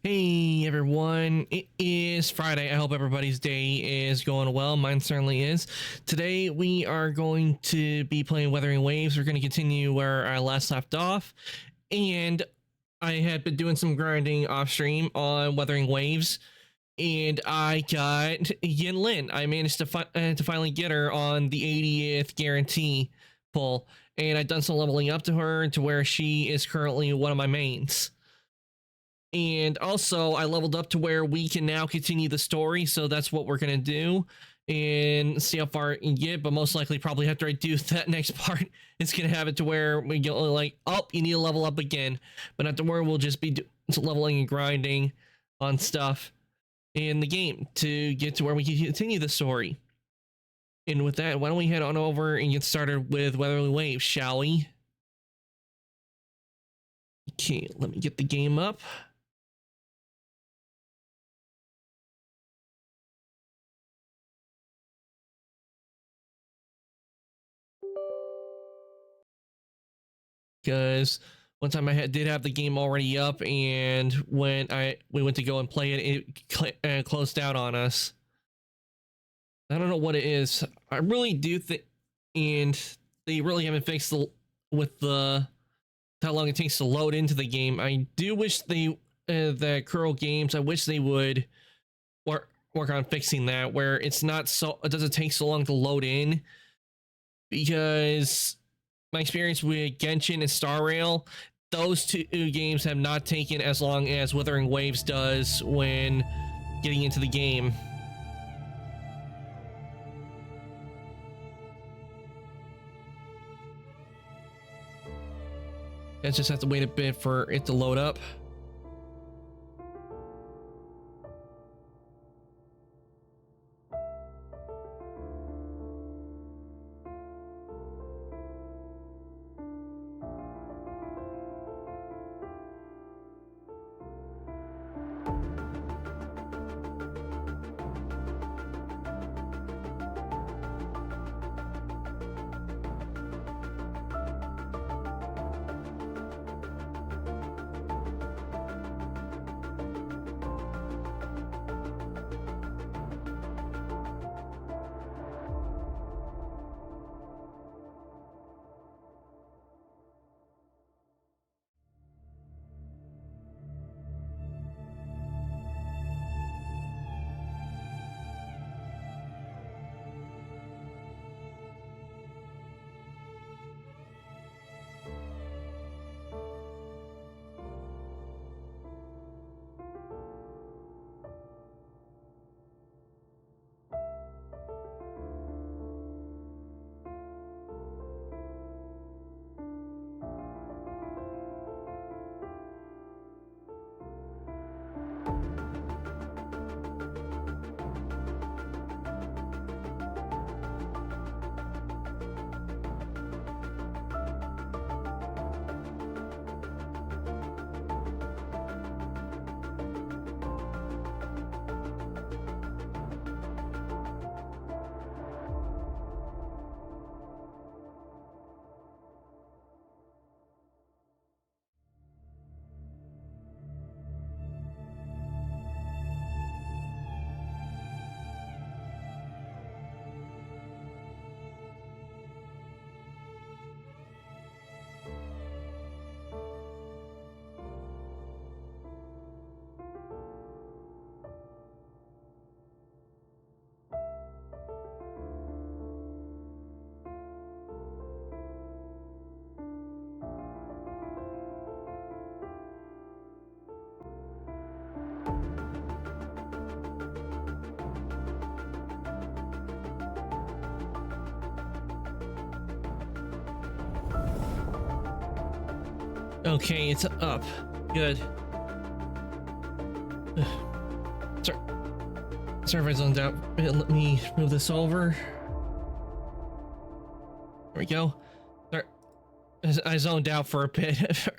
Hey everyone, it is Friday. I hope everybody's day is going well. Mine certainly is. Today we are going to be playing Wuthering Waves. We're going to continue where I last left off. And I had been doing some grinding off stream on Wuthering Waves. And I got Yin Lin. I managed to finally get her on the 80th guarantee pull. And I've done some leveling up to her to where she is currently one of my mains. And also I leveled up to where we can now continue the story, so that's what we're gonna do and see how far it can get. But most likely probably after I do that next part, it's gonna have it to where we get like, oh, you need to level up again, but not to where we'll just be leveling and grinding on stuff in the game to get to where we can continue the story. And with that, why don't we head on over and get started with Wuthering Waves, shall we? Okay, let me get the game up. Because one time I did have the game already up, and when we went to go and play it, it closed out on us. I don't know what it is. I really do think, and they really haven't fixed how long it takes to load into the game. I do wish the Kuro Games, I wish they would work on fixing that, where it doesn't take so long to load in, because my experience with Genshin and Star Rail, those two games have not taken as long as Wuthering Waves does when getting into the game. I just have to wait a bit for it to load up. Okay, it's up. Good. Sorry if I zoned out. Let me move this over. There we go. Sorry, I zoned out for a bit.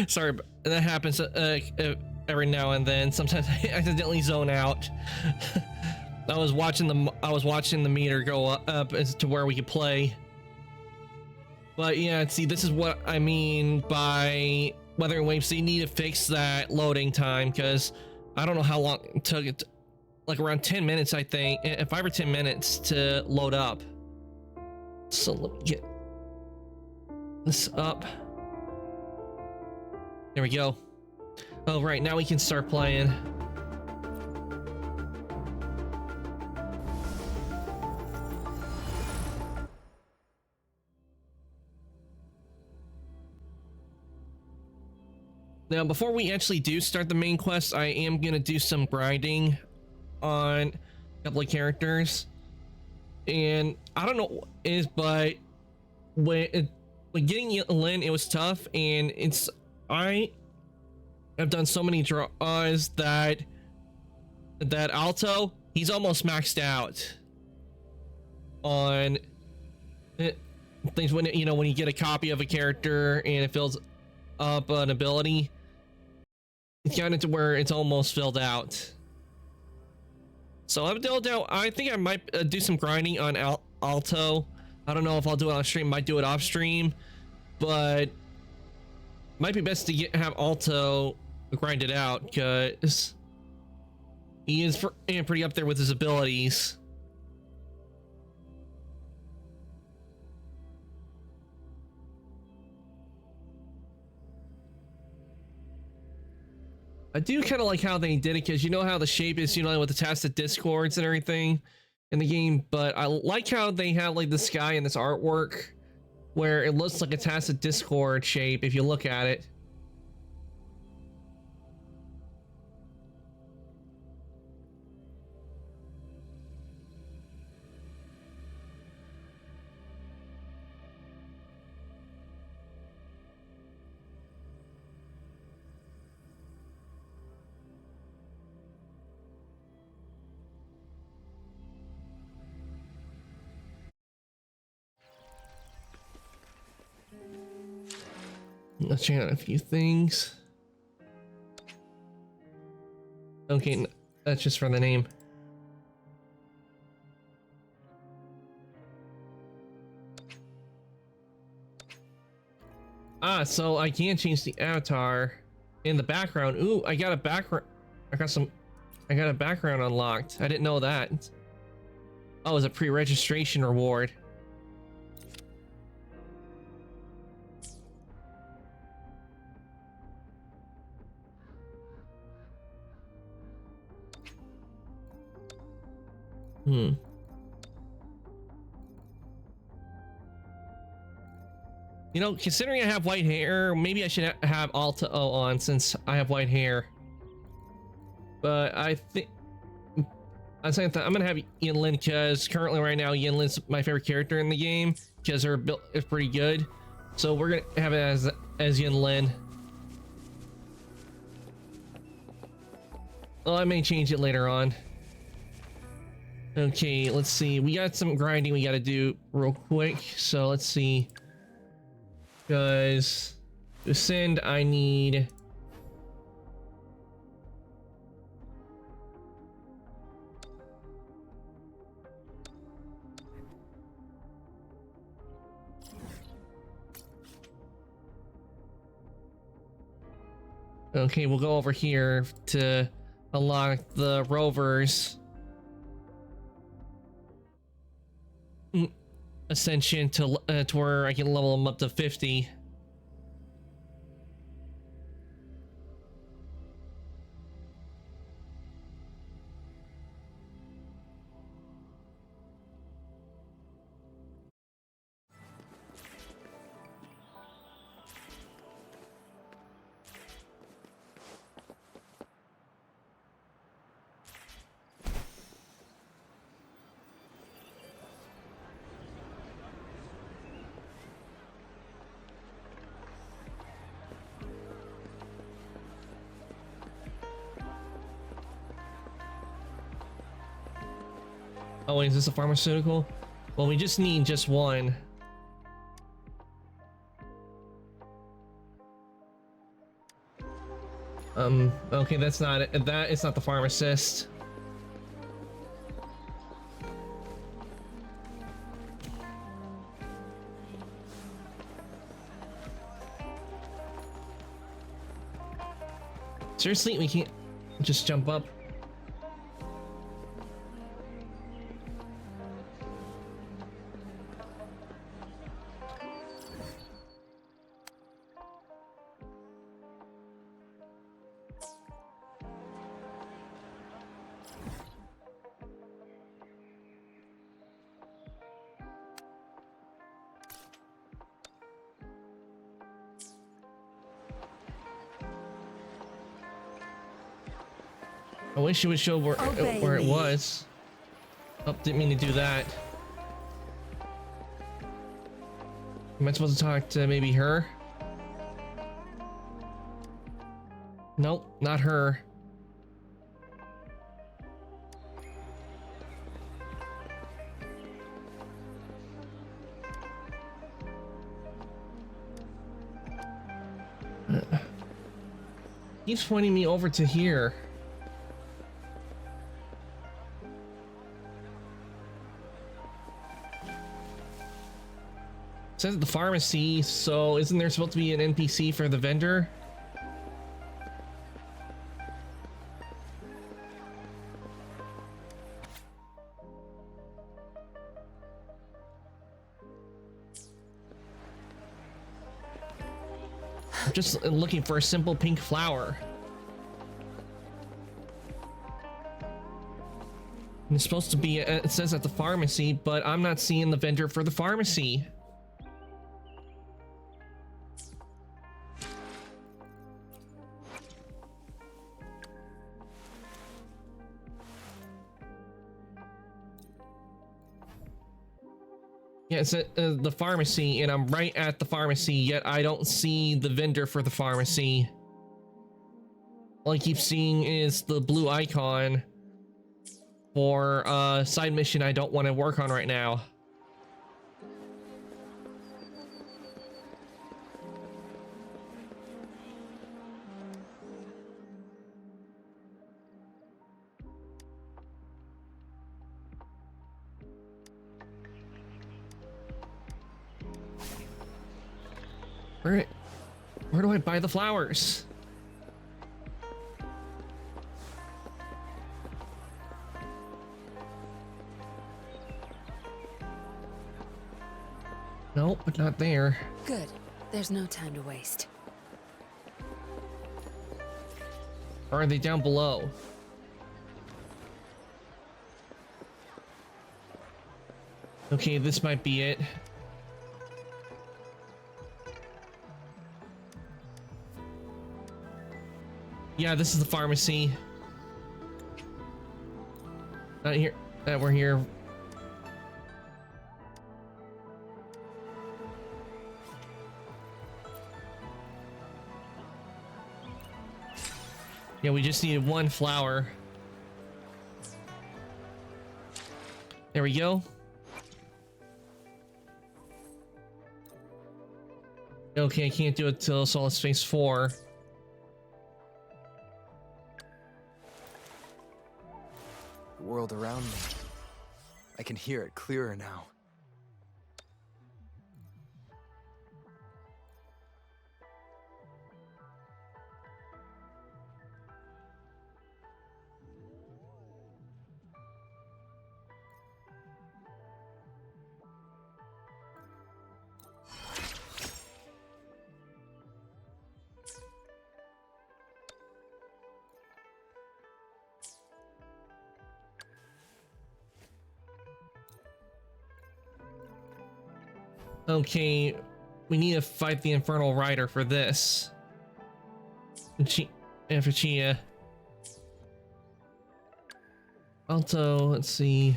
Sorry, but that happens every now and then. Sometimes I accidentally zone out. I was watching the meter go up as to where we could play. But yeah, see, this is what I mean by Weathering Waves, they need to fix that loading time, because I don't know how long it took. It like around 10 minutes, I think, 5 or 10 minutes to load up. So let me get this up. There we go. Oh, right, now we can start playing. Now, before we actually do start the main quest, I am gonna do some grinding on a couple of characters. And I don't know what it is, but when getting Lyn, it was tough, and I have done so many draws that Alto, he's almost maxed out on things when when you get a copy of a character and it fills up an ability. It's gotten to where it's almost filled out. So I think I might do some grinding on Alto. I don't know if I'll do it on stream. Might do it off stream, but might be best to have Alto grind it out, because he is pretty up there with his abilities. I do kind of like how they did it, because you know how the shape is, with the tasted discords and everything in the game, but I like how they have like the sky and this artwork where it looks like a tasted discord shape if you look at it. Let's check out a few things. Okay, that's just for the name. So I can change the avatar in the background. Ooh, I got a background. I got a background unlocked. I didn't know that. Oh, it's a pre-registration reward. Considering I have white hair, maybe I should have Alto on since I have white hair. But I think I'm gonna have Yen-Lin, because currently right now Yen-Lin's my favorite character in the game, because her build is pretty good. So we're gonna have it as Yen-Lin. Well, I may change it later on. Okay, let's see. We got some grinding we gotta do real quick. So let's see. Because to send, I need... Okay, we'll go over here to unlock the rovers. Ascension to where I can level them up to 50. Oh, wait, is this a pharmaceutical? Well, we just need just one. Okay, that's not it. It's not the pharmacist. Seriously, we can't just jump up. I wish it would show where it was. Oh, didn't mean to do that. Am I supposed to talk to maybe her? Nope, not her. He's pointing me over to here. It says at the pharmacy, so isn't there supposed to be an NPC for the vendor? I'm just looking for a simple pink flower. And it's supposed to be, it says at the pharmacy, but I'm not seeing the vendor for the pharmacy. Yeah, it's at the pharmacy, and I'm right at the pharmacy, yet I don't see the vendor for the pharmacy. All I keep seeing is the blue icon for a side mission I don't want to work on right now. Where do I buy the flowers? Nope, but not there. Good. There's no time to waste. Or are they down below? Okay, this might be it. Yeah, this is the pharmacy. Not here. We're here. Yeah, we just needed one flower. There we go. Okay, I can't do it till Solus Phase 4. The world around me. I can hear it clearer now. Okay, we need to fight the Infernal Rider for this. For Chia. Alto, let's see.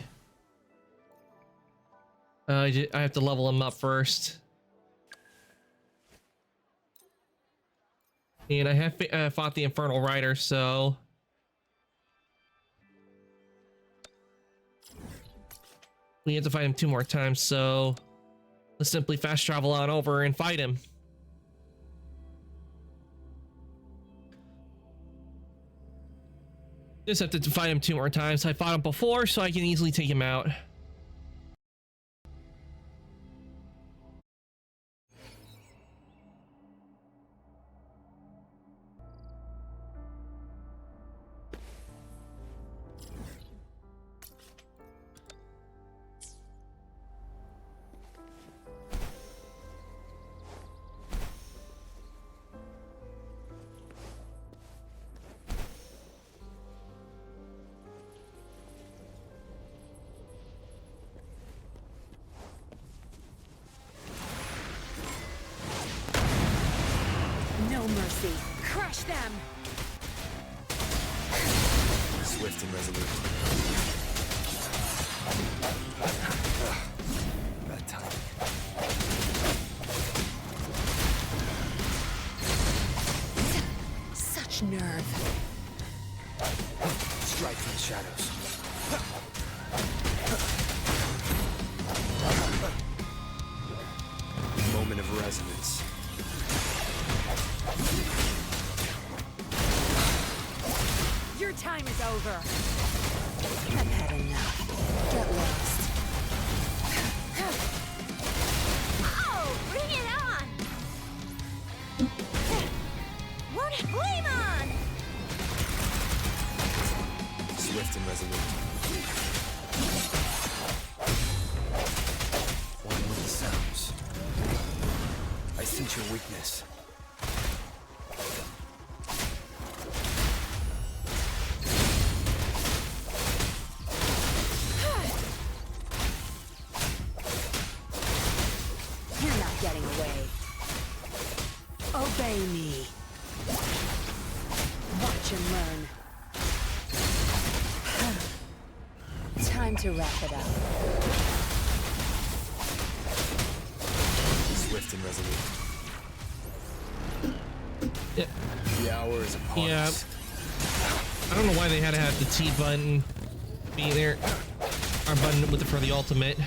I have to level him up first. And I have fought the Infernal Rider, so... we have to fight him 2 more times, so... let's simply fast travel on over and fight him. Just have to fight him 2 more times. I fought him before, so I can easily take him out. mercy. Crush them! Swift and resolute. Bad timing. Such nerve. Strike from the shadows. Moment of resonance. Your time is over. I've had enough. Get lost. Oh, bring it on! What a flame on! Swift and resolute. One with the sounds. I sense your weakness. You're not getting away. Obey me. Watch and learn. Time to wrap it up. Swift and resolute. Yeah. The hour is upon Yeah. us. I don't know why they had to have the T button be there. Our button with for the ultimate.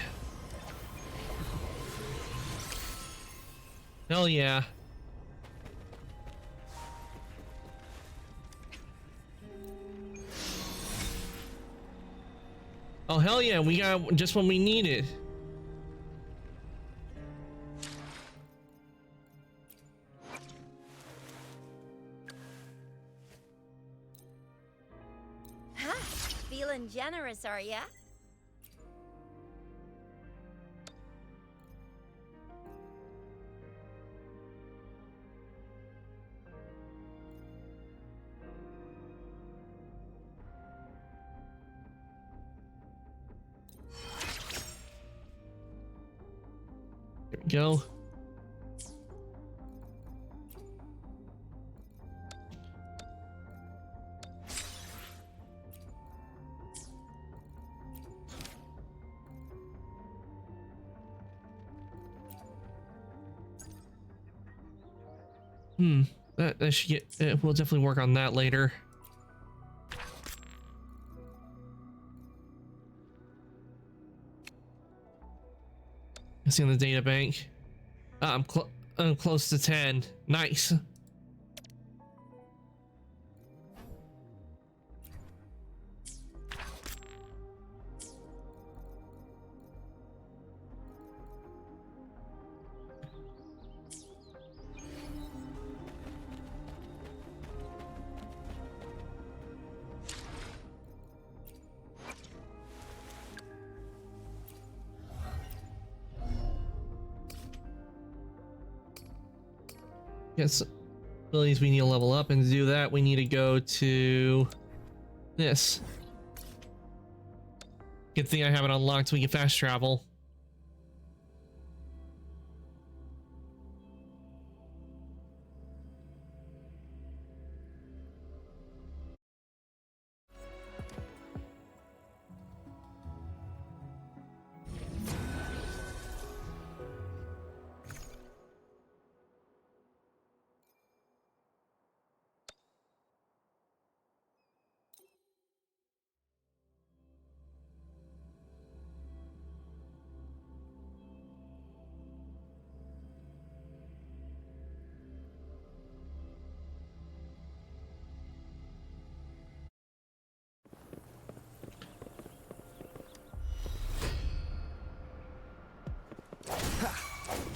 Hell yeah. Oh hell yeah, we got just what we needed. Huh? Feeling generous, are ya? There we go. That should get. We'll definitely work on that later. I see on the data bank. I'm close to 10. Nice. Yes, abilities we need to level up, and to do that we need to go to this. Good thing I have it unlocked so we can fast travel.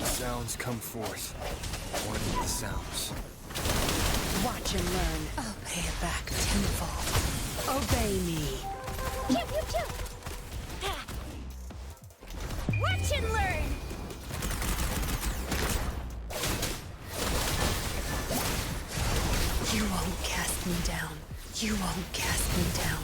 Sounds come forth. One with the sounds. Watch and learn. I'll pay it back tenfold. Obey me. Pew, pew, pew! Ha! Watch and learn! You won't cast me down. You won't cast me down.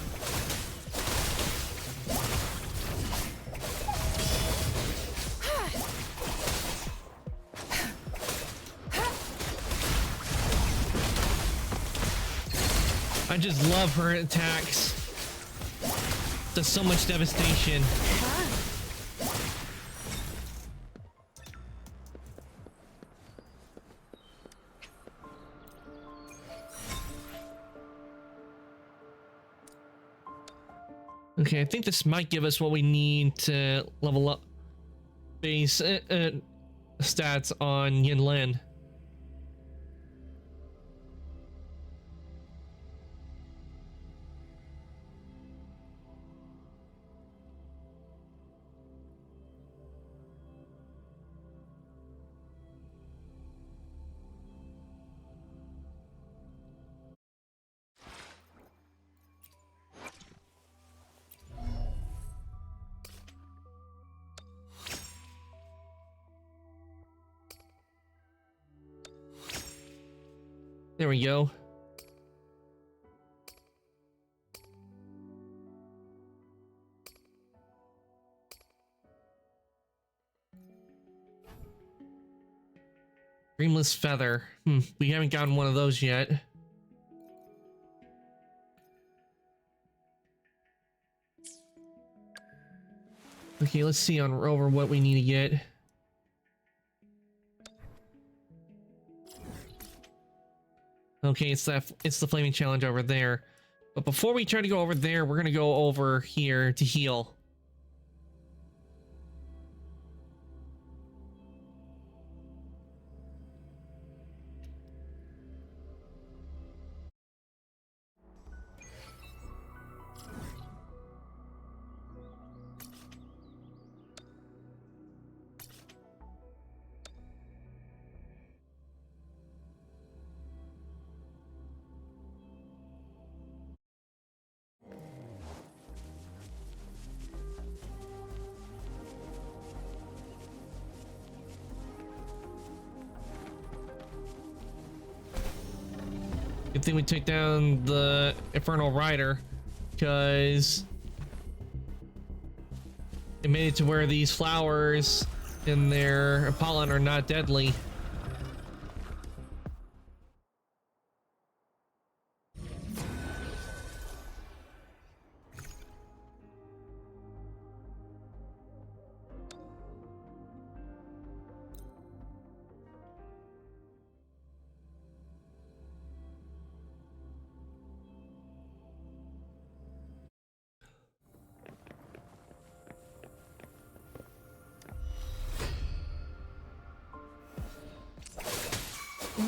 I just love her attacks. Does so much devastation. Okay, I think this might give us what we need to level up base stats on Yinlin. There we go. Dreamless feather. We haven't gotten one of those yet. Okay, let's see on Rover what we need to get. Okay, it's the flaming challenge over there. But before we try to go over there, we're gonna go over here to heal. Good thing we took down the Infernal Rider, because it made it to where these flowers in their pollen are not deadly.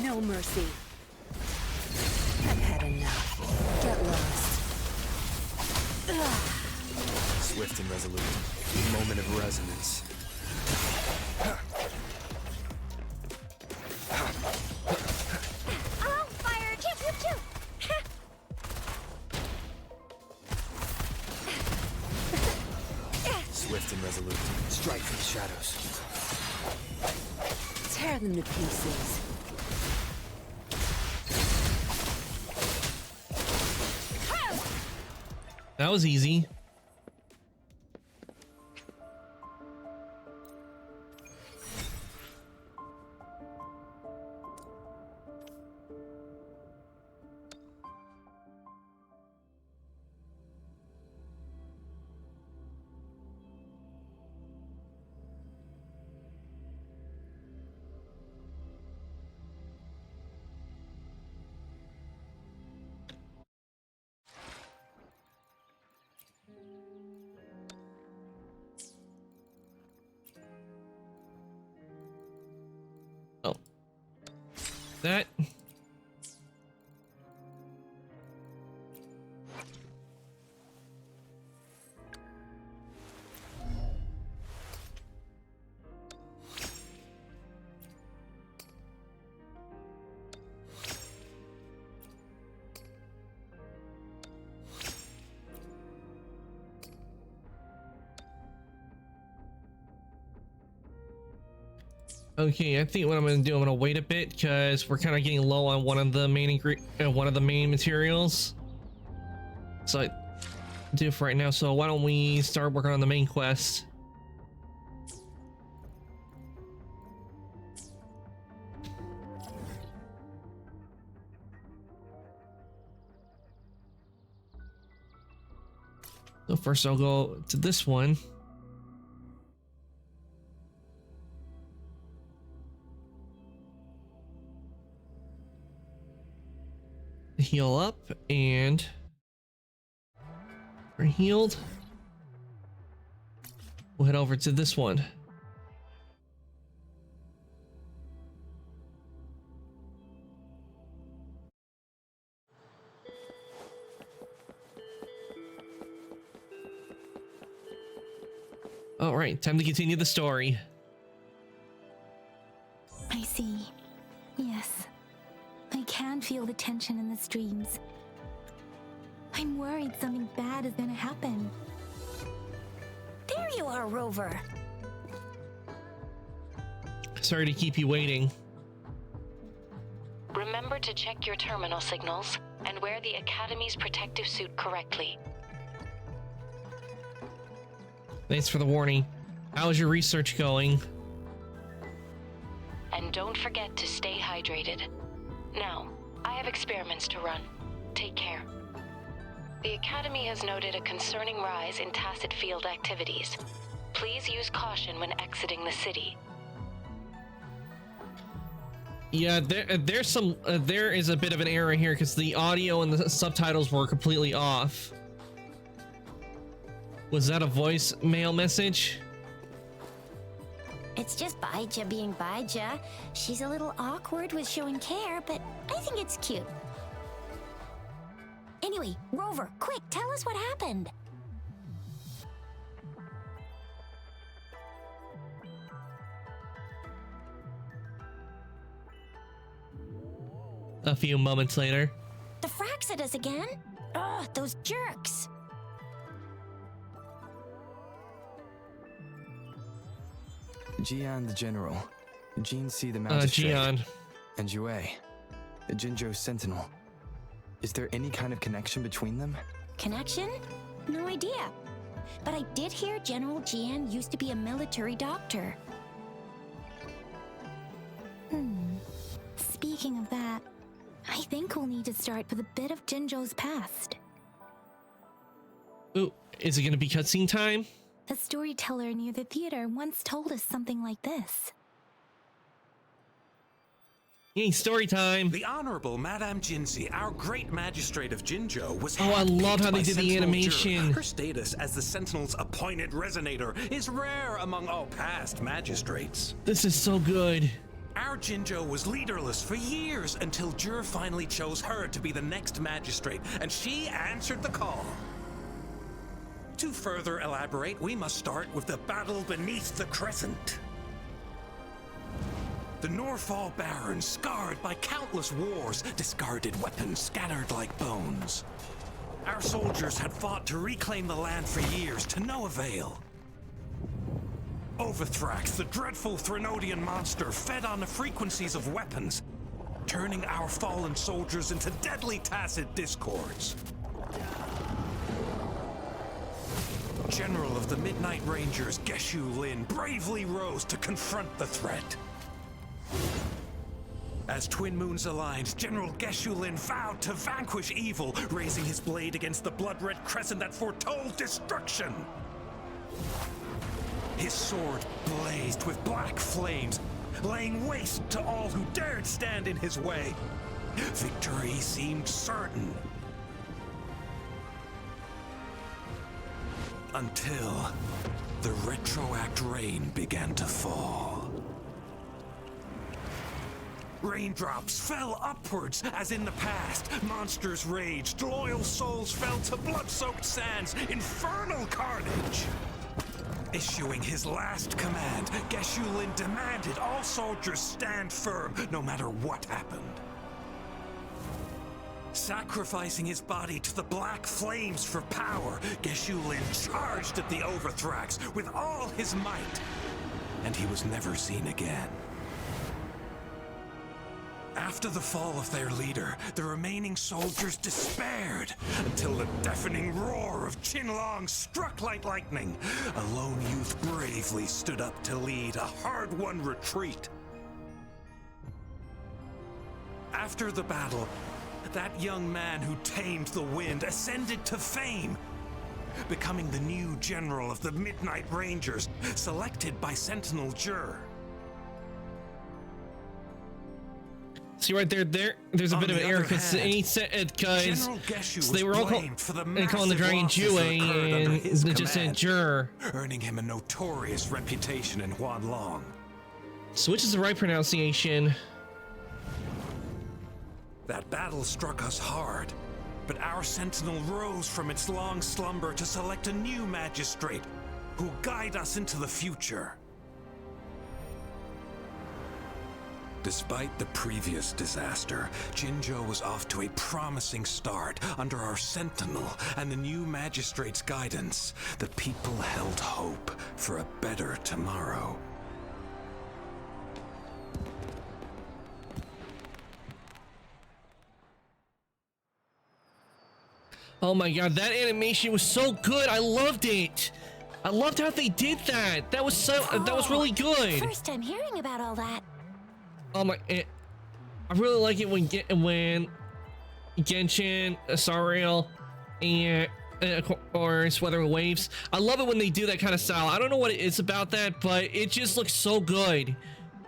No mercy. I've had enough. Get lost. Swift and resolute. Moment of resonance. Oh, fire! Choo choo choo! Swift and resolute. Strike from the shadows. Tear them to pieces. That was easy. Oh. That. Okay, I think what I'm gonna do, I'm gonna wait a bit because we're kind of getting low on one of the main materials. So I do for right now. So why don't we start working on the main quest? So first I'll go to this one. Heal up, and we're healed. We'll head over to this one. All right, time to continue the story. I see. Yes. I can feel the tension in the streams. I'm worried something bad is gonna happen. There you are, Rover. Sorry to keep you waiting. Remember to check your terminal signals and wear the Academy's protective suit correctly. Thanks for the warning. How's your research going? And don't forget to stay hydrated. Now, I have experiments to run. Take care. The Academy has noted a concerning rise in tacit field activities. Please use caution when exiting the city. Yeah, there is a bit of an error here because the audio and the subtitles were completely off. Was that a voicemail message? It's just Baija being Baija. She's a little awkward with showing care, but I think it's cute. Anyway, Rover, quick, tell us what happened. A few moments later. The Fraxidus again? Ugh, those jerks. Jian the General, Jean C the Magistrate, Jian. and Jue, the Jinzhou Sentinel. Is there any kind of connection between them? Connection? No idea. But I did hear General Jian used to be a military doctor. Speaking of that, I think we'll need to start with a bit of Jinzhou's past. Ooh, is it gonna be cutscene time? A storyteller near the theater once told us something like this. Yay, story time! The Honorable Madame Jinzi, our great magistrate of Jinzhou, was Oh, I love how handpicked they by did the Sentinel animation. Jur. Her status as the Sentinel's appointed resonator is rare among all past magistrates. This is so good. Our Jinzhou was leaderless for years until Jur finally chose her to be the next magistrate, and she answered the call. To further elaborate, we must start with the battle beneath the Crescent. The Norfall Barons, scarred by countless wars, discarded weapons scattered like bones. Our soldiers had fought to reclaim the land for years, to no avail. Overthrax, the dreadful Threnodian monster, fed on the frequencies of weapons, turning our fallen soldiers into deadly tacit discords. General of the Midnight Rangers, Geshu Lin, bravely rose to confront the threat. As Twin Moons aligned, General Geshu Lin vowed to vanquish evil, raising his blade against the blood-red crescent that foretold destruction. His sword blazed with black flames, laying waste to all who dared stand in his way. Victory seemed certain. Until the retroact rain began to fall. Raindrops fell upwards as in the past. Monsters raged, loyal souls fell to blood-soaked sands, infernal carnage. Issuing his last command, Geshu Lin demanded all soldiers stand firm no matter what happened. Sacrificing his body to the black flames for power, Geshu Lin charged at the Overthrax with all his might, and he was never seen again. After the fall of their leader, the remaining soldiers despaired until the deafening roar of Qinlong struck like lightning. A lone youth bravely stood up to lead a hard-won retreat. After the battle, that young man who tamed the wind ascended to fame. becoming the new general of the Midnight Rangers, selected by Sentinel Jur. See right there's a On bit of the an error other because hand, General Geshu was they were all blamed for the they calling the massive dragon losses Jue that occurred under and his they just said command, Jur. earning him a notorious reputation in Huanlong. So which is the right pronunciation? That battle struck us hard, but our sentinel rose from its long slumber to select a new magistrate who'll guide us into the future. Despite the previous disaster, Jinzhou was off to a promising start under our sentinel and the new magistrate's guidance. The people held hope for a better tomorrow. Oh my god, that animation was so good. I loved it. I loved how they did that. That was really good. First time hearing about all that. Oh my, I really like it when Genshin, Sariel, and of course Weathering Waves. I love it when they do that kind of style. I don't know what it is about that, but it just looks so good.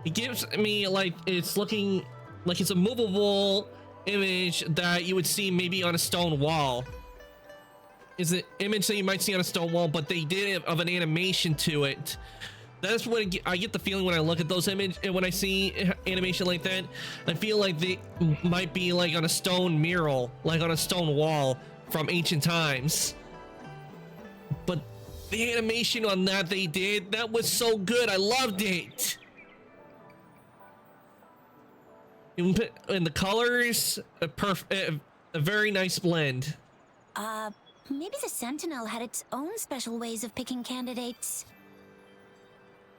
It gives me like it's looking like it's a movable image that you would see maybe on a stone wall. Is an image that you might see on a stone wall, but they did it of an animation to it. That's what I get the feeling when I look at those images, and when I see animation like that, I feel like they might be like on a stone mural, like on a stone wall from ancient times. But the animation on that they did, that was so good. I loved it. And the colors, a very nice blend. Maybe the Sentinel had its own special ways of picking candidates.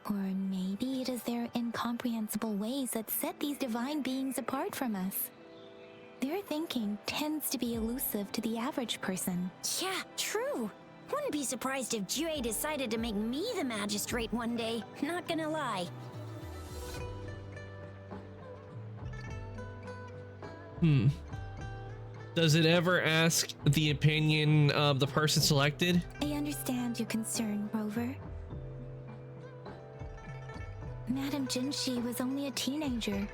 Or maybe it is their incomprehensible ways that set these divine beings apart from us. Their thinking tends to be elusive to the average person. Yeah, true. Wouldn't be surprised if Jue decided to make me the magistrate one day. Not gonna lie. Does it ever ask the opinion of the person selected? I understand your concern, Rover. Madame Jinshi was only a teenager,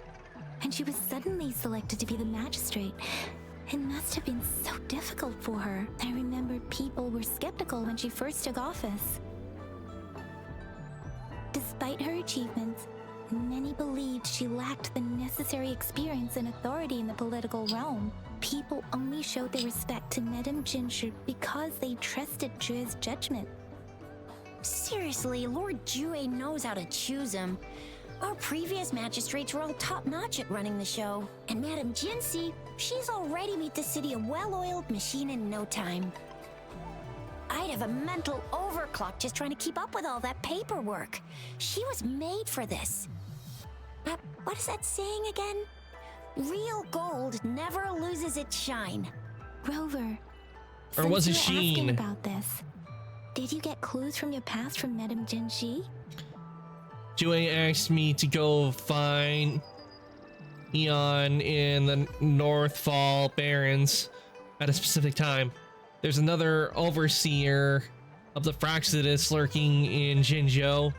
and she was suddenly selected to be the magistrate. It must have been so difficult for her. I remember people were skeptical when she first took office. Despite her achievements, many believed she lacked the necessary experience and authority in the political realm. People only showed their respect to Madame Jinshi because they trusted Jue's judgment. Seriously, Lord Jue knows how to choose him. Our previous magistrates were all top-notch at running the show. And Madame Jinshi, she's already made the city a well-oiled machine in no time. I'd have a mental overclock just trying to keep up with all that paperwork. She was made for this. What is that saying again? Real gold never loses its shine. Rover, Or was it since you're asking Sheen? about this, did you get clues from your past from Madame Jinshi? Jue asked me to go find Eon in the Northfall Barrens at a specific time. There's another overseer of the Fraxidus lurking in Jinzhou.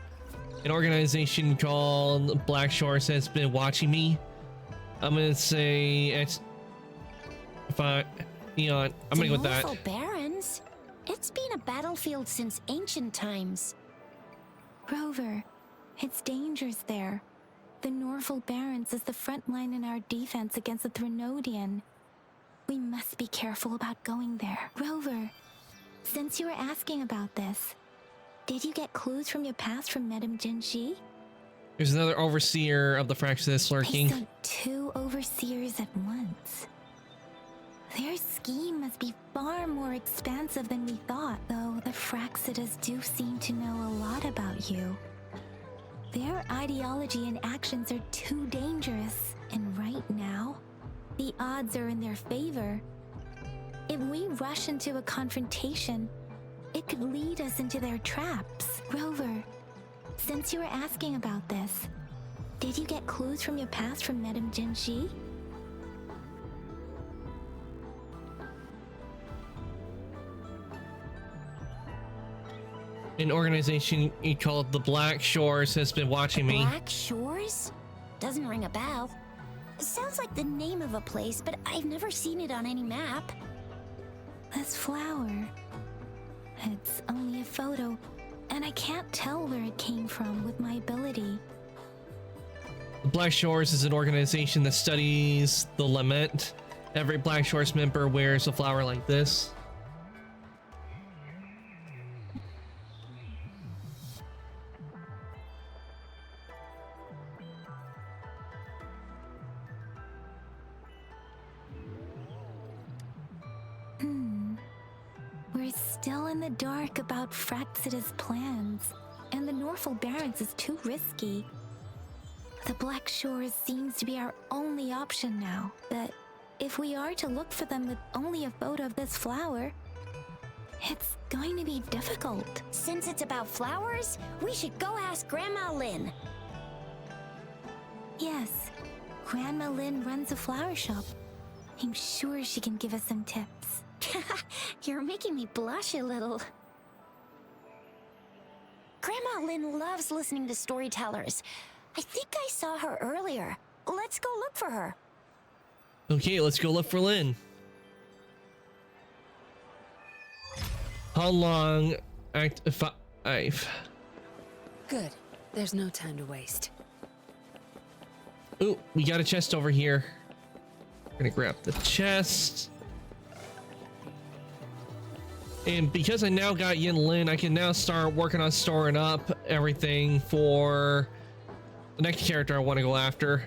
An organization called Black Shores has been watching me. I'm gonna say Eon. I'm gonna go with that. Northfall Barrens? It's been a battlefield since ancient times. Rover, it's dangerous there. The Northfall Barrens is the front line in our defense against the Threnodian. We must be careful about going there. Rover, since you were asking about this, did you get clues from your past from Madame Jinshi? There's another overseer of the Fraxidus They lurking. sent 2 overseers at once. Their scheme must be far more expansive than we thought, though the Fraxidus do seem to know a lot about you. Their ideology and actions are too dangerous, and right now, the odds are in their favor. If we rush into a confrontation, it could lead us into their traps. Rover, since you were asking about this, did you get clues from your past from Madame Jinshi? An organization called the Black Shores has been watching me. Black Shores? Doesn't ring a bell. Sounds like the name of a place, but I've never seen it on any map. This flower. It's only a photo, and I can't tell where it came from with my ability. The Black Shores is an organization that studies the lament. Every Black Shores member wears a flower like this. We're still in the dark about Fraxida's plans, and the Norfolk Barrens is too risky. The Black Shores seems to be our only option now, but if we are to look for them with only a photo of this flower, it's going to be difficult. Since it's about flowers, we should go ask Grandma Lynn. Yes, Grandma Lynn runs a flower shop. I'm sure she can give us some tips. You're making me blush a little. Grandma Lynn loves listening to storytellers. I think I saw her earlier. Let's go look for her. Okay, let's go look for Lynn. How long? Act 5. Good. There's no time to waste. Ooh, we got a chest over here. We're gonna grab the chest. And because I now got Yin Lin, I can now start working on storing up everything for the next character I want to go after.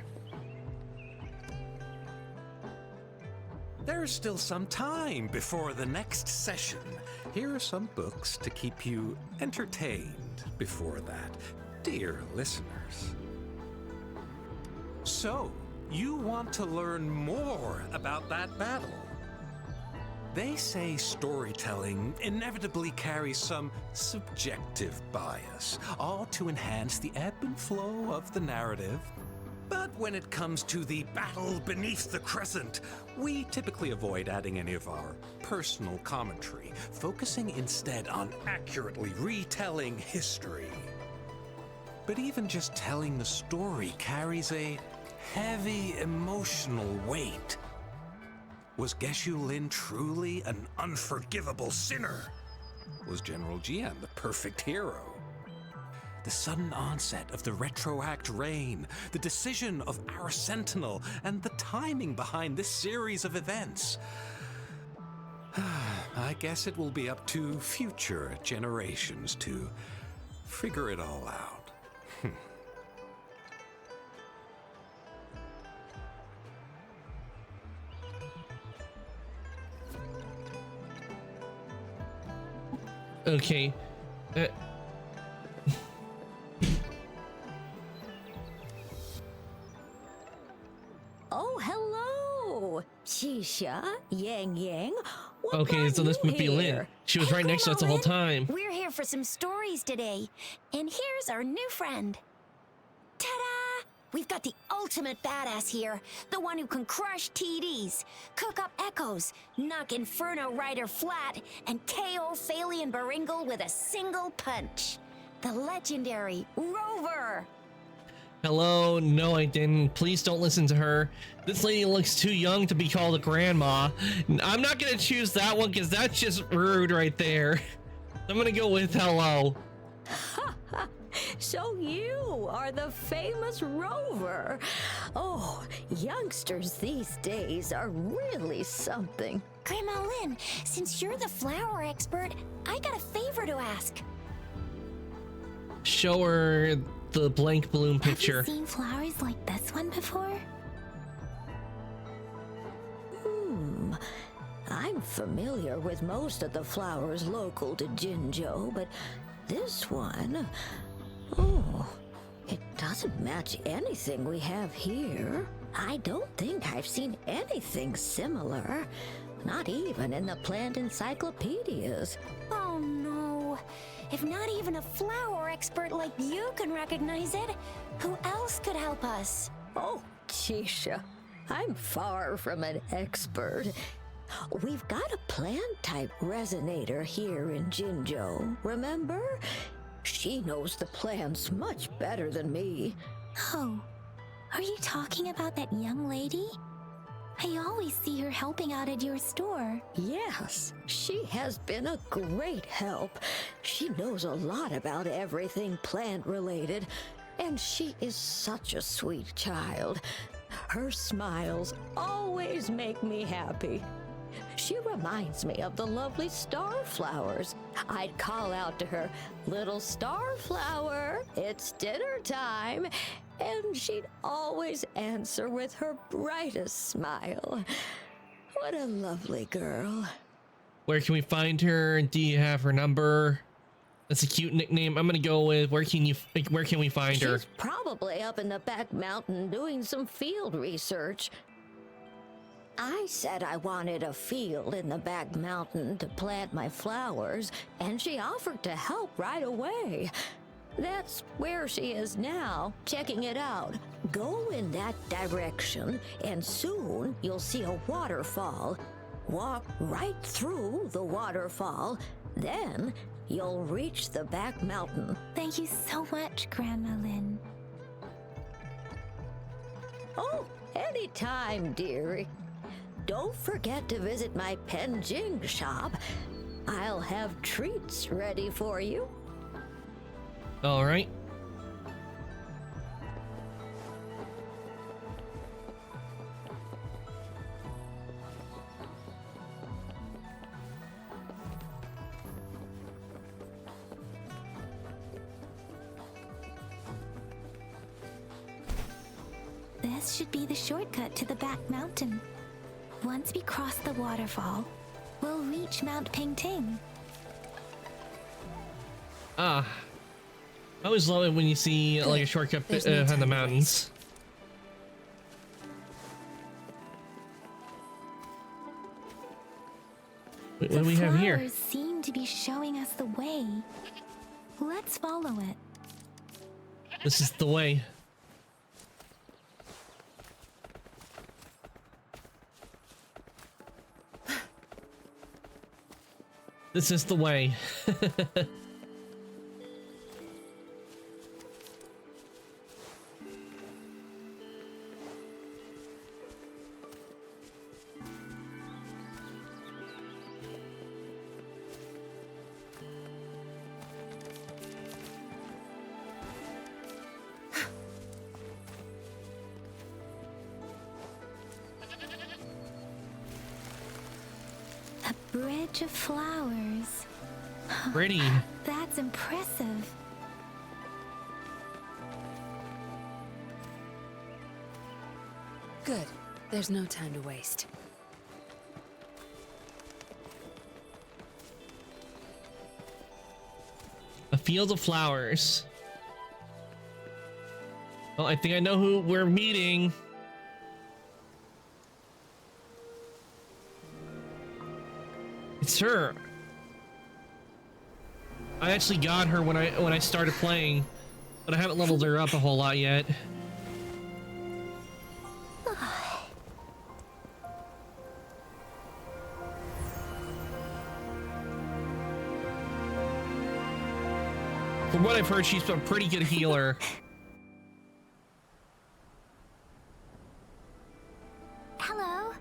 There's still some time before the next session. Here are some books to keep you entertained before that, dear listeners. So, you want to learn more about that battle? They say storytelling inevitably carries some subjective bias, all to enhance the ebb and flow of the narrative. But when it comes to the battle beneath the crescent, we typically avoid adding any of our personal commentary, focusing instead on accurately retelling history. But even just telling the story carries a heavy emotional weight. Was Geshu Lin truly an unforgivable sinner? Was General Jian the perfect hero? The sudden onset of the Retroact reign, the decision of our Sentinel, and the timing behind this series of events. I guess it will be up to future generations to figure it all out. Okay. Oh, hello! Shisha, Yang Yang. What Okay, brought so this you would be Lynn. here? She was right next to us the whole time. We're here for some stories today. And here's our new friend. Ta-da! We've got the ultimate badass here. The one who can crush TDs, cook up echoes, knock Inferno Rider flat, and KO Phalian Baringle with a single punch. The legendary Rover. Hello, no I didn't. Please don't listen to her. This lady looks too young to be called a grandma. I'm not gonna choose that one because that's just rude right there. I'm gonna go with hello. So you are the famous Rover. Oh, youngsters these days are really something. Grandma Lynn, since you're the flower expert, I got a favor to ask. Show her the blank balloon Have picture. you seen flowers like this one before? I'm familiar with most of the flowers local to Jinzhou, but this one, oh, it doesn't match anything we have here. I don't think I've seen anything similar, not even in the plant encyclopedias. Oh no. If not even a flower expert like you can recognize it, who else could help us? Oh, Chisha, I'm far from an expert. We've got a plant-type resonator here in Jinzhou, remember? She knows the plants much better than me. Oh, are you talking about that young lady? I always see her helping out at your store. Yes, she has been a great help. She knows a lot about everything plant-related, and she is such a sweet child. Her smiles always make me happy. She reminds me of the lovely starflowers. I'd call out to her, "Little starflower, it's dinner time," and she'd always answer with her brightest smile. What a lovely girl. Where can we find her? Do you have her number? That's a cute nickname. I'm gonna go with where can we find her? She's probably up in the back mountain doing some field research. I said I wanted a field in the back mountain to plant my flowers, and she offered to help right away. That's where she is now, checking it out. Go in that direction, and soon you'll see a waterfall. Walk right through the waterfall, then you'll reach the back mountain. Thank you so much, Grandma Lin. Oh, anytime, dearie. Don't forget to visit my Penjing shop. I'll have treats ready for you. All right. This should be the shortcut to the back mountain. Once we cross the waterfall, we'll reach Mount Pingting. I always love it when you see like a shortcut behind the mountains. What do we have The here? flowers seem to be showing us the way. Let's follow it. This is the way. This is the way. A bridge of flowers. Pretty. That's impressive. Good. There's no time to waste. A field of flowers. Well, I think I know who we're meeting. It's her. I actually got her when I started playing, but I haven't leveled her up a whole lot yet. From what I've heard, she's a pretty good healer. Hello?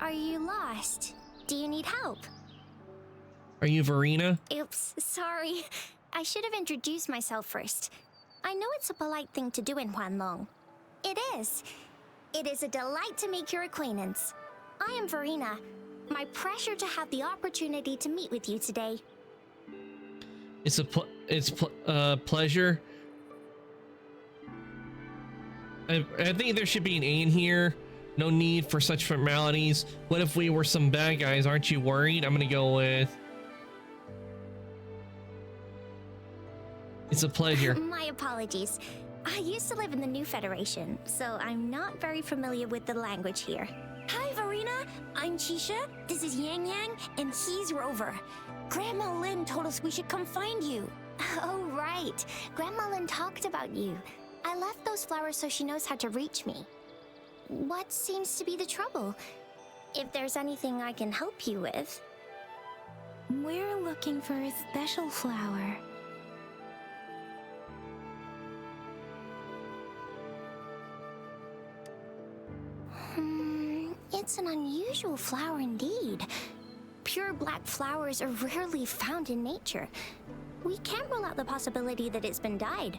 Are you lost? Do you need help? Are you Verena? Oops, sorry. I should have introduced myself first. I know it's a polite thing to do in Huanlong. It is. It is a delight to make your acquaintance. I am Verena. My pleasure to have the opportunity to meet with you today. It's a pleasure. I think there should be an A in here. No need for such formalities. What if we were some bad guys? Aren't you worried? I'm gonna go with... It's a pleasure. My apologies. I used to live in the New Federation, so I'm not very familiar with the language here. Hi, Verena. I'm Chisha. This is Yang Yang, and he's Rover. Grandma Lin told us we should come find you. Oh, right. Grandma Lin talked about you. I left those flowers so she knows how to reach me. What seems to be the trouble? if there's anything I can help you with. We're looking for a special flower. It's an unusual flower indeed. Pure black flowers are rarely found in nature. We can't rule out the possibility that it's been dyed.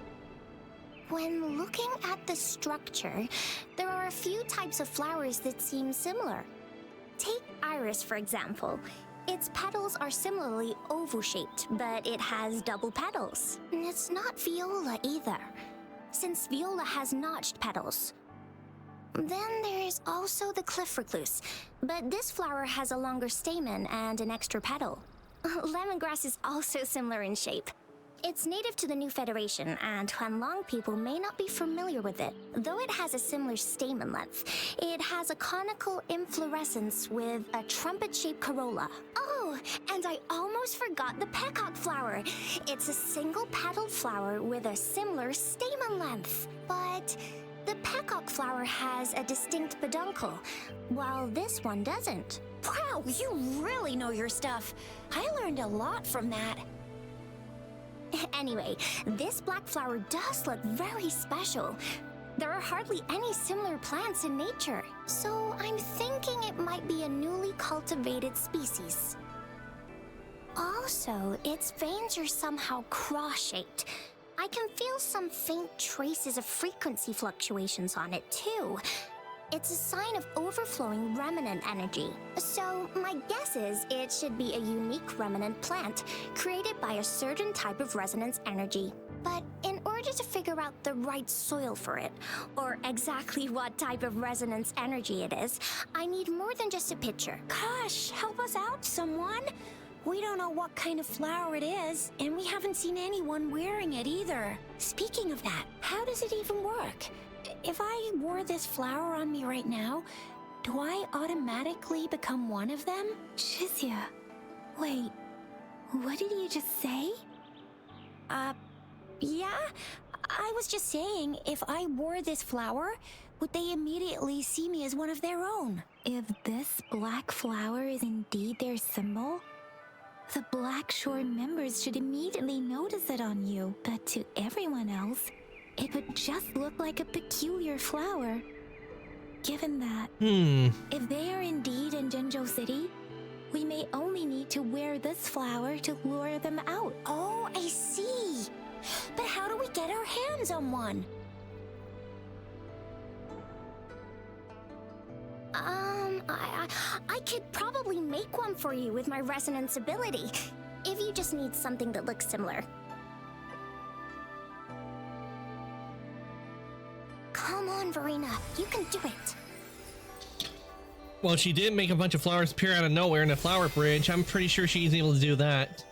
When looking at the structure, there are a few types of flowers that seem similar. Take iris, for example. Its petals are similarly oval-shaped, but it has double petals. And it's not viola either, since viola has notched petals. Then there's also the cliff recluse, but this flower has a longer stamen and an extra petal. Lemongrass is also similar in shape. It's native to the New Federation, and Huanglong people may not be familiar with it. Though it has a similar stamen length, it has a conical inflorescence with a trumpet-shaped corolla. Oh, and I almost forgot the peacock flower. It's a single-petaled flower with a similar stamen length, but the peacock flower has a distinct peduncle, while this one doesn't. Wow, you really know your stuff. I learned a lot from that. Anyway, this black flower does look very special. There are hardly any similar plants in nature, so I'm thinking it might be a newly cultivated species. Also, its veins are somehow cross-shaped. I can feel some faint traces of frequency fluctuations on it, too. It's a sign of overflowing remnant energy. So, my guess is it should be a unique remnant plant, created by a certain type of resonance energy. But in order to figure out the right soil for it, or exactly what type of resonance energy it is, I need more than just a picture. Gosh, help us out, someone! We don't know what kind of flower it is, and we haven't seen anyone wearing it either. Speaking of that, how does it even work? If I wore this flower on me right now, do I automatically become one of them? Shizia, wait, what did you just say? Yeah? I was just saying, if I wore this flower, would they immediately see me as one of their own? If this black flower is indeed their symbol, the Black Shore members should immediately notice it on you, but to everyone else, it would just look like a peculiar flower. Given that, if they are indeed in Jinzhou City, we may only need to wear this flower to lure them out. Oh, I see. But how do we get our hands on one? I could probably make one for you with my resonance ability, if you just need something that looks similar. Come on, Verena, you can do it. Well, she did make a bunch of flowers appear out of nowhere in a flower bridge. I'm pretty sure she's able to do that.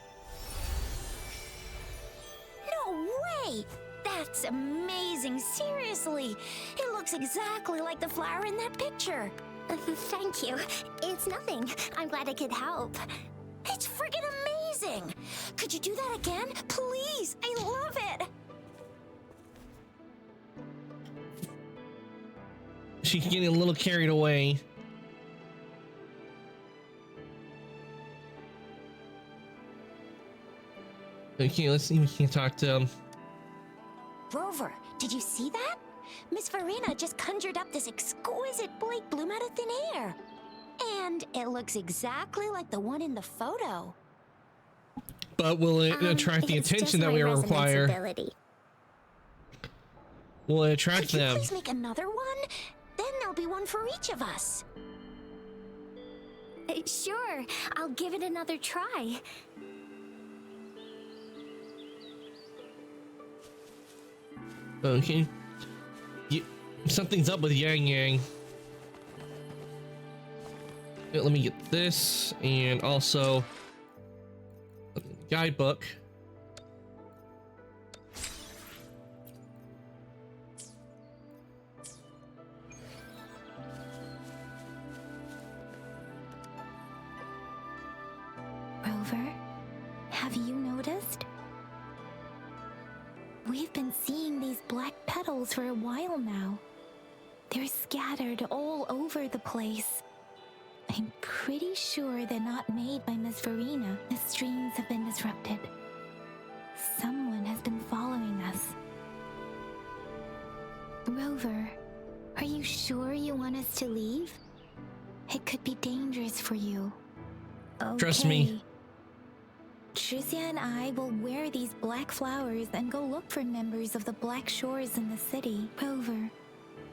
No way! That's amazing, seriously. It looks exactly like the flower in that picture. Thank you. It's nothing. I'm glad I could help. It's friggin' amazing! Could you do that again? Please! I love it! She's getting a little carried away. Okay, let's see if we can talk to him. Rover, did you see that? Miss Verena just conjured up this exquisite Blake bloom out of thin air. And it looks exactly like the one in the photo. But will it attract the attention that we require? Will it attract Could you them? please make another one? Then there'll be one for each of us. Sure, I'll give it another try. Okay. Something's up with Yang Yang. Let me get this, and also a guidebook. Rover, have you noticed? We've been seeing these black petals for a while now. They're scattered all over the place. I'm pretty sure they're not made by Miss Verena. The streams have been disrupted. Someone has been following us. Rover, are you sure you want us to leave? It could be dangerous for you. Okay. Trust me. Tricia and I will wear these black flowers and go look for members of the Black Shores in the city. Rover,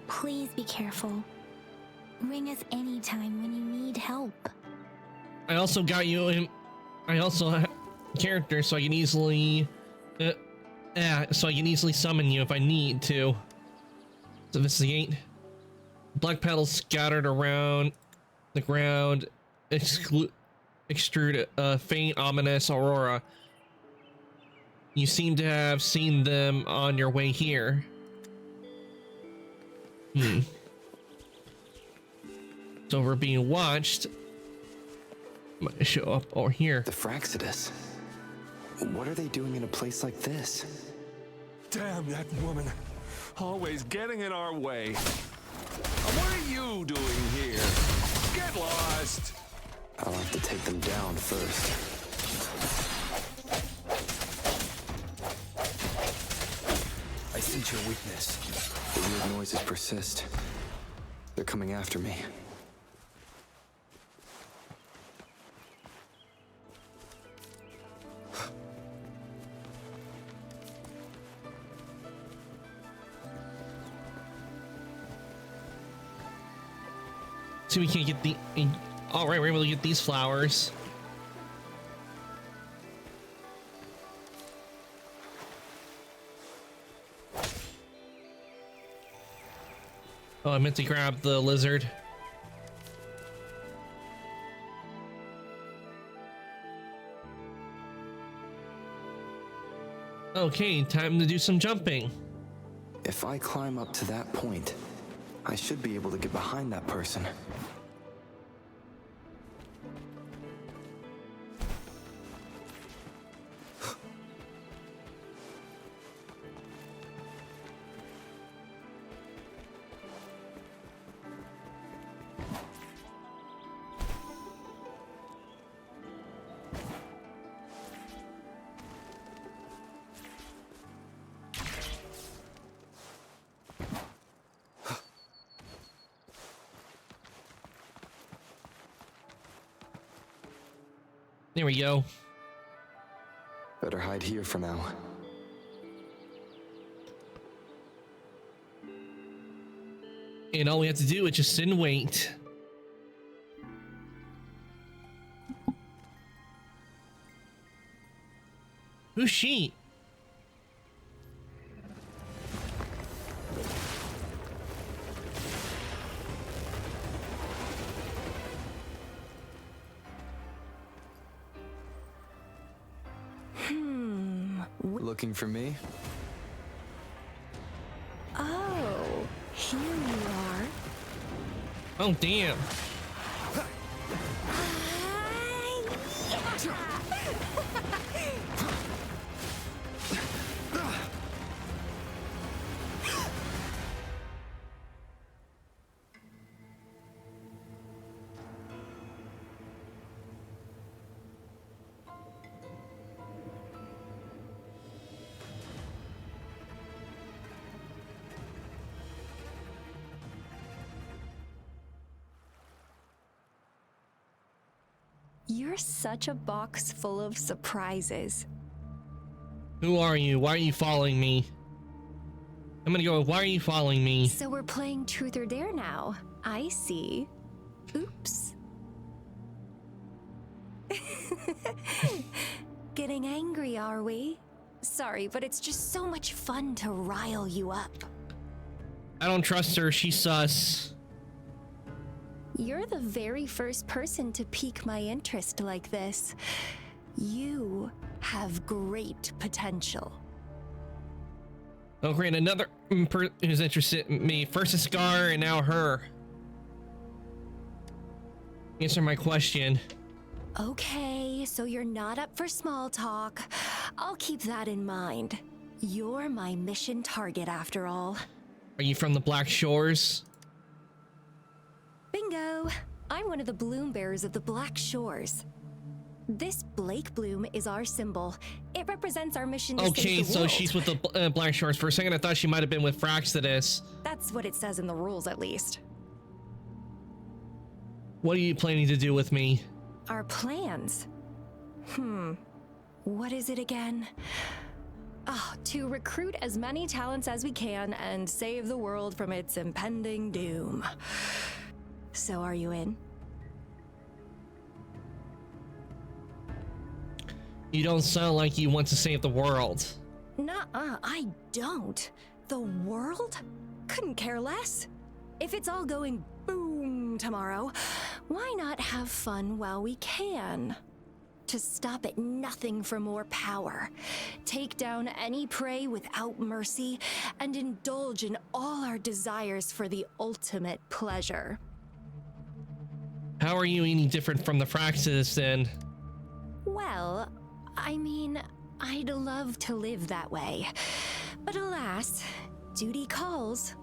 please be careful. Ring us anytime when you need help. I also got you in. I also have characters so I can easily summon you if I need to. So this is the 8. Black petals scattered around the ground extrude a faint, ominous aurora. You seem to have seen them on your way here. So we're being watched. Might show up over here. The Fraxidus. What are they doing in a place like this? Damn that woman. Always getting in our way. What are you doing here? Get lost! I'll have to take them down first. I sense your weakness. The weird noises persist. They're coming after me. See, we can't get the. All right, we're able to get these flowers. Oh, I meant to grab the lizard. Okay, time to do some jumping. If I climb up to that point, I should be able to get behind that person. There we go. Better hide here for now. And all we have to do is just sit and wait. Who's she? Looking for me? Oh, here you are. Oh, damn. You're such a box full of surprises. Who are you? Why are you following me? I'm gonna go with, why are you following me? So we're playing Truth or Dare now. I see. Oops. Getting angry, are we? Sorry, but it's just so much fun to rile you up. I don't trust her. She's sus. You're the very first person to pique my interest like this. You have great potential. Oh, great. Another who's interested in me. First a Scar and now her. Answer my question. Okay, so you're not up for small talk. I'll keep that in mind. You're my mission target after all. Are you from the Black Shores? Bingo! I'm one of the bloom bearers of the Black Shores. This Blake bloom is our symbol. It represents our mission to Okay, save the so world. she's with the Black Shores. For a second, I thought she might have been with Fraxidus. That's what it says in the rules, at least. What are you planning to do with me? Our plans? What is it again? Oh, to recruit as many talents as we can and save the world from its impending doom. So are you in? You don't sound like you want to save the world. Nuh-uh, I don't. The world? Couldn't care less. If it's all going boom tomorrow, why not have fun while we can? To stop at nothing for more power, take down any prey without mercy, and indulge in all our desires for the ultimate pleasure. How are you any different from the Fraxidus then? Well, I mean, I'd love to live that way. But alas, duty calls.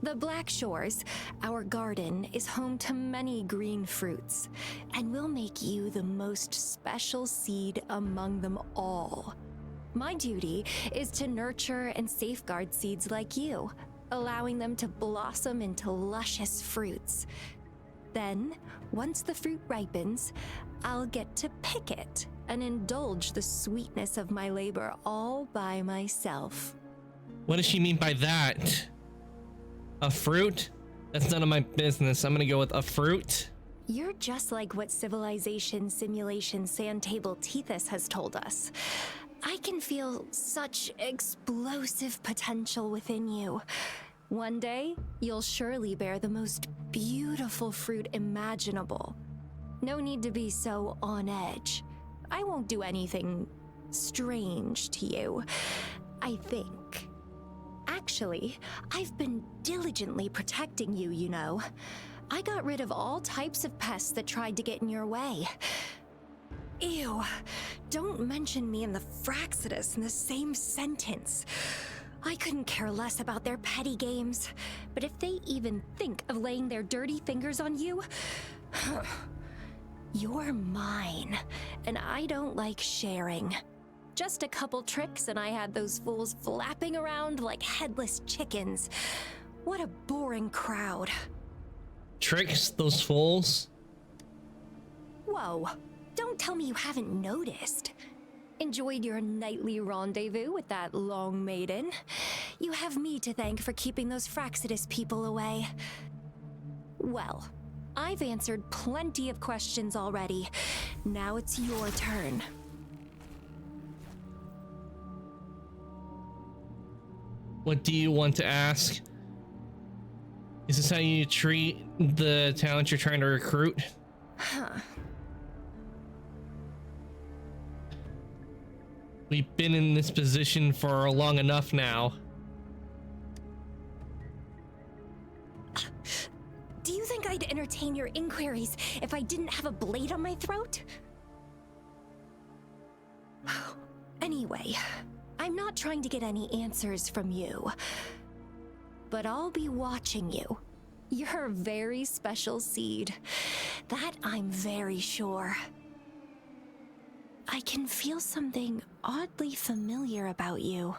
The Black Shores, our garden, is home to many green fruits, and will make you the most special seed among them all. My duty is to nurture and safeguard seeds like you, allowing them to blossom into luscious fruits. Then, once the fruit ripens, I'll get to pick it and indulge the sweetness of my labor all by myself. What does she mean by that? A fruit? That's none of my business. I'm gonna go with a fruit. You're just like what Civilization Simulation Sandtable Tethys has told us. I can feel such explosive potential within you. One day, you'll surely bear the most beautiful fruit imaginable. No need to be so on edge. I won't do anything strange to you, I think. Actually, I've been diligently protecting you, you know. I got rid of all types of pests that tried to get in your way. Ew, don't mention me and the Fraxidus in the same sentence. I couldn't care less about their petty games, but if they even think of laying their dirty fingers on you, you're mine, and I don't like sharing. Just a couple tricks and I had those fools flapping around like headless chickens. What a boring crowd. Tricks? Those fools? Whoa, don't tell me you haven't noticed. Enjoyed your nightly rendezvous with that long maiden. You have me to thank for keeping those Fraxidus people away. Well, I've answered plenty of questions already. Now it's your turn. What do you want to ask? Is this how you treat the talent you're trying to recruit? We've been in this position for long enough now. Do you think I'd entertain your inquiries if I didn't have a blade on my throat? Anyway, I'm not trying to get any answers from you, but I'll be watching you. You're a very special seed. That I'm very sure. I can feel something oddly familiar about you.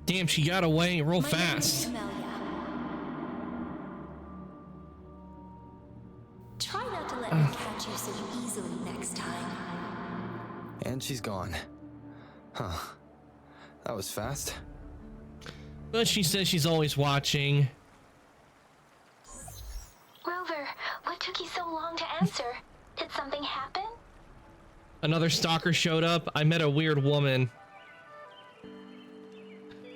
Damn, she got away real My name is fast. Camellia. Try not to let me catch you so easily next time. And she's gone. Huh. That was fast. But she says she's always watching. Rover, what took you so long to answer? Did something happen? Another stalker showed up. I met a weird woman.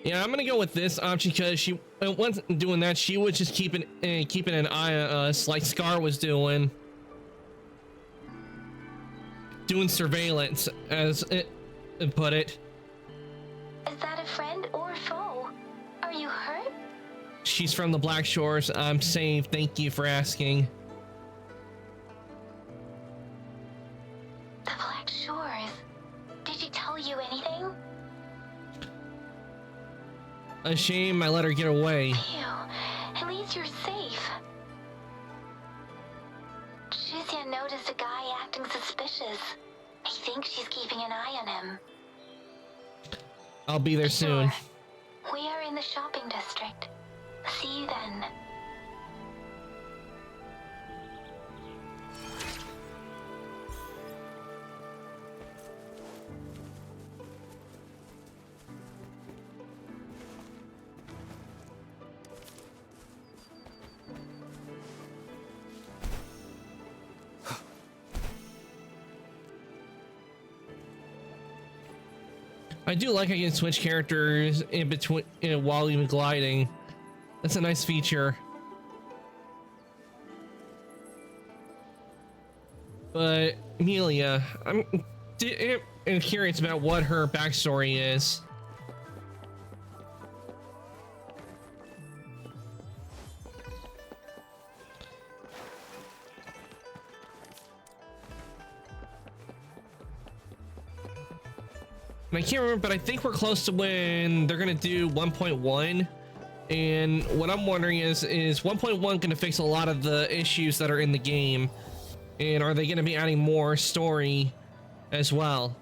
Yeah, I'm gonna go with this option because she wasn't doing that. She was just keeping an eye on us, like Scar was doing surveillance, as it put it. Is that a friend or a foe? Are you hurt? She's from the Black Shores. I'm safe. Thank you for asking. The Black Shores. Did she tell you anything? A shame I let her get away. Phew, at least you're safe. Shizia noticed a guy acting suspicious. I think she's keeping an eye on him. I'll be there soon. Sure. We are in the shopping district. See you then. I do like I can switch characters in between while even gliding. That's a nice feature. But Amelia, I'm curious about what her backstory is. I can't remember, but I think we're close to when they're gonna do 1.1, and what I'm wondering is 1.1 gonna fix a lot of the issues that are in the game, and are they gonna be adding more story as well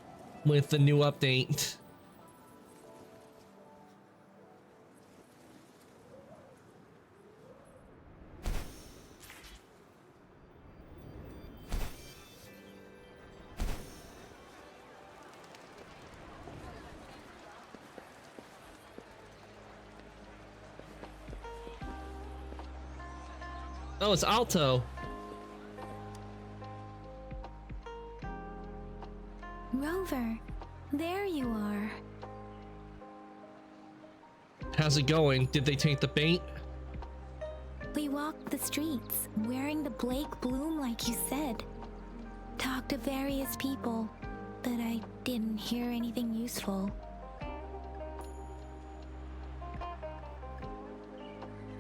with the new update? Oh, it's Alto. Rover, there you are. How's it going? Did they take the bait? We walked the streets, wearing the Blake bloom like you said. Talked to various people, but I didn't hear anything useful.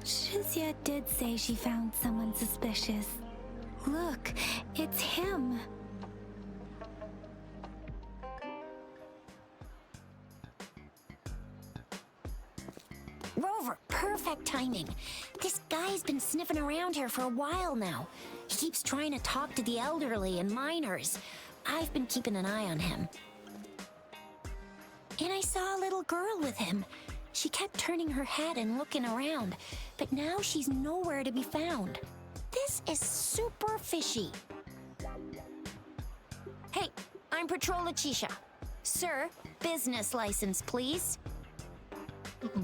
Shizia did say she found someone suspicious. Look, it's him. Rover, perfect timing. This guy's been sniffing around here for a while now. He keeps trying to talk to the elderly and minors. I've been keeping an eye on him. And I saw a little girl with him. She kept turning her head and looking around, but now she's nowhere to be found. This is super fishy. Hey, I'm Patrol Letitia. Sir, business license, please.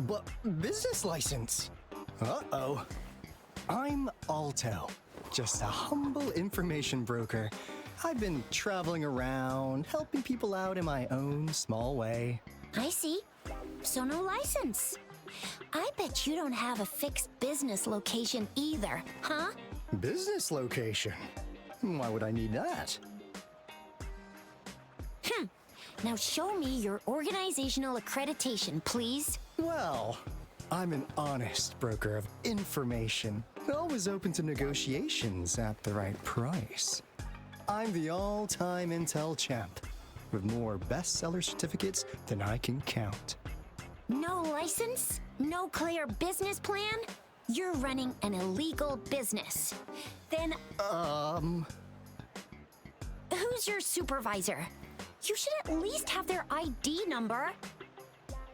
But business license? Uh-oh. I'm Alto, just a humble information broker. I've been traveling around, helping people out in my own small way. I see. So no license. I bet you don't have a fixed business location either, huh? Business location? Why would I need that? Now show me your organizational accreditation, please. Well, I'm an honest broker of information, always open to negotiations at the right price. I'm the all-time Intel champ, with more bestseller certificates than I can count. No license? No clear business plan? You're running an illegal business. Then, who's your supervisor? You should at least have their ID number.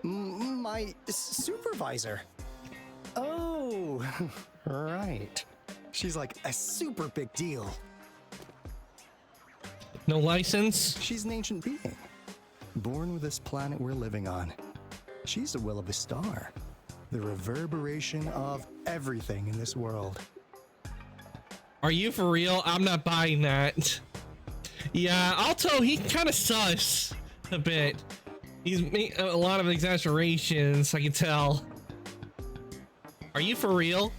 My supervisor? Oh, right. She's like a super big deal. No license? She's an ancient being, born with this planet we're living on. She's the will of the star, the reverberation of everything in this world. Are you for real? I'm not buying that. Yeah, Alto, he kind of sus a bit. He's made a lot of exaggerations, I can tell. Are you for real?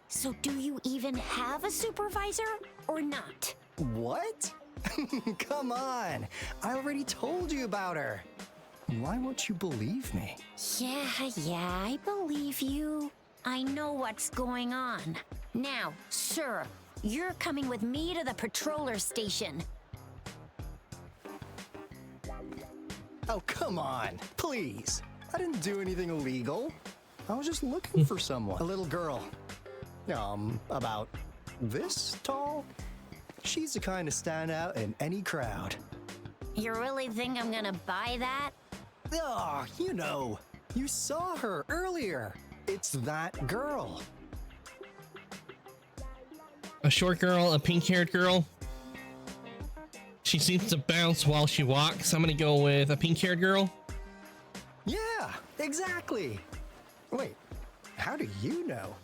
So do you even have a supervisor or not? What? Come on, I already told you about her. Why won't you believe me? Yeah, I believe you. I know what's going on. Now, sir, you're coming with me to the patroller station. Oh, come on, please. I didn't do anything illegal. I was just looking for someone. A little girl. About this tall? She's the kind to stand out in any crowd. You really think I'm gonna buy that? Oh, you know. You saw her earlier. It's that girl. A short girl, a pink-haired girl. She seems to bounce while she walks. I'm gonna go with a pink-haired girl. Yeah, exactly. Wait, how do you know?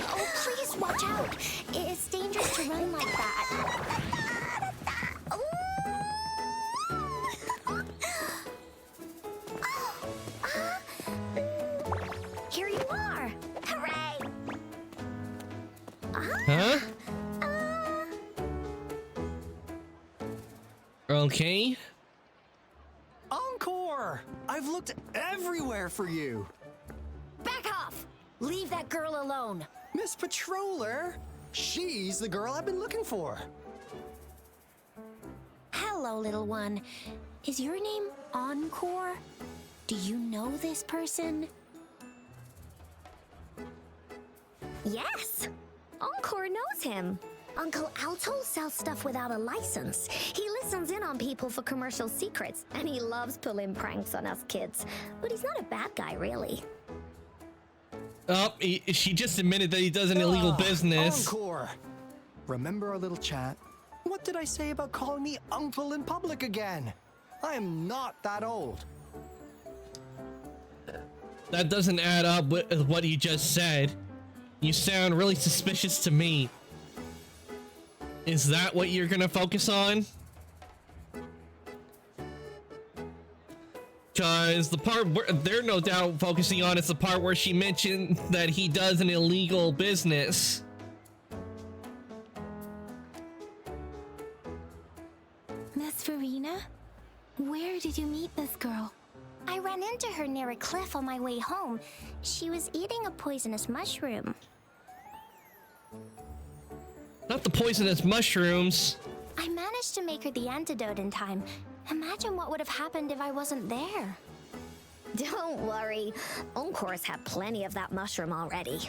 Oh, please watch out. It's dangerous to run like that. Here you are. Hooray! Huh? Okay. Encore! I've looked everywhere for you. Back off! Leave that girl alone. Miss Patroller! She's the girl I've been looking for. Hello, little one. Is your name Encore? Do you know this person? Yes! Encore knows him. Uncle Alto sells stuff without a license. He listens in on people for commercial secrets, and he loves pulling pranks on us kids. But he's not a bad guy, really. Oh, she just admitted that he does an illegal business. Encore! Remember our little chat? What did I say about calling me uncle in public again? I am not that old. That doesn't add up with what you just said. You sound really suspicious to me. Is that what you're gonna focus on? Because the part they're no doubt focusing on is the part where she mentioned that he does an illegal business. Miss Farina, where did you meet this girl? I ran into her near a cliff on my way home. She was eating a poisonous mushroom. Not the poisonous mushrooms. I managed to make her the antidote in time. Imagine what would have happened if I wasn't there. Don't worry. Encore's had plenty of that mushroom already.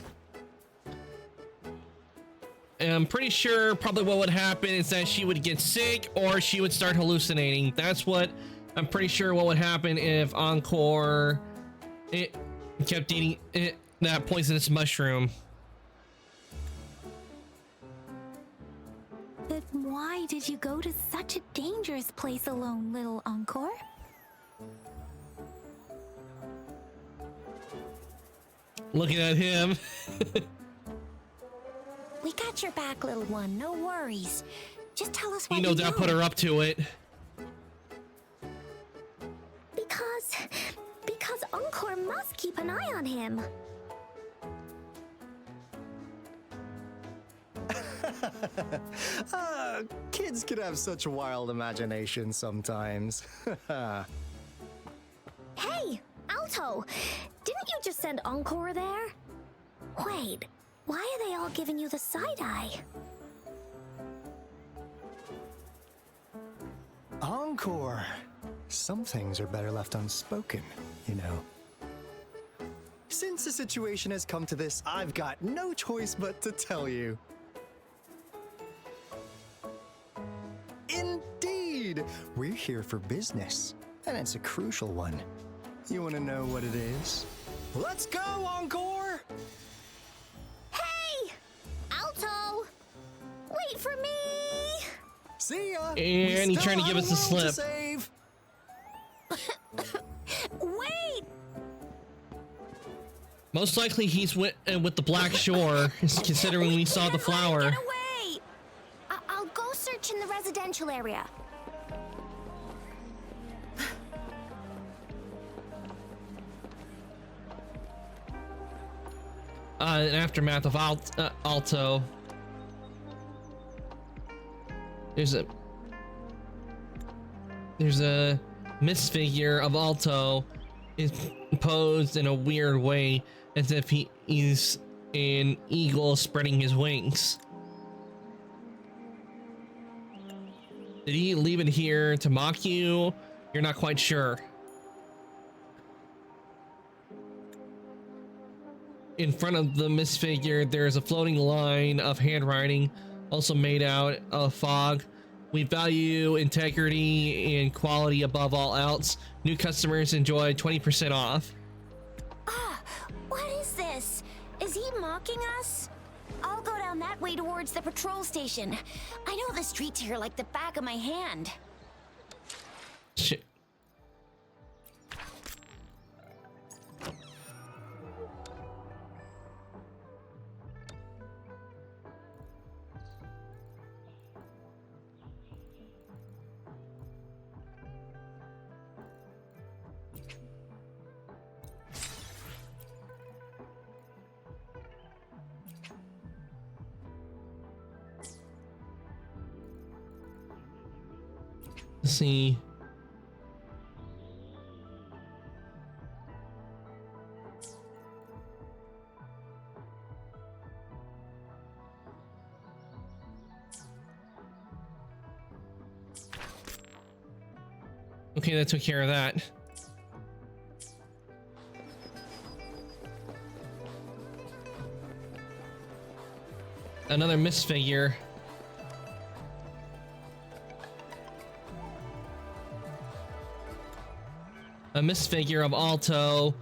I'm pretty sure probably what would happen is that she would get sick or she would start hallucinating. That's what I'm pretty sure what would happen if Encore kept eating that poisonous mushroom. But why did you go to such a dangerous place alone, little Encore? Looking at him. We got your back, little one. No worries. Just tell us what He you no doubt put her up to it. Because Encore must keep an eye on him. Kids can have such wild imaginations sometimes. Hey, Alto! Didn't you just send Encore there? Wait, why are they all giving you the side-eye? Encore! Some things are better left unspoken, you know. Since the situation has come to this, I've got no choice but to tell you. Indeed! We're here for business, and it's a crucial one. You want to know what it is? Let's go, Encore! Hey! Alto! Wait for me! See ya! And he's trying to give us a slip. Wait! Most likely he's with the Black Shore, considering we saw the flower. Get away! I'll go search in the residential area. An aftermath of Alto. There's a misfigure of Alto is posed in a weird way, as if he's an eagle spreading his wings. Did he leave it here to mock you? You're not quite sure. In front of the misfigure, there's a floating line of handwriting, also made out of fog. We value integrity and quality above all else. New customers enjoy 20% off. Ah, what is this? Is he mocking us? I'll go down that way towards the patrol station. I know the streets here like the back of my hand. Shit. Let's see. Okay, that took care of that. Another misfigure. A misfigure of Alto.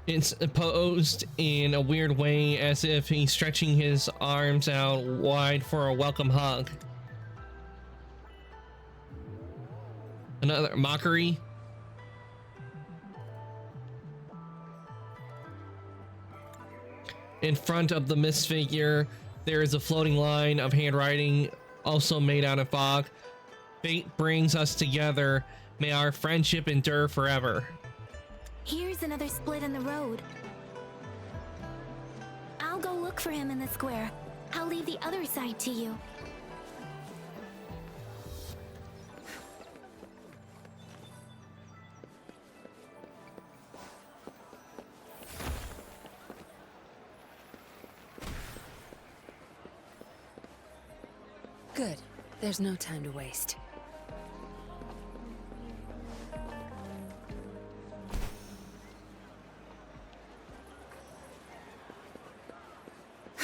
It's posed in a weird way, as if he's stretching his arms out wide for a welcome hug. Another mockery. In front of the misfigure, there is a floating line of handwriting, also made out of fog. Fate brings us together. May our friendship endure forever. Here's another split in the road. I'll go look for him in the square. I'll leave the other side to you. Good. There's no time to waste.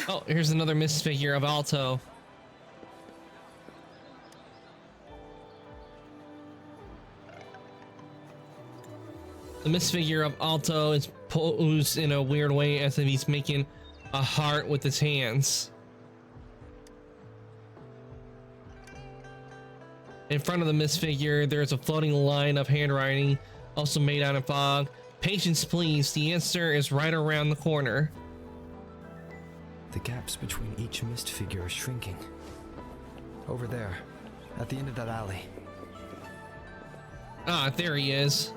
Oh, here's another misfigure of Alto. The misfigure of Alto is posed in a weird way, as if he's making a heart with his hands. In front of the misfigure, there's a floating line of handwriting, also made out of fog. Patience, please. The answer is right around the corner. The gaps between each mist figure are shrinking. Over there, at the end of that alley. Ah, there he is.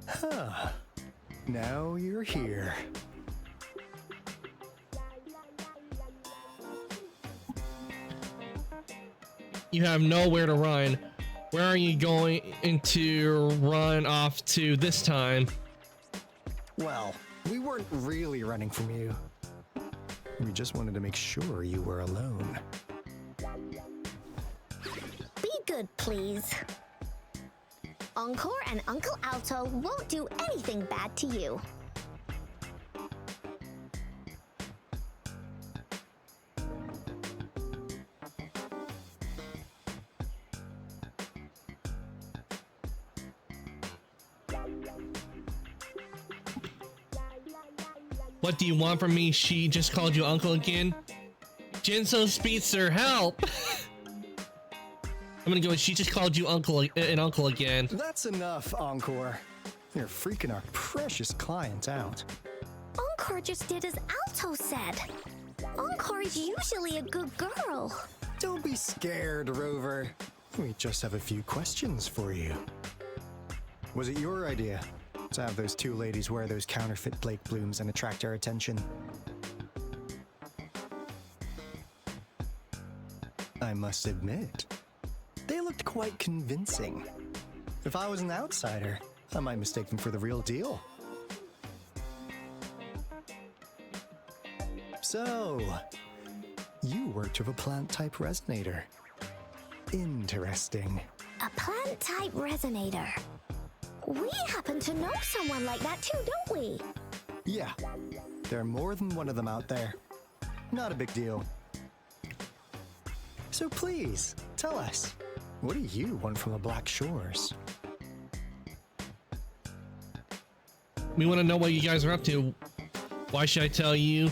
Huh. Now you're here. You have nowhere to run. Where are you going to run off to this time? Well, we weren't really running from you. We just wanted to make sure you were alone. Be good, please. Encore and Uncle Alto won't do anything bad to you. What do you want from me? She just called you uncle again? Jinso Speedster, help! I'm gonna go, she just called you uncle again. That's enough, Encore. You're freaking our precious client out. Encore just did as Alto said. Encore's usually a good girl. Don't be scared, Rover. We just have a few questions for you. Was it your idea to have those two ladies wear those counterfeit Blake blooms and attract our attention? I must admit. They looked quite convincing. If I was an outsider, I might mistake them for the real deal. So, you worked with a plant-type resonator. Interesting. A plant-type resonator. We happen to know someone like that too, don't we? Yeah, there are more than one of them out there. Not a big deal. So please, tell us, what do you want from the Black Shores? We want to know what you guys are up to. Why should I tell you?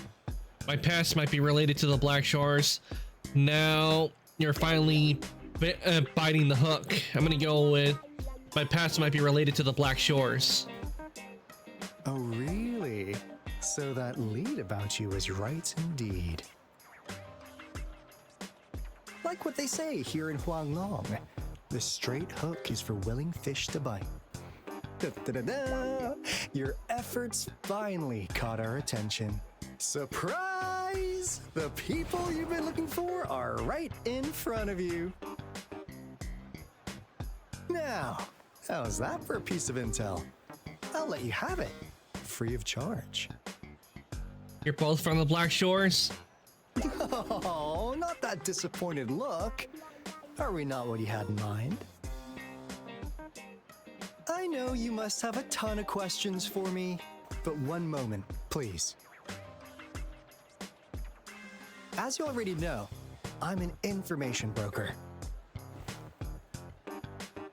My past might be related to the Black Shores. Now you're finally biting the hook. I'm gonna go with my past might be related to the Black Shores. Oh, really? So that lead about you is right indeed. Like what they say here in Huanglong, the straight hook is for willing fish to bite. Da-da-da-da! Your efforts finally caught our attention. Surprise! The people you've been looking for are right in front of you. Now, how's that for a piece of intel? I'll let you have it, free of charge. You're both from the Black Shores? Oh, not that disappointed look. Are we not what you had in mind? I know you must have a ton of questions for me, but one moment, please. As you already know, I'm an information broker.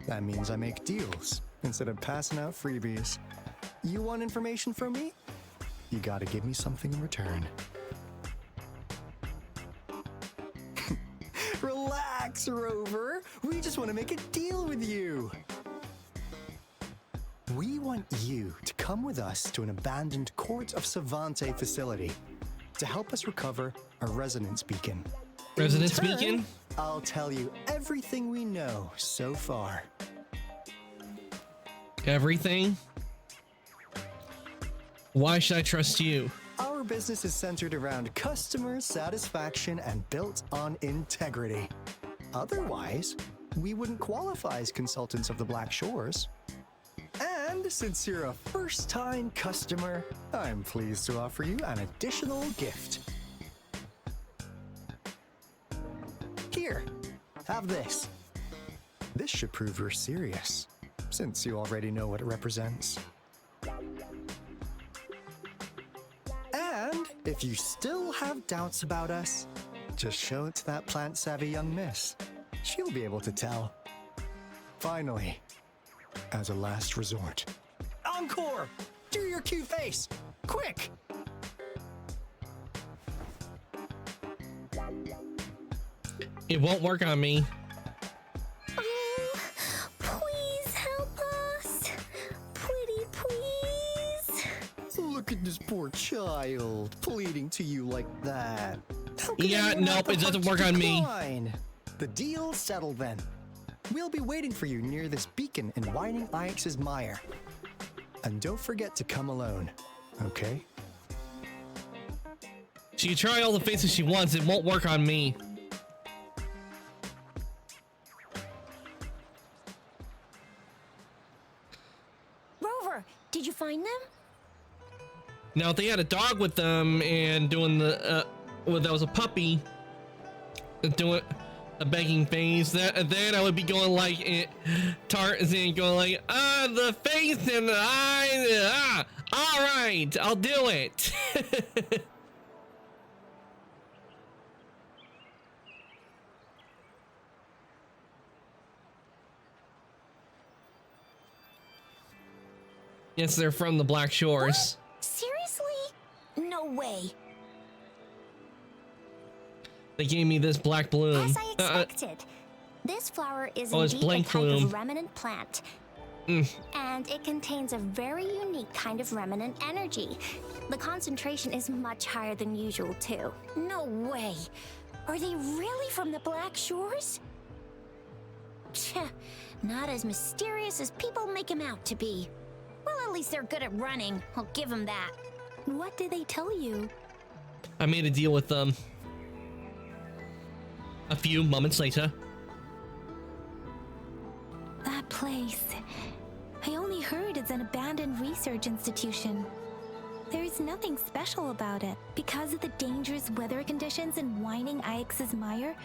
That means I make deals instead of passing out freebies. You want information from me? You gotta give me something in return. Relax, Rover. We just want to make a deal with you. We want you to come with us to an abandoned Court of Savante facility to help us recover a resonance beacon. Resonance In return, beacon? I'll tell you everything we know so far. Everything? Why should I trust you? Our business is centered around customer satisfaction and built on integrity. Otherwise, we wouldn't qualify as consultants of the Black Shores. And since you're a first-time customer, I'm pleased to offer you an additional gift. Here, have this. This should prove you're serious, since you already know what it represents. And if you still have doubts about us, just show it to that plant-savvy young miss. She'll be able to tell. Finally, as a last resort. Encore! Do your cute face! Quick! It won't work on me. Oh, please help us. Pretty please. Look at this poor child, pleading to you like that. How can Yeah, anyone have nope, the it doesn't heart to work on me. decline? The deal's settled then. We'll be waiting for you near this beacon in Whining Ix's Mire. And don't forget to come alone, okay? She can try all the faces she wants, it won't work on me. Rover, did you find them? Now, if they had a dog with them and doing the, well, that was a puppy, doing a begging face, then I would be going like Tarzan, going like, the face and the eyes, all right, I'll do it. Yes, they're from the Black Shores. Seriously? No way. They gave me this black bloom. As I expected. This flower is Oh, it's indeed a blank type bloom. of remnant plant. And it contains a very unique kind of remnant energy. The concentration is much higher than usual, too. No way. Are they really from the Black Shores? Tch, not as mysterious as people make him out to be. Well, at least they're good at running. I'll give them that. What did they tell you? I made a deal with them. A few moments later. That place. I only heard it's an abandoned research institution. There's nothing special about it. Because of the dangerous weather conditions in Whining Ix's Mire,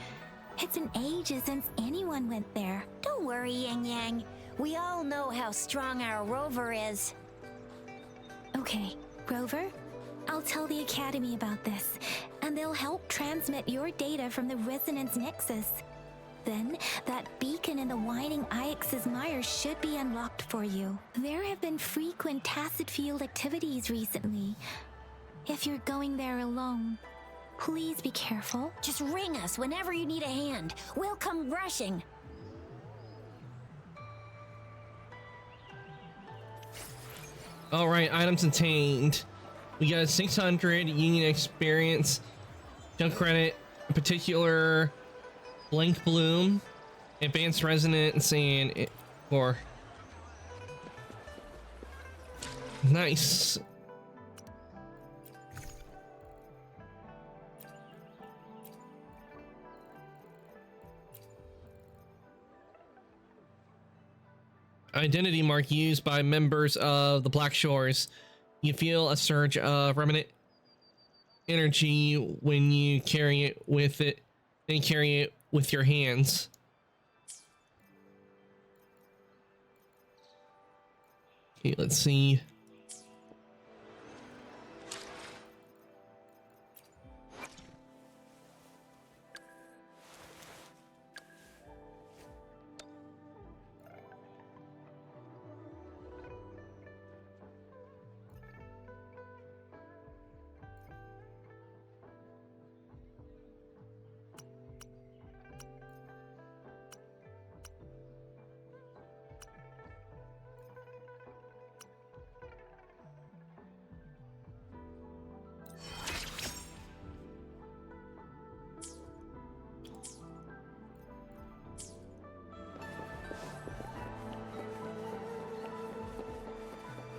it's been ages since anyone went there. Don't worry, Yang Yang. We all know how strong our rover is. Okay, Rover, I'll tell the Academy about this, and they'll help transmit your data from the Resonance Nexus. Then, that beacon in the Whining Ix's Mire should be unlocked for you. There have been frequent Tacet Field activities recently. If you're going there alone, please be careful. Just ring us whenever you need a hand. We'll come rushing. Alright, items obtained. We got 600 Union experience, junk credit, in particular Blank Bloom, Advanced Resonance, and or nice. Identity mark used by members of the Black Shores. You feel a surge of remnant energy when you carry it with it, then carry it with your hands. Okay, let's see.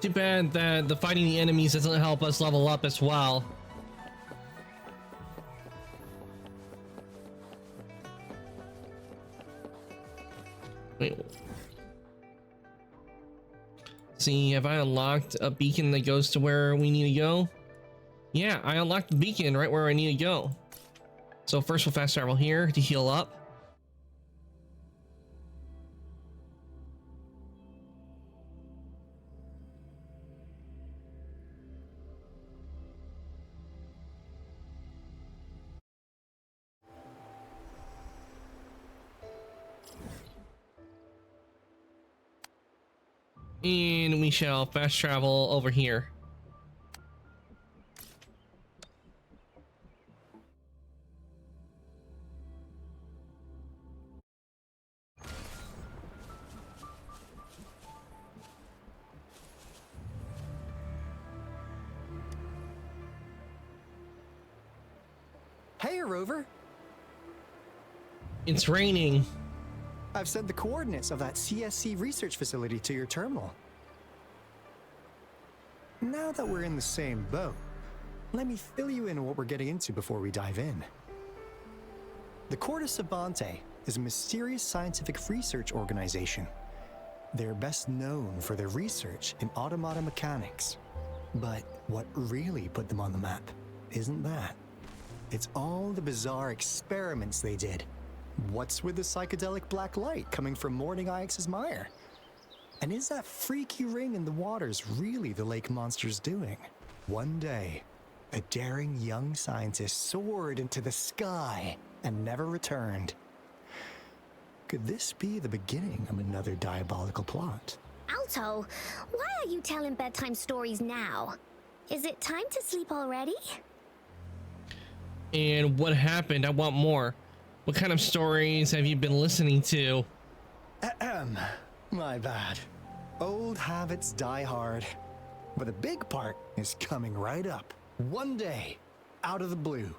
Too bad that the fighting the enemies doesn't help us level up as well. Wait. See, have I unlocked a beacon that goes to where we need to go? Yeah, I unlocked the beacon right where I need to go. So first we'll fast travel here to heal up. And we shall fast travel over here. Hey, Rover. It's raining. I've sent the coordinates of that CSC research facility to your terminal. Now that we're in the same boat, let me fill you in on what we're getting into before we dive in. The Corte Savante is a mysterious scientific research organization. They're best known for their research in automata mechanics. But what really put them on the map isn't that. It's all the bizarre experiments they did. What's with the psychedelic black light coming from Whining Ix's Mire? And is that freaky ring in the waters really the lake monster's doing? One day, a daring young scientist soared into the sky and never returned. Could this be the beginning of another diabolical plot? Alto, why are you telling bedtime stories now? Is it time to sleep already? And what happened? I want more. What kind of stories have you been listening to? My bad. Old habits die hard. But the big part is coming right up. One day, out of the blue,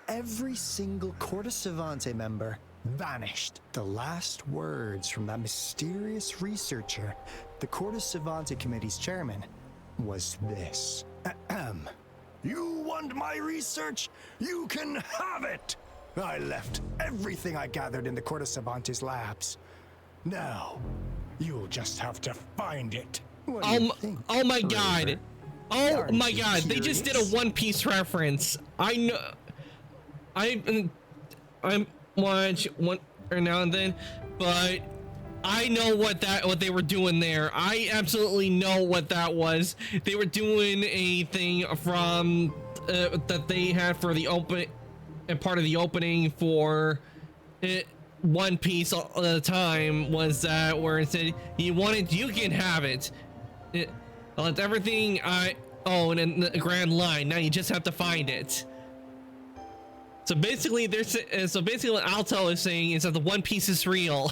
every single Corte Savante member vanished. The last words from that mysterious researcher, the Corte Savante Committee's chairman, was this. You want my research? You can have it! I left everything I gathered in the Corte Savantes labs. Now, you'll just have to find it. What do you think, Oh my Rover? god. Oh Aren't my you god, they just did a curious? One Piece reference. I know. I'm watch one every now and then, but I know what they were doing there. I absolutely know what that was. They were doing a thing from that they had for the open and part of the opening for it. One Piece all the time was that where it said you want it, you can have it. It's everything I own in the Grand Line. Now you just have to find it. So basically, what Alto is saying is that the One Piece is real.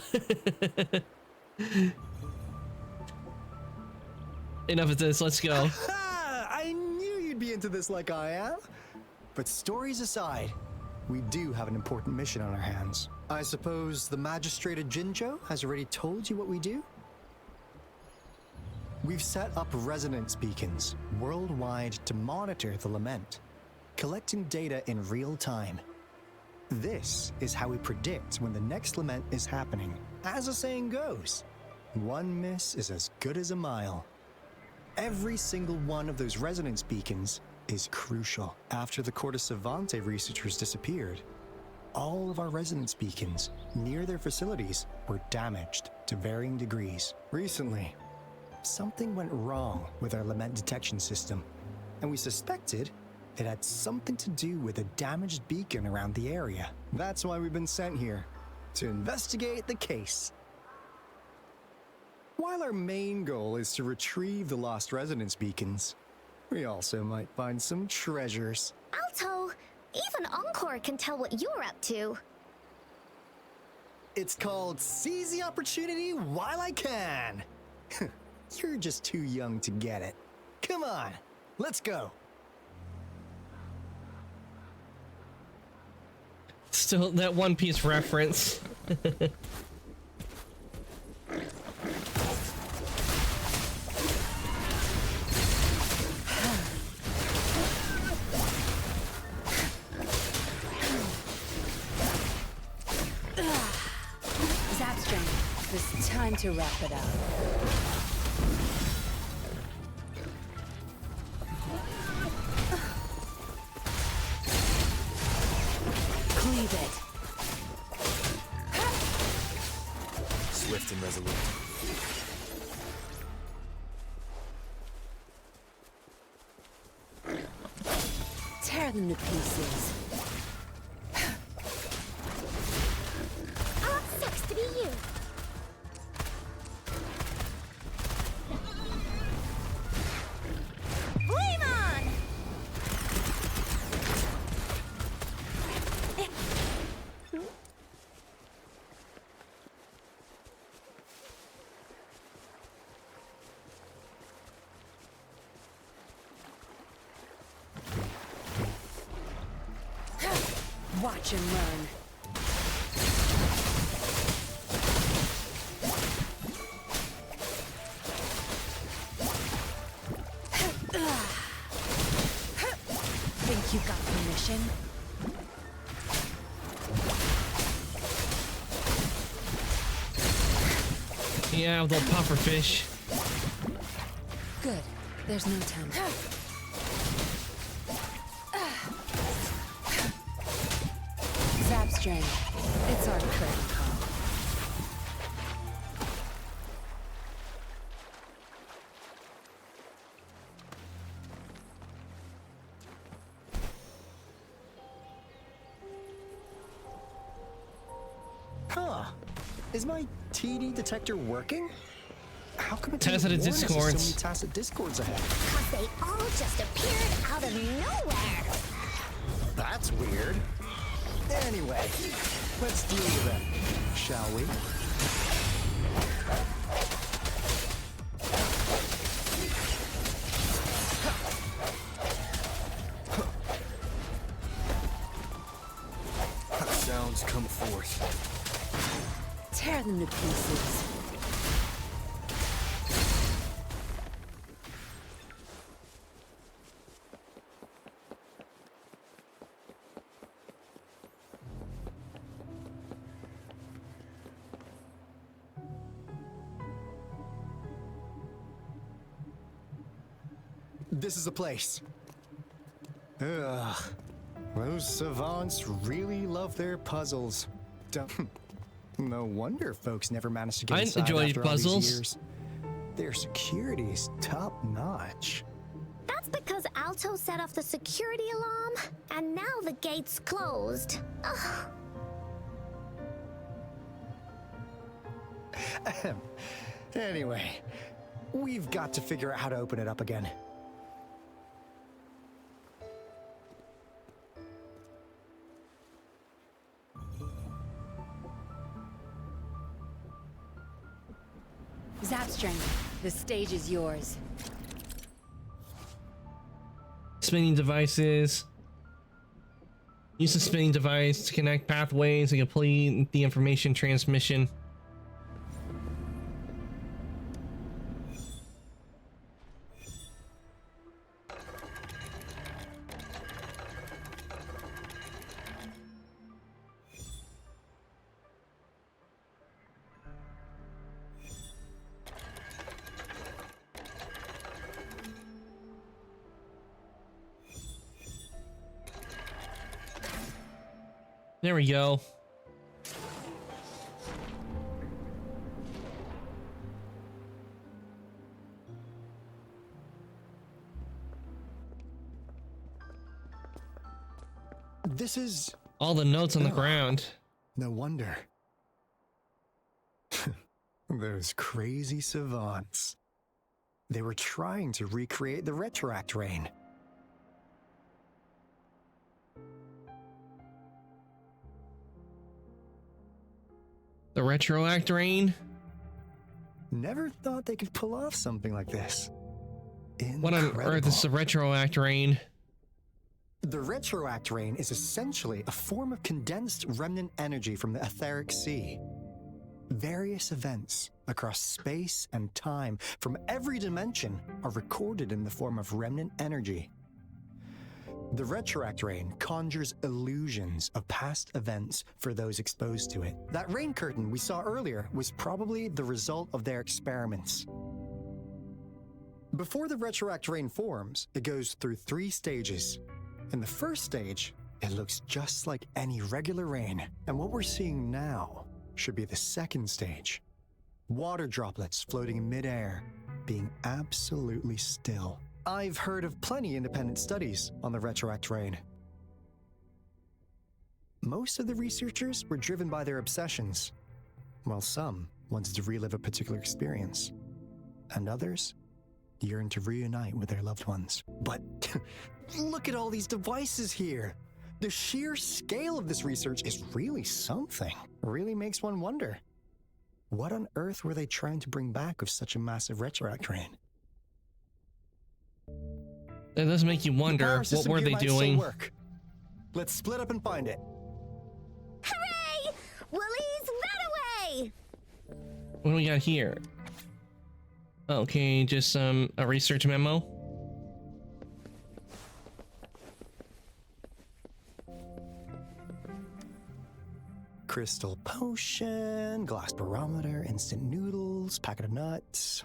Enough of this. Let's go. I knew you'd be into this like I am. But stories aside, we do have an important mission on our hands. I suppose the Magistrate of Jinzhou has already told you what we do? We've set up resonance beacons worldwide to monitor the lament, collecting data in real time. This is how we predict when the next lament is happening. As the saying goes, one miss is as good as a mile. Every single one of those resonance beacons is crucial. After the Corte Savante researchers disappeared, all of our resonance beacons near their facilities were damaged to varying degrees. Recently, something went wrong with our lament detection system, and we suspected it had something to do with a damaged beacon around the area. That's why we've been sent here, to investigate the case. While our main goal is to retrieve the lost resonance beacons, we also might find some treasures. Alto, even Encore can tell what you're up to. It's called Seize the Opportunity While I Can. You're just too young to get it. Come on, let's go. Still that One Piece reference. Zapstrand, it's time to wrap it up. Cleave it. Swift and resolute. Tear them to pieces. Oh, it sucks to be you. Flame on! Watch him run. Think you got permission? Yeah, with little puffer fish. Good. There's no time. Zapstrand, it's our curtain call. Huh. Is my TD detector working? How come it Tacit didn't warn us of so discords. many tacit discords ahead? Cause they all just appeared out of nowhere. That's weird. Anyway, let's deal with them, shall we? Sounds come forth. Tear them to pieces. This is the place. Ugh. Those savants really love their puzzles. No wonder folks never managed to get inside enjoy after all these puzzles. years. Their security's top notch. That's because Alto set off the security alarm, and now the gate's closed. Ugh. Anyway, we've got to figure out how to open it up again. Zapstring, the stage is yours. Spinning devices. Use the spinning device to connect pathways and complete the information transmission. There we go. This is... All the notes on the ground. No wonder. Those crazy savants. They were trying to recreate the Retroact Rain. The Retroact Rain? Never thought they could pull off something like this. What on earth is the Retroact Rain? The Retroact Rain is essentially a form of condensed remnant energy from the etheric sea. Various events across space and time from every dimension are recorded in the form of remnant energy. The Retroact Rain conjures illusions of past events for those exposed to it. That rain curtain we saw earlier was probably the result of their experiments. Before the Retroact Rain forms, it goes through 3 stages. In the first stage, it looks just like any regular rain, and what we're seeing now should be the second stage. Water droplets floating in midair, being absolutely still. I've heard of plenty independent studies on the Retroact Rain. Most of the researchers were driven by their obsessions, while some wanted to relive a particular experience, and others yearned to reunite with their loved ones. But look at all these devices here. The sheer scale of this research is really something. It really makes one wonder. What on earth were they trying to bring back with such a massive Retroact Rain? That does make you wonder, what were they doing? Work. Let's split up and find it. Hooray! Willie's run away! What do we got here? Okay, just a research memo. Crystal potion, glass barometer, instant noodles, packet of nuts.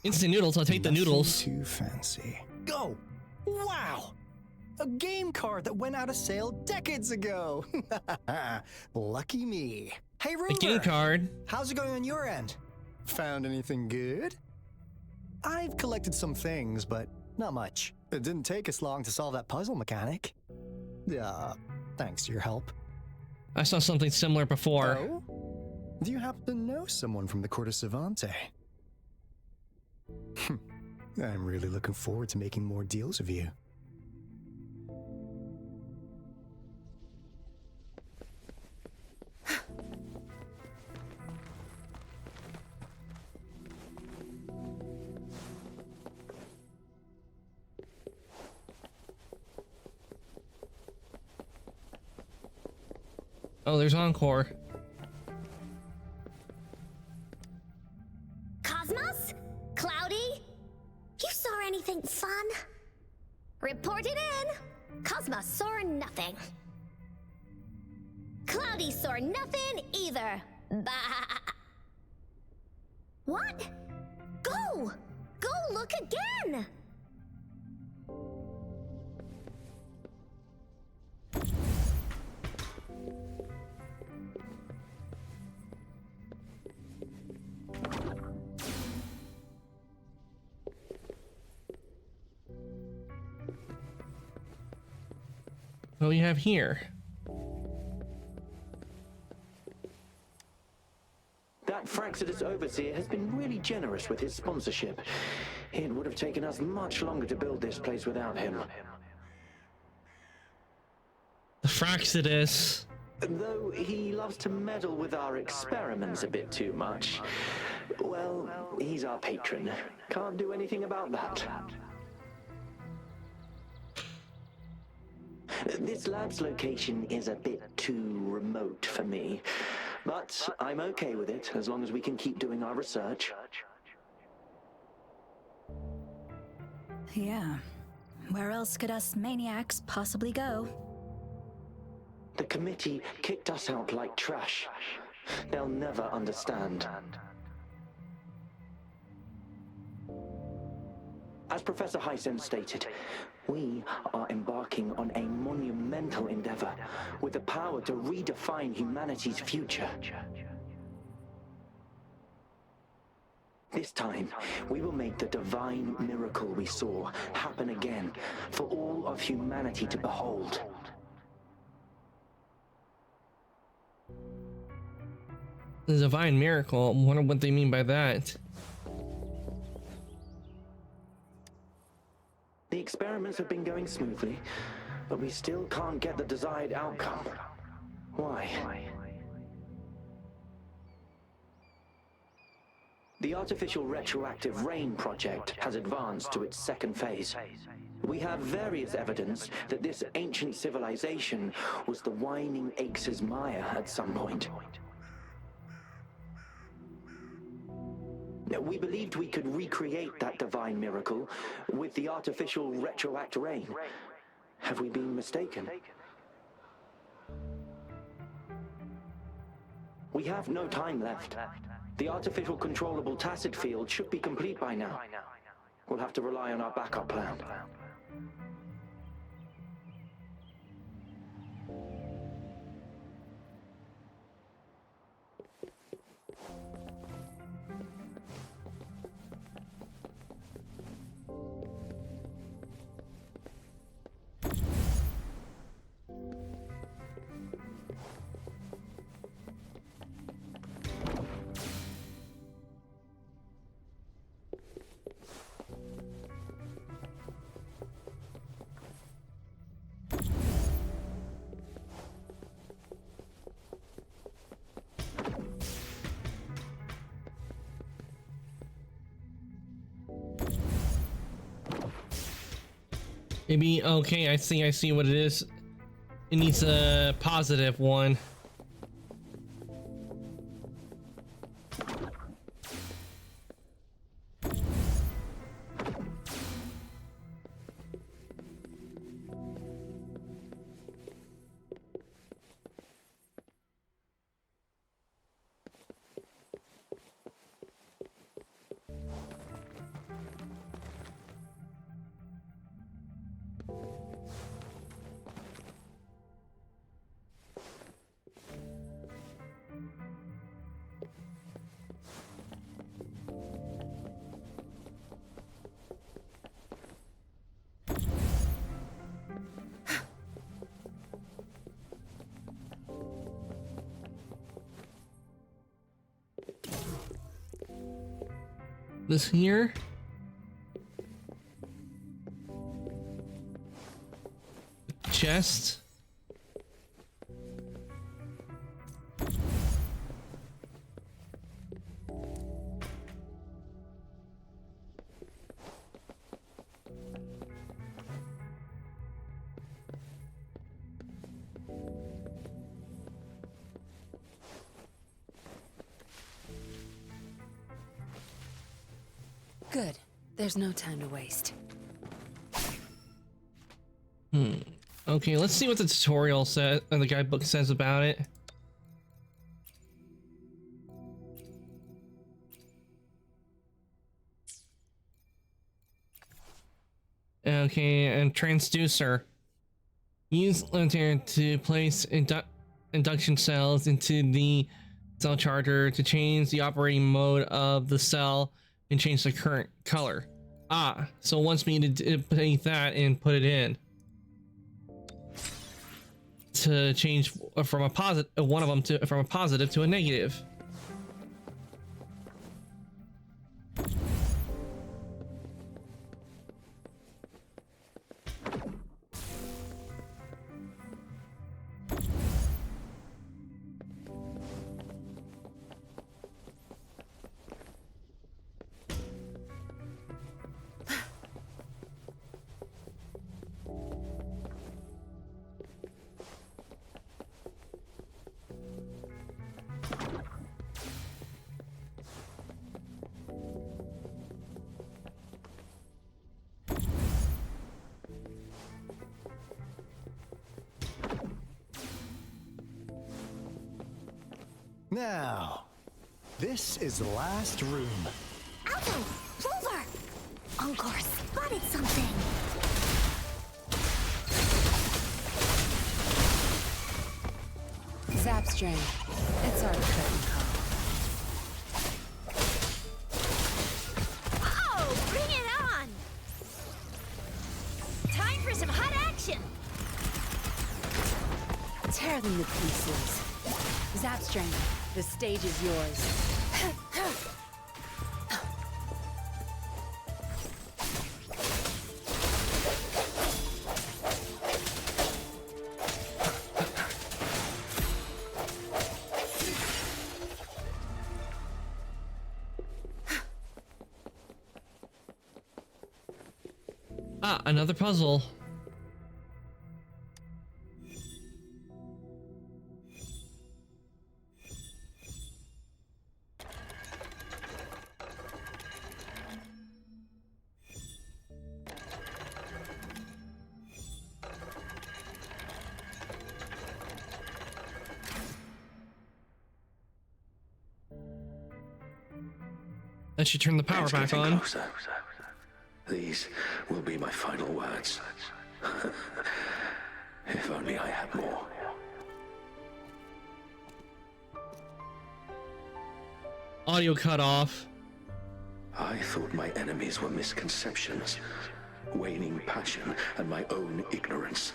Instant noodles, I'll take the noodles. Too fancy. Go! Wow! A game card that went out of sale decades ago. Lucky me. Hey, Rover. A game card. How's it going on your end? Found anything good? I've collected some things, but not much. It didn't take us long to solve that puzzle mechanic. Thanks to your help. I saw something similar before. Oh? Do you happen to know someone from the Court of Savante? I'm really looking forward to making more deals with you. Oh, there's Encore. Cosmos? Cloudy? You saw anything fun? Report it in. Cosmos saw nothing. Cloudy saw nothing either. Bah. What? Go! Go look again! What do we have here? That Fraxidus Overseer has been really generous with his sponsorship. It would have taken us much longer to build this place without him. The Fraxidus. Though he loves to meddle with our experiments a bit too much. Well, he's our patron. Can't do anything about that. This lab's location is a bit too remote for me, but I'm okay with it as long as we can keep doing our research. Yeah. Where else could us maniacs possibly go? The committee kicked us out like trash. They'll never understand. As Professor Hysen stated, we are embarking on a monumental endeavor with the power to redefine humanity's future. This time, we will make the divine miracle we saw happen again for all of humanity to behold. The divine miracle. I wonder what they mean by that. The experiments have been going smoothly, but we still can't get the desired outcome. Why? The artificial retroactive rain project has advanced to its second phase. We have various evidence that this ancient civilization was the Whining Aches' Maya at some point. We believed we could recreate that divine miracle with the artificial retroact rain. Have we been mistaken? We have no time left. The artificial controllable tacit field should be complete by now. We'll have to rely on our backup plan. Maybe, okay, I see what it is. It needs a positive one. This here. Chest. Good. There's no time to waste. Okay, let's see what the tutorial says, or the guidebook says about it. Okay, and transducer. Use lantern to place induction cells into the cell charger to change the operating mode of the cell and change the current color. Ah, so it wants me to take that and put it in. to change from a positive, one of them to from a positive to a negative. Now, this is the last room. Alto! Clover! Encore spotted something! Zapstrain. It's our curtain call. Oh, bring it on! Time for some hot action! Tear them to pieces. Zapstrain, the stage is yours. Ah, another puzzle. That should turn the power back on. Closer. These will be my final words. If only I had more. Audio cut off. I thought my enemies were misconceptions, waning passion, and my own ignorance.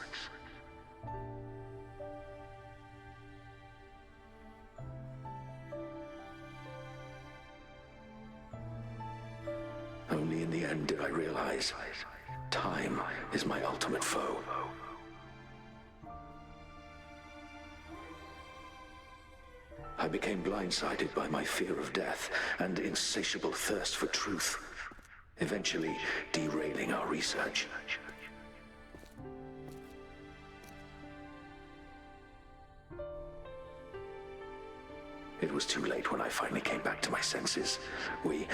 Only in the end did I realize time is my ultimate foe. I became blindsided by my fear of death and insatiable thirst for truth, eventually derailing our research. It was too late when I finally came back to my senses. We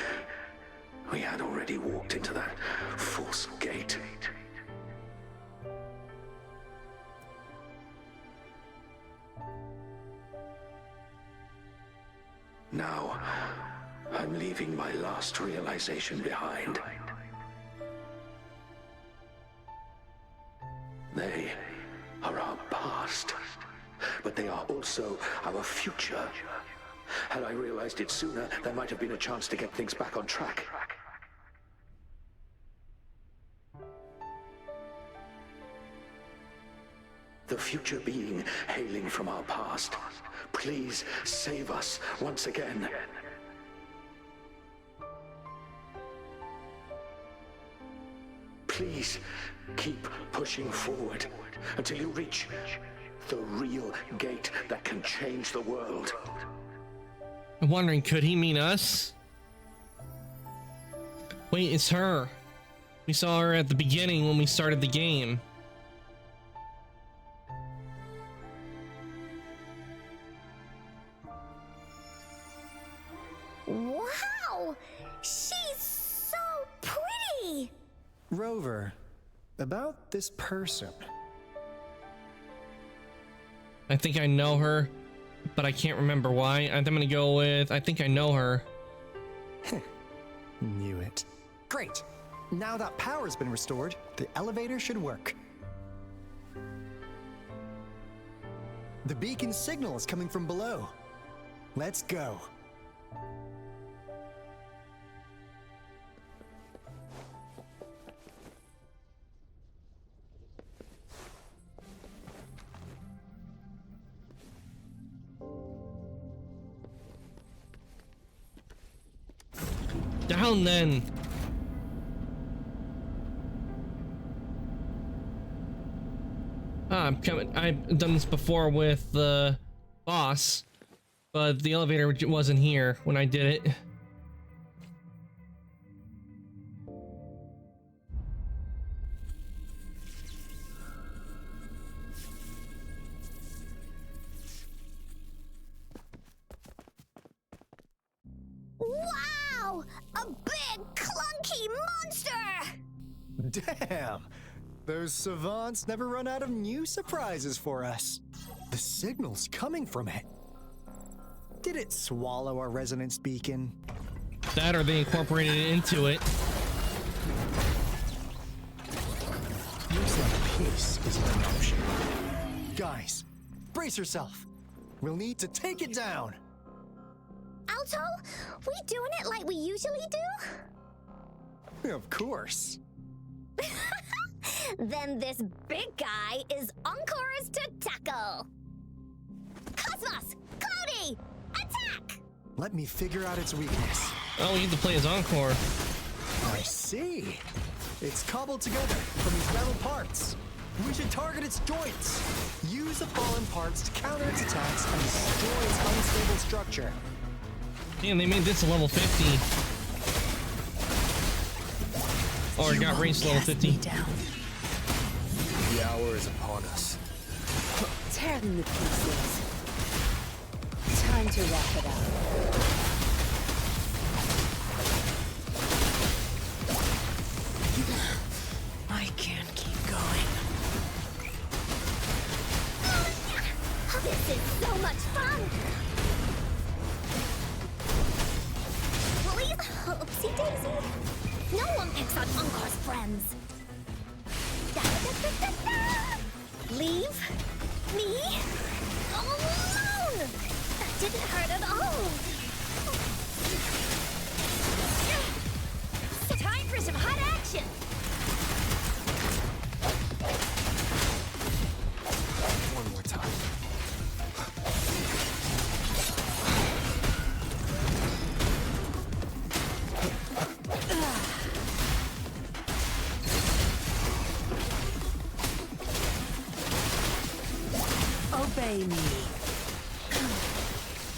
had already walked into that false gate. Now, I'm leaving my last realization behind. They are our past, but they are also our future. Had I realized it sooner, there might have been a chance to get things back on track. The future being hailing from our past. Please save us once again. Please keep pushing forward until you reach the real gate that can change the world. I'm wondering, could he mean us? Wait, it's her. We saw her at the beginning when we started the game. Wow! She's so pretty! Rover, about this person. I think I know her, but I can't remember why. I'm gonna go with, I think I know her. Knew it. Great. Now that power's been restored, the elevator should work. The beacon signal is coming from below. Let's go. down then. I'm coming. I've done this before with the boss, but the elevator wasn't here when I did it. Wow! A big, clunky monster! Damn! Those savants never run out of new surprises for us. The signal's coming from it. Did it swallow our resonance beacon? That or they incorporated it into it. Looks like peace is an option. Guys, brace yourself. We'll need to take it down. Alto, we doing it like we usually do? Of course. Then this big guy is Encore's to tackle. Cosmos, Cloudy, attack! Let me figure out its weakness. Oh, we get to play as Encore. I see. It's cobbled together from these metal parts. We should target its joints. Use the fallen parts to counter its attacks and destroy its unstable structure. Damn, they made this a level 50. Or it got raised to level 50. The hour is upon us. Tear them to pieces. Time to wrap it up. I can't keep going. This is so much fun! Please, oopsie daisy. No one picks on Encore's friends. Leave me alone! That didn't hurt at all! Time for some hot action! One more time. Obey me.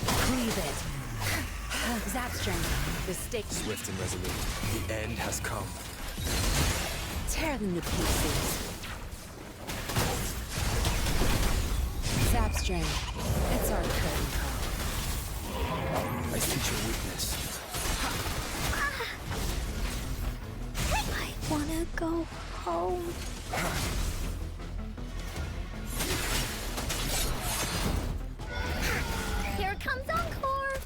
Cleave it. Zap strength. The stick. Swift and resolute. The end has come. Tear them to pieces. Zap strength. It's our curtain call. I see your weakness. I wanna go home. Here comes Encore!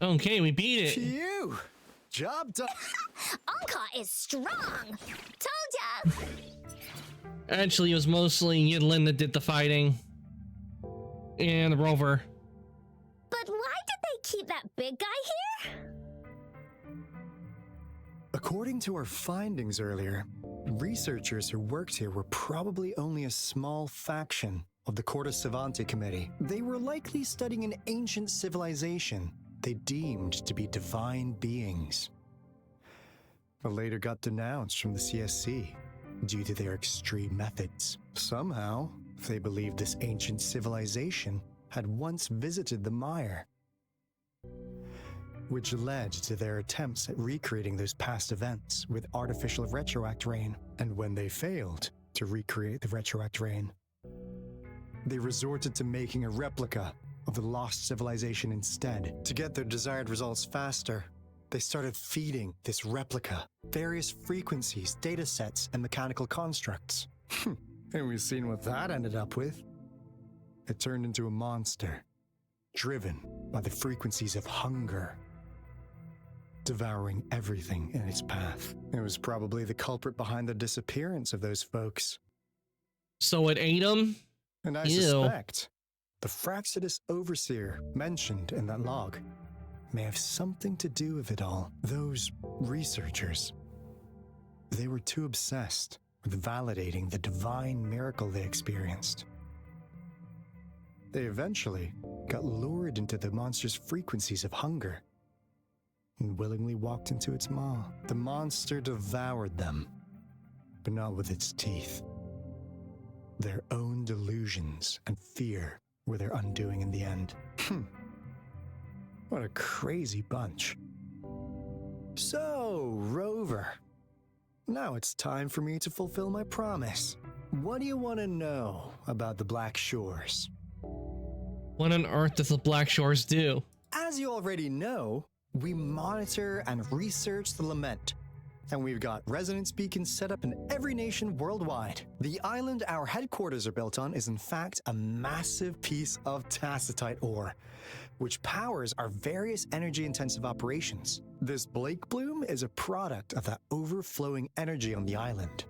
Okay, we beat it. Phew! Job done. Encore is strong! Told ya! Actually, it was mostly Yidlin that did the fighting. And the rover. But why did they keep that big guy here? According to our findings earlier, researchers who worked here were probably only a small faction of the Corte Savante Committee. They were likely studying an ancient civilization they deemed to be divine beings, but later got denounced from the CSC due to their extreme methods. Somehow, they believed this ancient civilization had once visited the Mire, which led to their attempts at recreating those past events with artificial retroact rain. And when they failed to recreate the retroact rain, they resorted to making a replica of the lost civilization instead. To get their desired results faster, they started feeding this replica various frequencies, data sets, and mechanical constructs. And we've seen what that ended up with. It turned into a monster, driven by the frequencies of hunger, devouring everything in its path. It was probably the culprit behind the disappearance of those folks. So it ate them? And I suspect the Fraxidus Overseer mentioned in that log may have something to do with it all. Those researchers, they were too obsessed with validating the divine miracle they experienced. They eventually got lured into the monster's frequencies of hunger and willingly walked into its maw. The monster devoured them, but not with its teeth. Their own delusions and fear were their undoing in the end. What a crazy bunch. So, Rover, now it's time for me to fulfill my promise. What do you want to know about the Black Shores? What on earth does the Black Shores do? As you already know, we monitor and research the Lament, and we've got resonance beacons set up in every nation worldwide. The island our headquarters are built on is in fact a massive piece of tacitite ore, which powers our various energy-intensive operations. This Blake Bloom is a product of that overflowing energy on the island.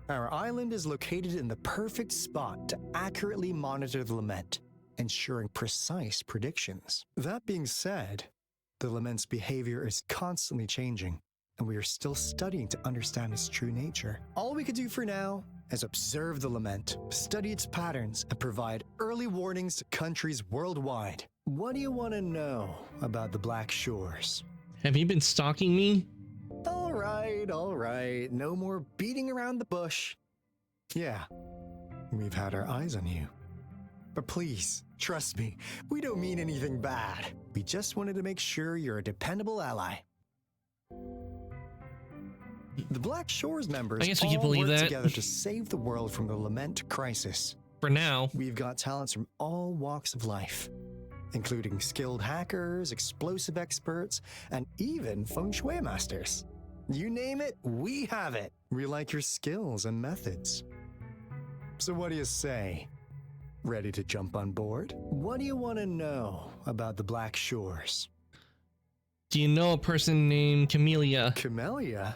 Our island is located in the perfect spot to accurately monitor the Lament, ensuring precise predictions. That being said, the Lament's behavior is constantly changing, and we are still studying to understand its true nature. All we can do for now is observe the Lament, study its patterns, and provide early warnings to countries worldwide. What do you want to know about the Black Shores? Have you been stalking me? All right. No more beating around the bush. Yeah, we've had our eyes on you. But please, trust me, we don't mean anything bad. We just wanted to make sure you're a dependable ally. The Black Shores members I guess we can all believe work that. together to save the world from the Lament crisis. For now. We've got talents from all walks of life, including skilled hackers, explosive experts, and even feng shui masters. You name it, we have it. We like your skills and methods. So what do you say? Ready to jump on board? What do you want to know about the Black Shores? Do you know a person named Camellia? Camellia?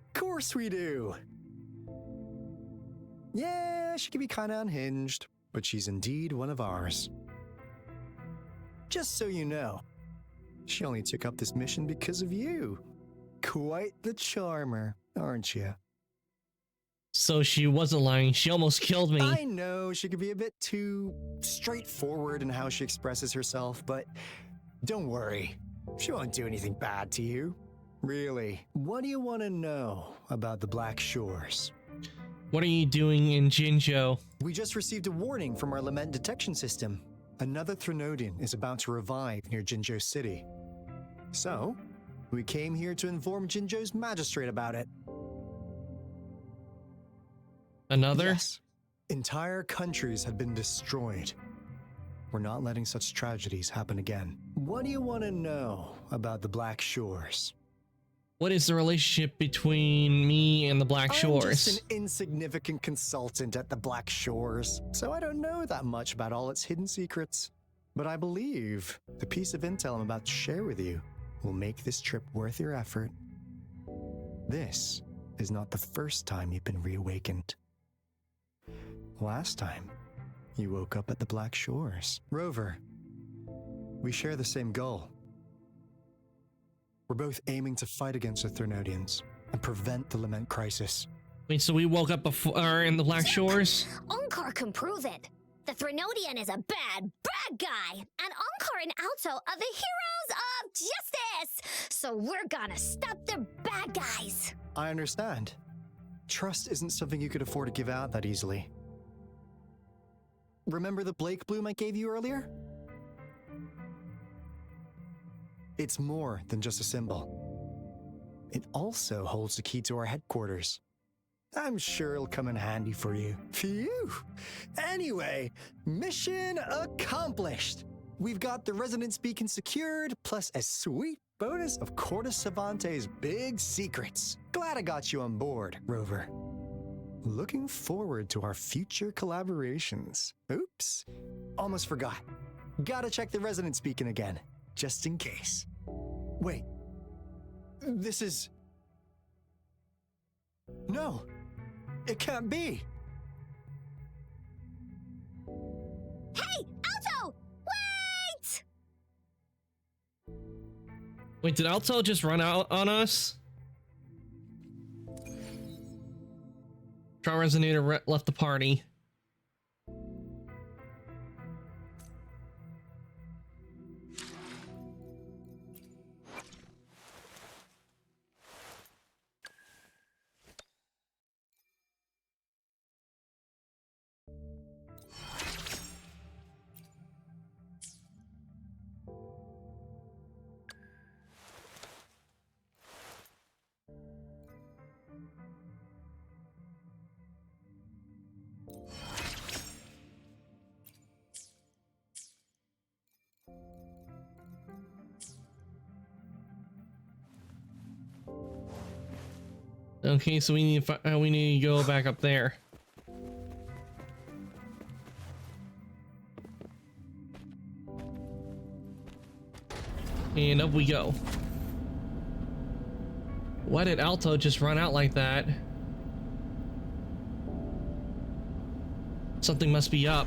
Of course we do. Yeah, she can be kind of unhinged, but she's indeed one of ours. Just so you know, she only took up this mission because of you. Quite the charmer, aren't you? So she wasn't lying. She almost killed me. I know she can be a bit too straightforward in how she expresses herself, but don't worry. She won't do anything bad to you. Really. What do you want to know about the Black Shores? What are you doing in Jinzhou? We just received a warning from our Lament detection system. Another Threnodian is about to revive near Jinzhou City. So, we came here to inform Jinzhou's magistrate about it. Another? Yes. Entire countries have been destroyed. We're not letting such tragedies happen again. What do you want to know about the Black Shores? What is the relationship between me and the Black Shores? I'm just an insignificant consultant at the Black Shores, so I don't know that much about all its hidden secrets. But I believe the piece of intel I'm about to share with you will make this trip worth your effort. This is not the first time you've been reawakened. Last time, you woke up at the Black Shores. Rover, we share the same goal. We're both aiming to fight against the Threnodians and prevent the Lament crisis. Wait, so we woke up before in the Black Shores? Onkar can prove it. The Threnodian is a bad guy, and Onkar and Alto are the heroes of justice. So we're gonna stop the bad guys. I understand. Trust isn't something you could afford to give out that easily. Remember the Blake Bloom I gave you earlier? It's more than just a symbol. It also holds the key to our headquarters. I'm sure it'll come in handy for you. Phew! Anyway, mission accomplished! We've got the resonance beacon secured, plus a sweet bonus of Cortus Savante's big secrets. Glad I got you on board, Rover. Looking forward to our future collaborations. Oops, almost forgot. Gotta check the resonance beacon again, just in case. Wait, this is... No, it can't be. Hey, Alto! Wait! Wait, did Alto just run out on us? Trial Resonator left the party. Okay, so we need to go back up there. And up we go. Why did Alto just run out like that? Something must be up.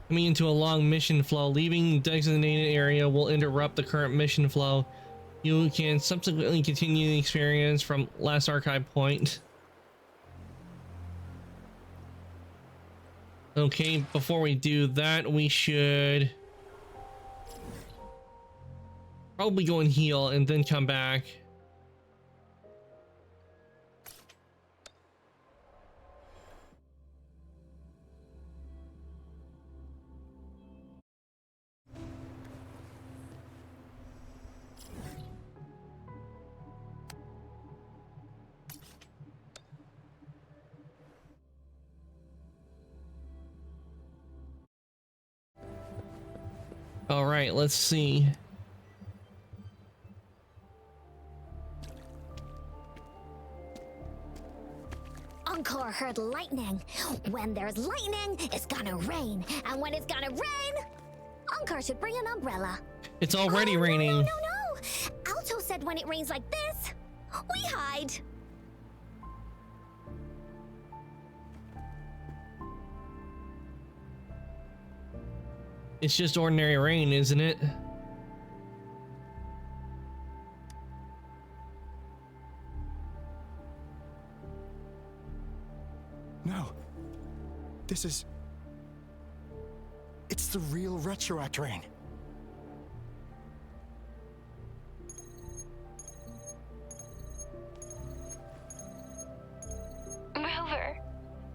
Coming into a long mission flow, leaving designated area will interrupt the current mission flow. You can subsequently continue the experience from last archive point. Okay, before we do that, we should probably go and heal and then come back. All right, let's see. Encore heard lightning. When there's lightning, it's gonna rain. And when it's gonna rain, Encore should bring an umbrella. It's already raining. No. Alto said when it rains like this, we hide. It's just ordinary rain, isn't it? No. It's the real Retroact rain. Rover,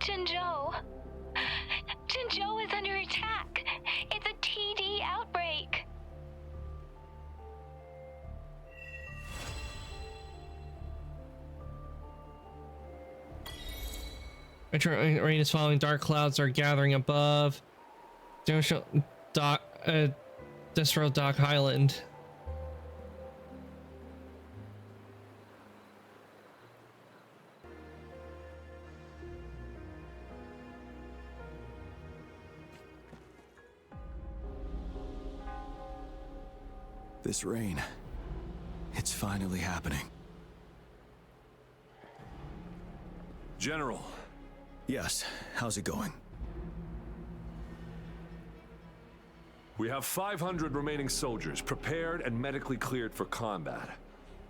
Jinzhou. Jinzhou is under attack. It's a TD outbreak. Rain is falling. Dark clouds are gathering above. Distro Dock Highland. This rain, it's finally happening. General. Yes, how's it going? We have 500 remaining soldiers prepared and medically cleared for combat.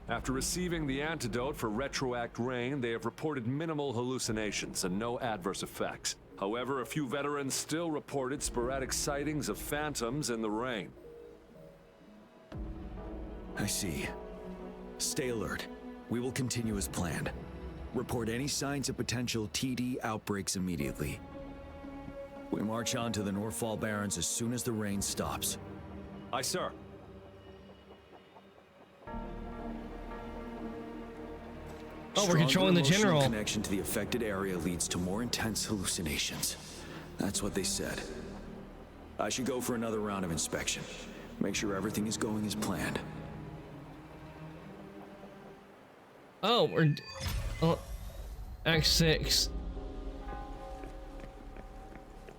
After receiving the antidote for Retroact Rain, they have reported minimal hallucinations and no adverse effects. However, a few veterans still reported sporadic sightings of phantoms in the rain. I see. Stay alert. We will continue as planned. Report any signs of potential TD outbreaks immediately. We march on to the Norfall Barrens as soon as the rain stops. Aye, sir. Oh, we're controlling the general. Connection to the affected area leads to more intense hallucinations. That's what they said. I should go for another round of inspection. Make sure everything is going as planned. Oh, we're Act 6.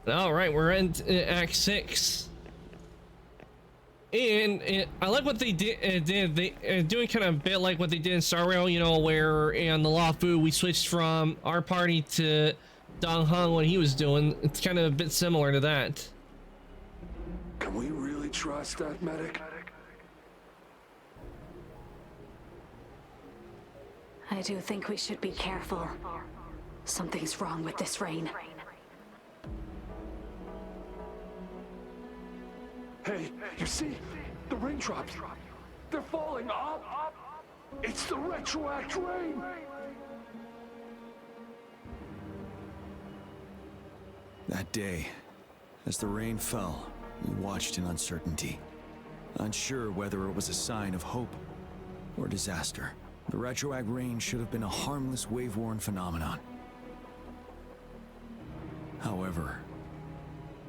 All right, we're in Act 6. And I like what they did. They doing kind of a bit like what they did in Star Rail, you know, where in the Luofu we switched from our party to Dong Heng, what he was doing. It's kind of a bit similar to that. Can we really trust that medic? I do think we should be careful. Something's wrong with this rain. Hey, you see? The raindrops. They're falling up. It's the Retroact rain. That day, as the rain fell, we watched in uncertainty. unsure whether it was a sign of hope or disaster. The retroact rain should have been a harmless wave-worn phenomenon. However,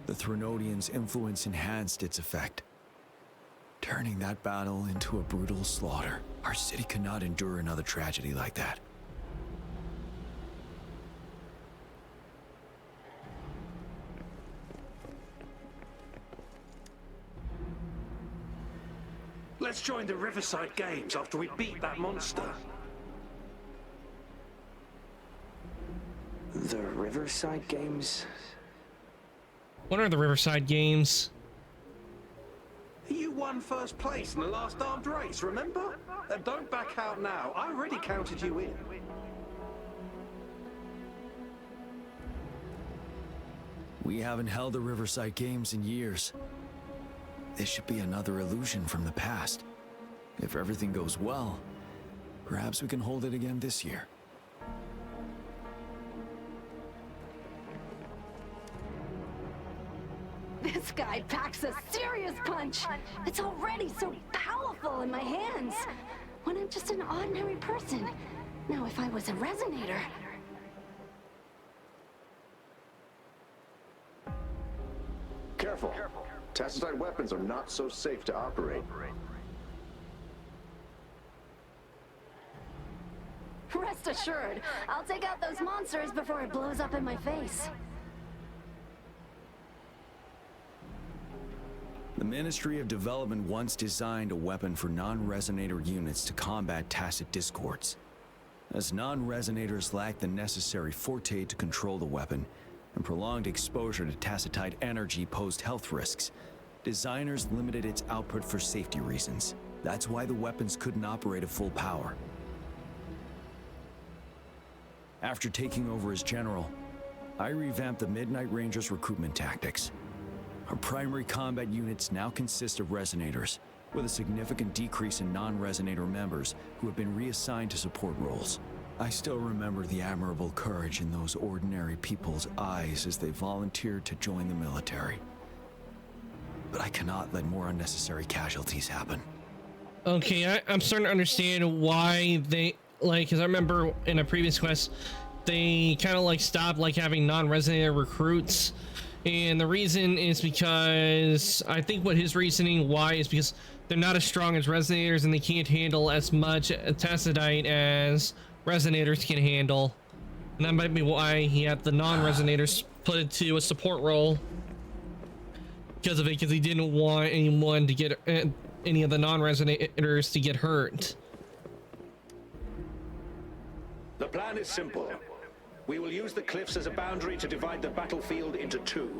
the Threnodians' influence enhanced its effect, turning that battle into a brutal slaughter. Our city could not endure another tragedy like that. Let's join the Riverside Games after we beat that monster. The Riverside Games? What are the Riverside Games? You won first place in the last armed race, remember? Don't back out now. I already counted you in. We haven't held the Riverside Games in years. This should be another illusion from the past. If everything goes well, perhaps we can hold it again this year. This guy packs a serious punch. It's already so powerful in my hands. When I'm just an ordinary person. Now if I was a resonator... Careful. Tacitite weapons are not so safe to operate. Rest assured, I'll take out those monsters before it blows up in my face. The Ministry of Development once designed a weapon for non-resonator units to combat tacit discords. As non-resonators lack the necessary forte to control the weapon, and prolonged exposure to tacitite energy posed health risks, designers limited its output for safety reasons. That's why the weapons couldn't operate at full power. After taking over as general, I revamped the Midnight Rangers' recruitment tactics. Our primary combat units now consist of resonators, with a significant decrease in non-resonator members who have been reassigned to support roles. I still remember the admirable courage in those ordinary people's eyes as they volunteered to join the military. But I cannot let more unnecessary casualties happen. Okay, I'm starting to understand why they, like, because I remember in a previous quest, they kind of like stopped like having non-resonator recruits. And the reason is because I think what his reasoning why is because they're not as strong as resonators and they can't handle as much tacitite as resonators can handle. And that might be why he had the non-resonators put into a support role because of it, because he didn't want anyone to get any of the non-resonators to get hurt. The plan is simple. We will use the cliffs as a boundary to divide the battlefield into two.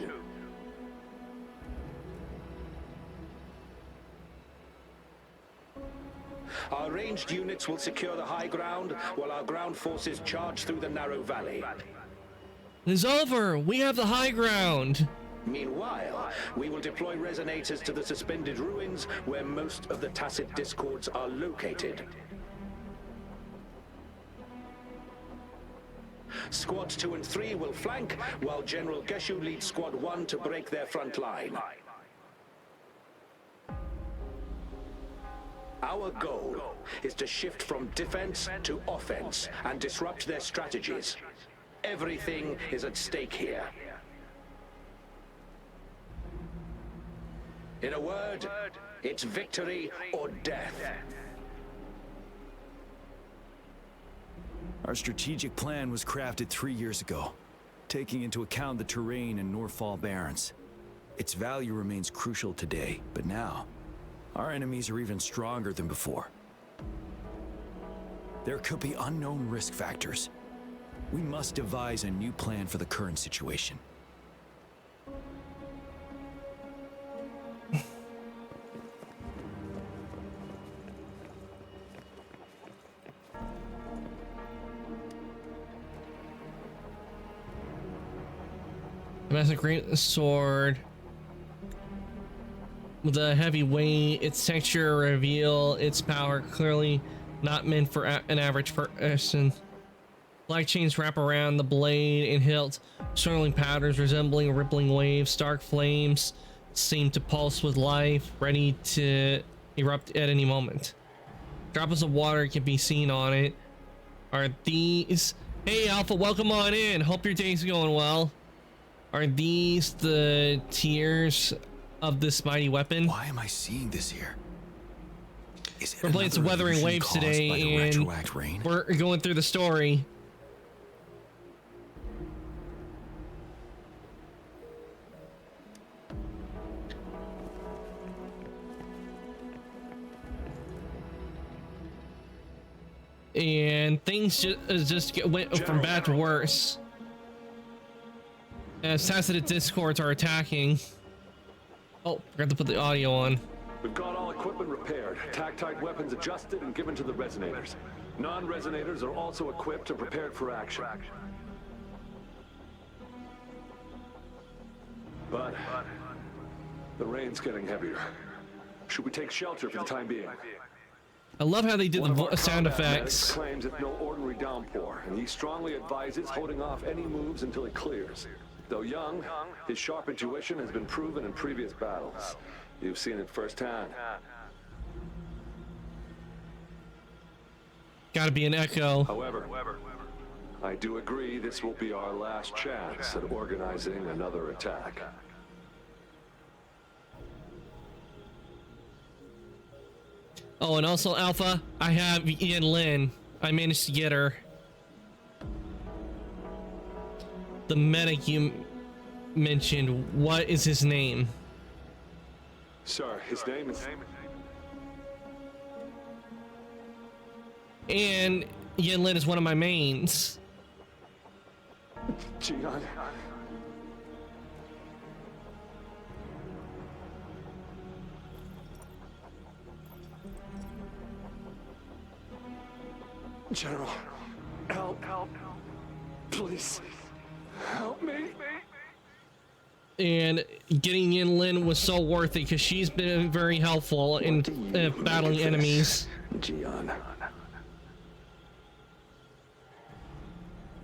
Our ranged units will secure the high ground, while our ground forces charge through the narrow valley. It's over! We have the high ground! Meanwhile, we will deploy resonators to the suspended ruins, where most of the tacit discords are located. Squads 2 and 3 will flank, while General Geshu leads Squad 1 to break their front line. Our goal is to shift from defense to offense and disrupt their strategies. Everything is at stake here. In a word, it's victory or death. Our strategic plan was crafted 3 years ago, taking into account the terrain in Northfall Barrens. Its value remains crucial today, but now, our enemies are even stronger than before. There could be unknown risk factors. We must devise a new plan for the current situation. Massive great sword with a heavy weight. Its texture reveal its power, clearly not meant for an average person. Black chains wrap around the blade and hilt, swirling powders resembling rippling waves, dark flames seem to pulse with life, ready to erupt at any moment. Droplets of water can be seen on it. Are these... Hey Alpha, welcome on in. Hope your day's going well. Are these the tears of this mighty weapon? Why am I seeing this here? Is it we're playing some Weathering illusion Waves caused by today, the and retroact rain? we're going through the story. And things just went from bad to worse. As Tacit Discords are attacking. Oh, forgot to put the audio on. We've got all equipment repaired, Tactite weapons adjusted and given to the resonators. Non-resonators are also equipped and prepared for action. But the rain's getting heavier. Should we take shelter for the time being? I love how they did the sound effects. Claims it's no ordinary downpour, and he strongly advises holding off any moves until it clears. Though young, his sharp intuition has been proven in previous battles. You've seen it firsthand. Gotta be an echo. However, I do agree this will be our last chance at organizing another attack. Oh, and also Alpha, I have Ian Lin. I managed to get her. The medic you mentioned, what is his name? Sir, his name is... And Ian Lin is one of my mains. Gian. General, help, please, help me. And getting Yin Lin was so worth it because she's been very helpful in battling enemies. Gian.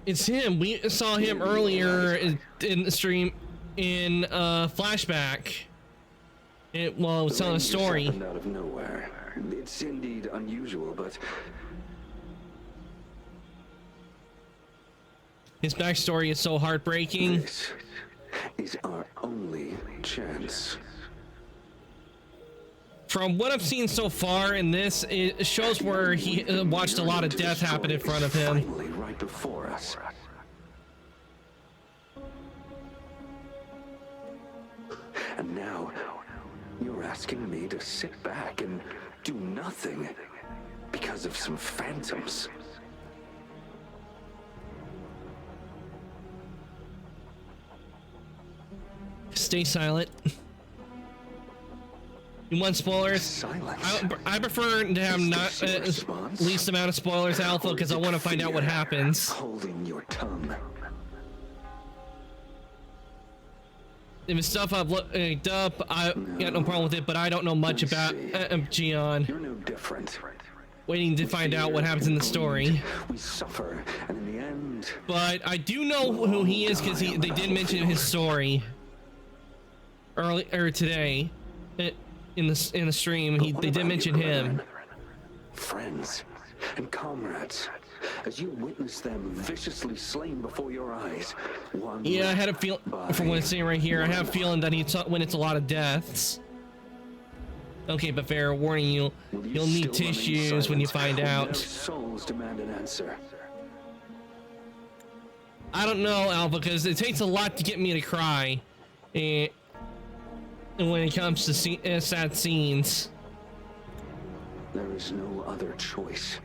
It's him. We saw him earlier in the stream in flashback. While I was telling a story. Out of nowhere. It's indeed unusual, but his backstory is so heartbreaking. This is our only chance. From what I've seen so far in this, it shows where he watched a lot of death happen in front of him. Finally, right before us. And now, you're asking me to sit back and do nothing because of some phantoms. Stay silent. You want spoilers? Silence. I prefer to have not least amount of spoilers, Alpha, because I want to find out what happens. Holding your tongue. If it's stuff I've looked up, I got no problem with it, but I don't know much about Gian. You're no different. Waiting to find out what happens in the story. We suffer, and in the end. But I do know who he is because they did mention his story earlier today in the stream. They did mention him. Friends and comrades, as you witness them viciously slain before your eyes. Yeah, I had a feeling from what it's saying right here. I have a feeling that when it's a lot of deaths. Okay, but fair warning you, you'll need tissues when you find out. Souls demand an answer. I don't know, Alpha, because it takes a lot to get me to cry. And when it comes to sad scenes. There is no other choice.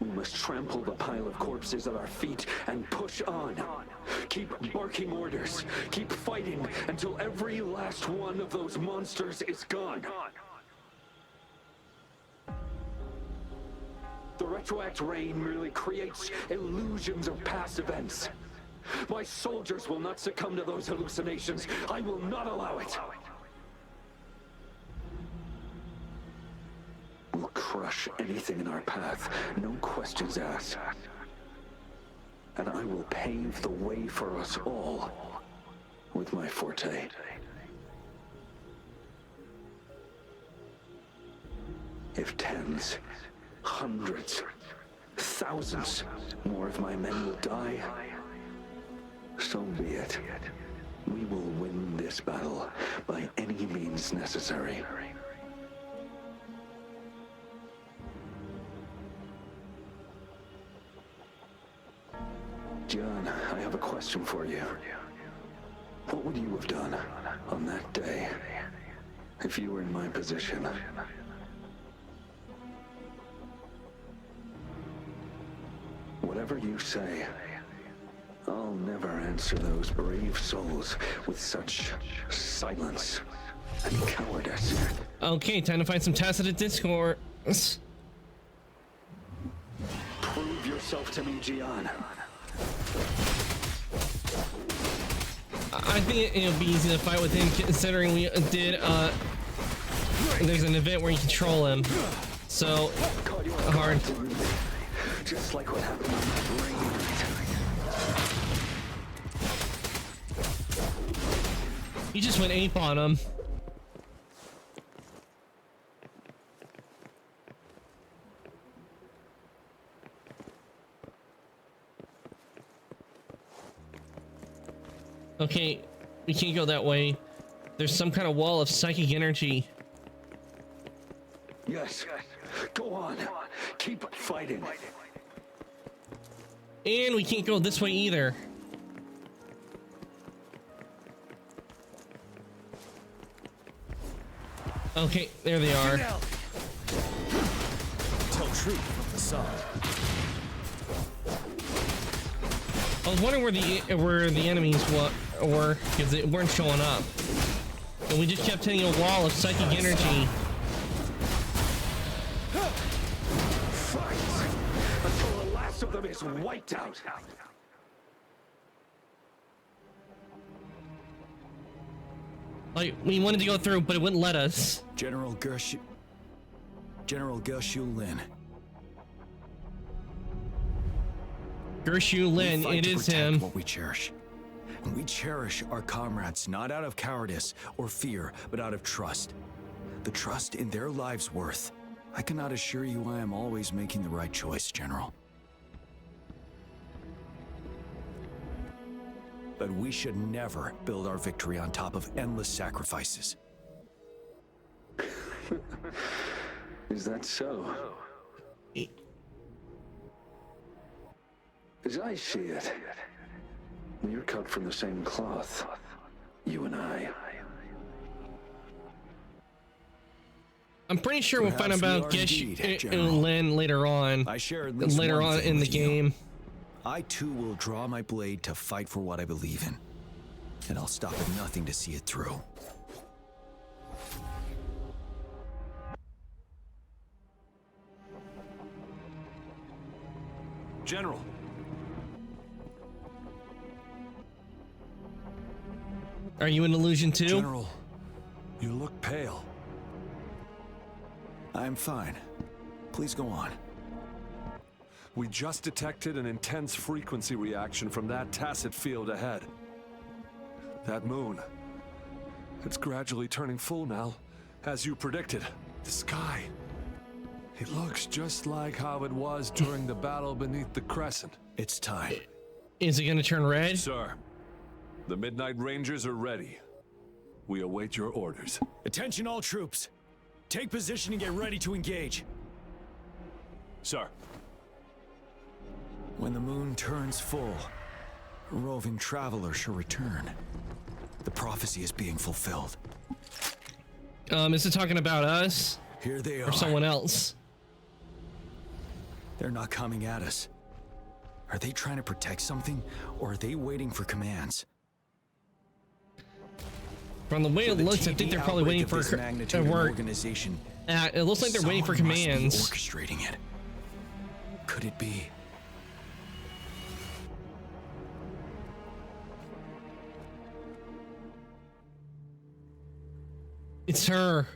We must trample the pile of corpses at our feet and push on. Keep barking orders. Keep fighting until every last one of those monsters is gone. The retroact rain merely creates illusions of past events. My soldiers will not succumb to those hallucinations. I will not allow it. We'll crush anything in our path, no questions asked. And I will pave the way for us all with my forte. If tens, hundreds, thousands more of my men will die, so be it. We will win this battle by any means necessary. John, I have a question for you. What would you have done on that day if you were in my position? Whatever you say, I'll never answer those brave souls with such silence and cowardice. Okay, time to find some Tacet Discord. Prove yourself to me, Gian. I think it'll be easy to fight with him, considering we did, there's an event where you control him. So, hard. Just like what happened on that rain night. He just went ape on him. Okay, we can't go that way. There's some kind of wall of psychic energy. Yes, go on. Keep fighting. And we can't go this way either. Okay, there they are. Tell truth from the side. I was wondering where the enemies were, because they weren't showing up, and we just kept hitting a wall of psychic energy. Fight until the last of them is wiped out. Like, we wanted to go through, but it wouldn't let us. General Gershu Lin. Gershu Lin, We fight it to is protect him. what we cherish. And we cherish our comrades not out of cowardice or fear, but out of trust. The trust in their lives' worth. I cannot assure you I am always making the right choice, General. But we should never build our victory on top of endless sacrifices. Is that so? As I see it, we're cut from the same cloth, you and I. I'm pretty sure we'll find Perhaps we about are Gershu indeed, General. Lin later on. I share at least Later one on thing in the with you. game. I too will draw my blade to fight for what I believe in. And I'll stop at nothing to see it through. General. Are you an illusion too? General, you look pale. I'm fine. Please go on. We just detected an intense frequency reaction from that Tacet field ahead. That moon. It's gradually turning full now, as you predicted. The sky. It looks just like how it was during the battle beneath the Crescent. It's time. Is it gonna turn red? Sir, the Midnight Rangers are ready. We await your orders. Attention all troops. Take position and get ready to engage. Sir. When the moon turns full, a roving traveler shall return. The prophecy is being fulfilled. Is it talking about us? Here they are. Or someone else? They're not coming at us. Are they trying to protect something, or are they waiting for commands? From the way it looks, I think they're probably waiting for a work. Organization. It looks like they're waiting for Someone must be commands. orchestrating it. Could it be? It's her.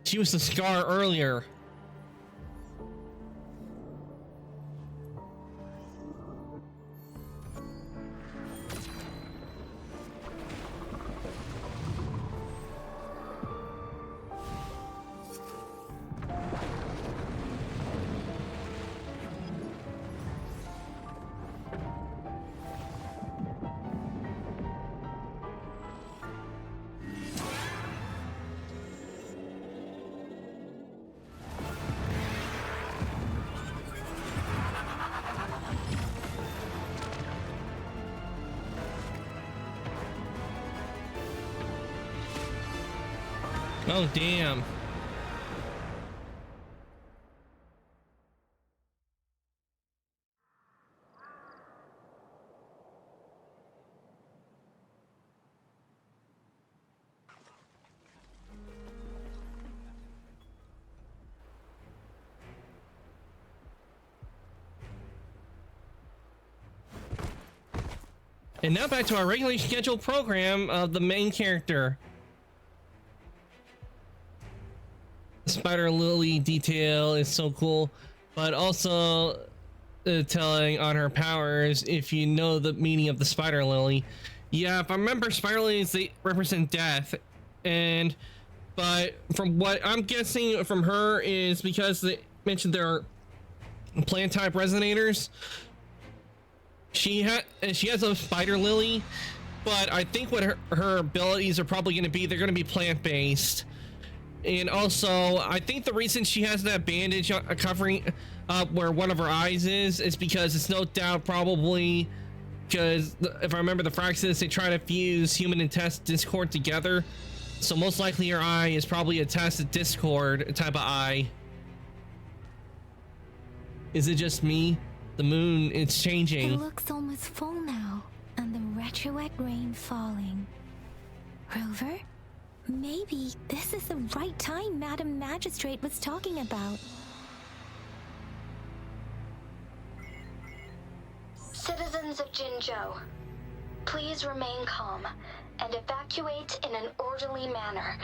She was the Scar earlier. Oh, damn. And now back to our regularly scheduled program of the main character. The Spider Lily detail is so cool, but also telling on her powers if you know the meaning of the Spider Lily. Yeah, if I remember, Spider Lilies, they represent death, but from what I'm guessing from her is because they mentioned there are plant type resonators. She has a Spider Lily, but I think what her abilities are probably going to be, they're going to be plant based. And also, I think the reason she has that bandage covering where one of her eyes is because it's no doubt probably because if I remember the Fraxis, they try to fuse human and test Discord together. So most likely her eye is probably a tested Discord type of eye. Is it just me? The moon, it's changing. It looks almost full now, and the retroact rain falling. Rover, maybe this is the right time Madam Magistrate was talking about. Citizens of Jinzhou, please remain calm and evacuate in an orderly manner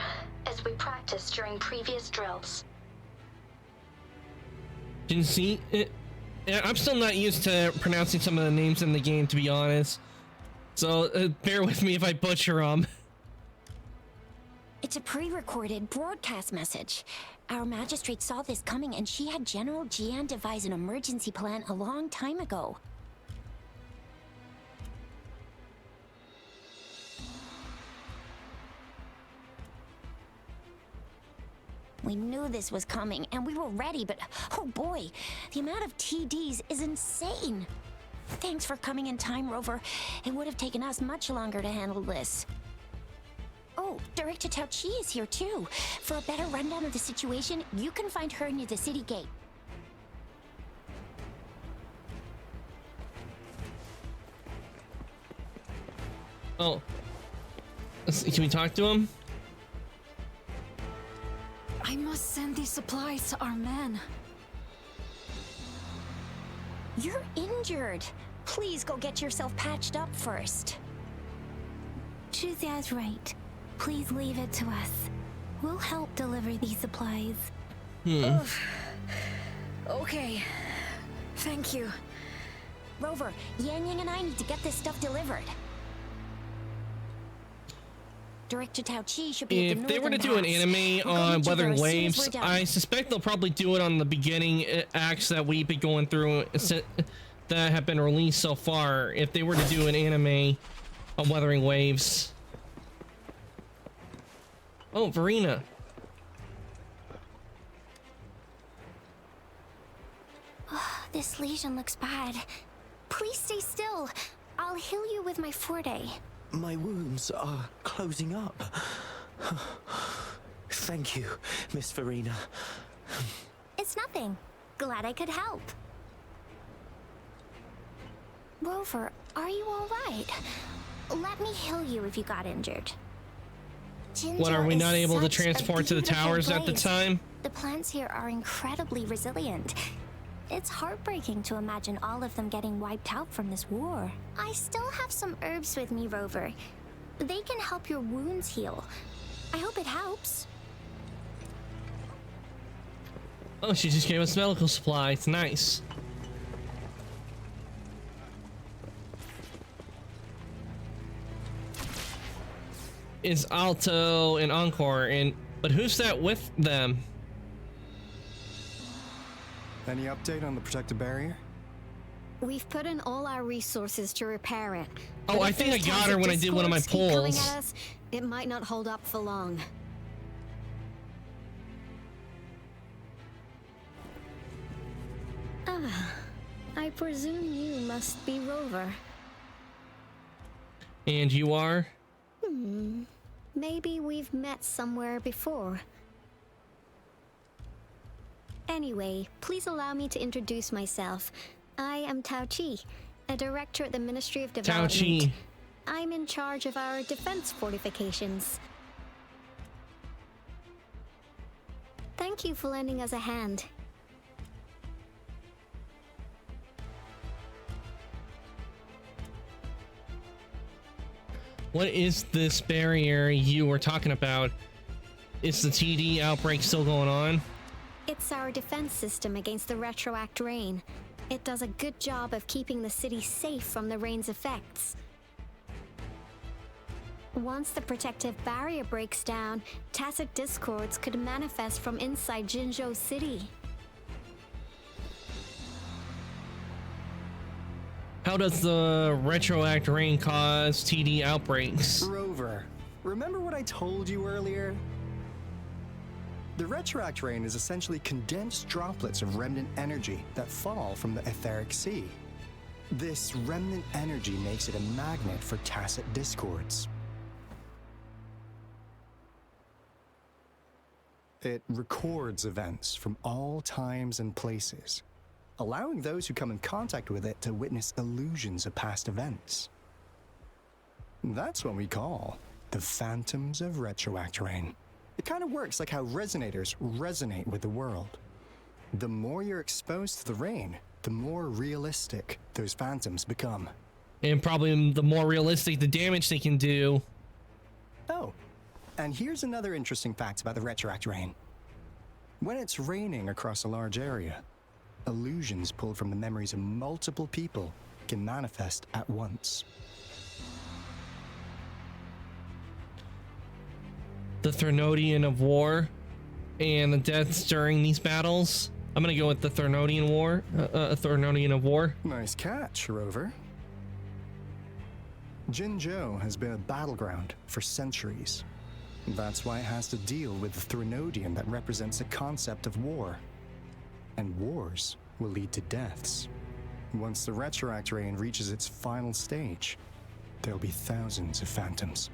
as we practiced during previous drills. Jinxie, I'm still not used to pronouncing some of the names in the game, to be honest. So bear with me if I butcher them. It's a pre-recorded broadcast message. Our magistrate saw this coming and she had General Jian devise an emergency plan a long time ago. We knew this was coming, and we were ready, but oh boy, the amount of TDs is insane. Thanks for coming in time, Rover. It would have taken us much longer to handle this. Oh, Director Tao Chi is here too. For a better rundown of the situation, you can find her near the city gate. Oh. Can we talk to him? I must send these supplies to our men. You're injured. Please go get yourself patched up first. Shuxia's right. Please leave it to us. We'll help deliver these supplies. Okay. Thank you. Rover, Yang Yang and I need to get this stuff delivered. Director Tao Chi should be if they were to do an anime on Wuthering Waves, I suspect they'll probably do it on the beginning acts that we've been going through that have been released so far. If they were to do an anime on Wuthering Waves. Oh, Verena. This lesion looks bad. Please stay still. I'll heal you with my Forte. My wounds are closing up. Thank you, Miss Verena. It's nothing. Glad I could help. Rover, are you all right? Let me heal you if you got injured. What, are we not able to transport to the towers at the time? The plants here are incredibly resilient. It's heartbreaking to imagine all of them getting wiped out from this war. I still have some herbs with me, Rover. They can help your wounds heal. I hope it helps. Oh, she just gave us medical supplies. Nice. It's Alto and Encore, but who's that with them? Any update on the protective barrier? We've put in all our resources to repair it. Oh, I think I got her when I did one of my polls. Us, it might not hold up for long. I presume you must be Rover. And you are? Maybe we've met somewhere before. Anyway, please allow me to introduce myself. I am Tao Chi, a director at the Ministry of Development. Tao Chi. I'm in charge of our defense fortifications. Thank you for lending us a hand. What is this barrier you were talking about? Is the TD outbreak still going on? It's our defense system against the retroact rain. It does a good job of keeping the city safe from the rain's effects. Once the protective barrier breaks down, tacit discords could manifest from inside Jinzhou City. How does the retroact rain cause TD outbreaks? Rover, remember what I told you earlier? The retroact rain is essentially condensed droplets of remnant energy that fall from the etheric sea. This remnant energy makes it a magnet for tacit discords. It records events from all times and places, allowing those who come in contact with it to witness illusions of past events. That's what we call the phantoms of retroact rain. It kind of works like how resonators resonate with the world. The more you're exposed to the rain, the more realistic those phantoms become. And probably the more realistic the damage they can do. Oh, and here's another interesting fact about the retroact rain. When it's raining across a large area, illusions pulled from the memories of multiple people can manifest at once. The Threnodian of War and the deaths during these battles. I'm gonna go with the Threnodian War. Threnodian of War. Nice catch, Rover. Jinzhou has been a battleground for centuries. That's why it has to deal with the Threnodian that represents the concept of war. And wars will lead to deaths. Once the retroact rain reaches its final stage, there'll be thousands of phantoms.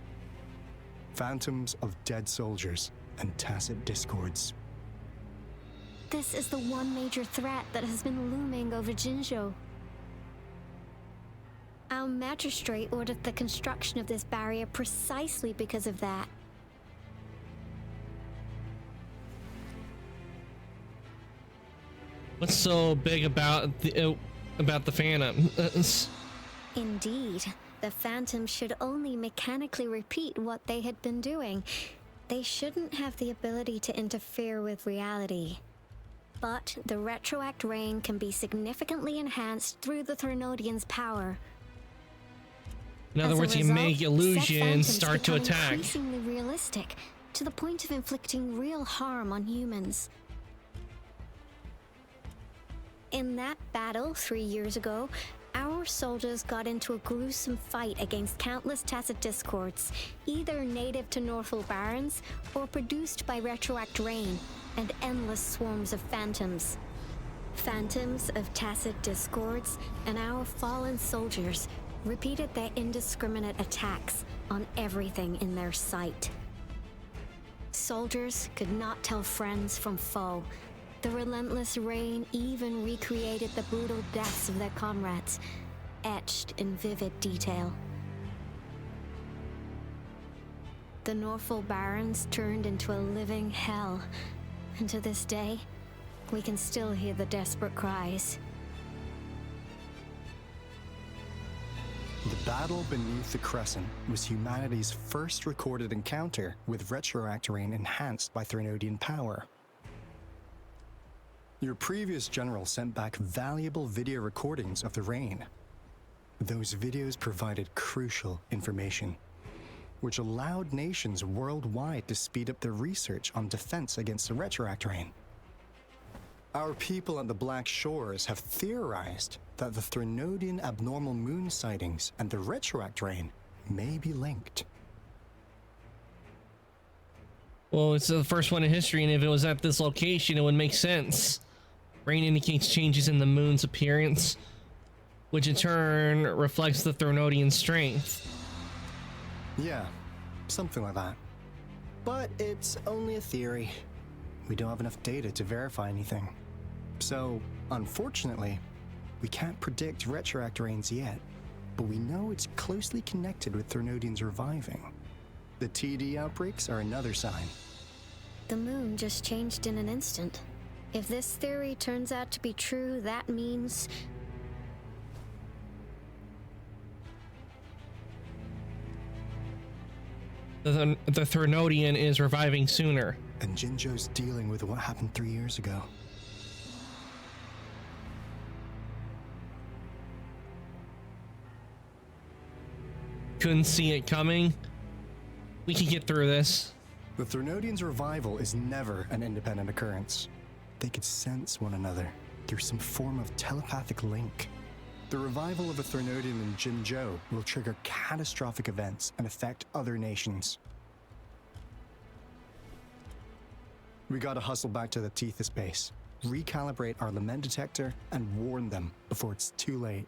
Phantoms of dead soldiers and tacit discords. This is the one major threat that has been looming over Jinzhou. Our magistrate ordered the construction of this barrier precisely because of that. What's so big about the Phantom? Indeed, the Phantoms should only mechanically repeat what they had been doing. They shouldn't have the ability to interfere with reality. But the retroact rain can be significantly enhanced through the Threnodian's power. In other words, you make illusions start to attack. Increasingly realistic, to the point of inflicting real harm on humans. In that battle 3 years ago, our soldiers got into a gruesome fight against countless tacit discords, either native to Northall Barrens or produced by retroact rain and endless swarms of phantoms. Phantoms of tacit discords and our fallen soldiers repeated their indiscriminate attacks on everything in their sight. Soldiers could not tell friends from foe. The relentless rain even recreated the brutal deaths of their comrades, etched in vivid detail. The Northall Barrens turned into a living hell, and to this day, we can still hear the desperate cries. The battle beneath the Crescent was humanity's first recorded encounter with retroact rain enhanced by Threnodian power. Your previous general sent back valuable video recordings of the rain. Those videos provided crucial information, which allowed nations worldwide to speed up their research on defense against the retroact rain. Our people at the Black Shores have theorized that the Threnodian abnormal moon sightings and the retroact rain may be linked. Well, it's the first one in history, and if it was at this location, it would make sense. Rain indicates changes in the moon's appearance, which in turn reflects the Threnodian strength. Yeah, something like that. But it's only a theory. We don't have enough data to verify anything. So, unfortunately, we can't predict retroact rains yet, but we know it's closely connected with Threnodians reviving. The TD outbreaks are another sign. The moon just changed in an instant. If this theory turns out to be true, that means... The Threnodian is reviving sooner. And Jinzhou's dealing with what happened 3 years ago. Couldn't see it coming. We can get through this. The Threnodians' revival is never an independent occurrence. They could sense one another through some form of telepathic link. The revival of a Threnodian in Jinzhou will trigger catastrophic events and affect other nations. We gotta hustle back to the Tethys base, recalibrate our lament detector, and warn them before it's too late.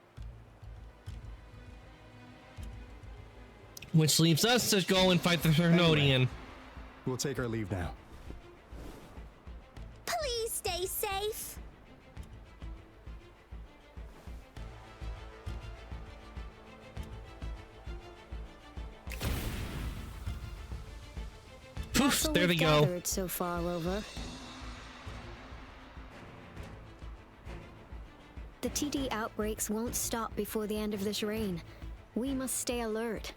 Which leaves us to go and fight the Threnodian. Anyway, we'll take our leave now. Please stay safe. Poof, there they go. So far over. The TD outbreaks won't stop before the end of this reign. We must stay alert.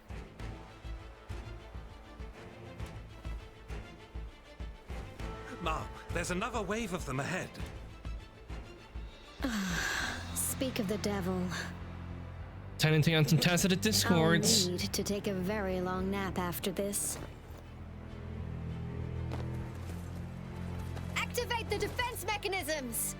Mom, there's another wave of them ahead. Speak of the devil. Tenanting on some tacit discords. I'll need to take a very long nap after this. Activate the defense mechanisms!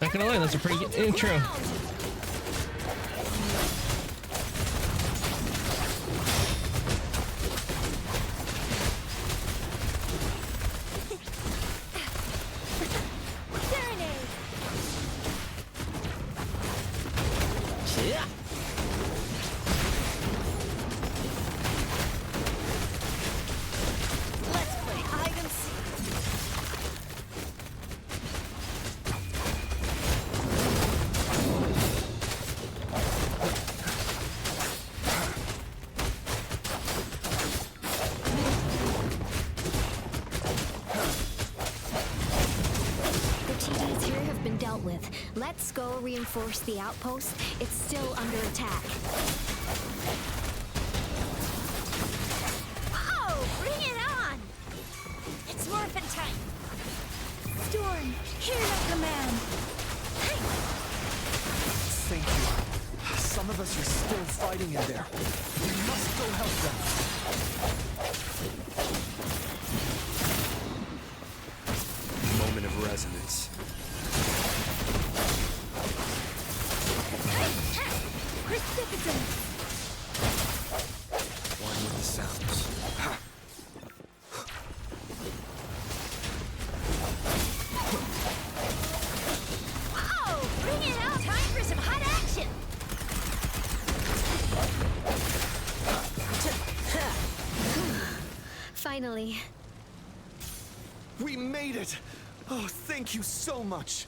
Not gonna lie, that's a pretty good intro. Let's go reinforce the outpost. It's still under attack. Oh, bring it on! It's morphin' time. Storm, hear your command. Thank you. Some of us are still fighting in there. We must go help them. Moment of resonance. One with the sounds. Wow! Bring it out! Time for some hot action! Finally. We made it! Oh, thank you so much!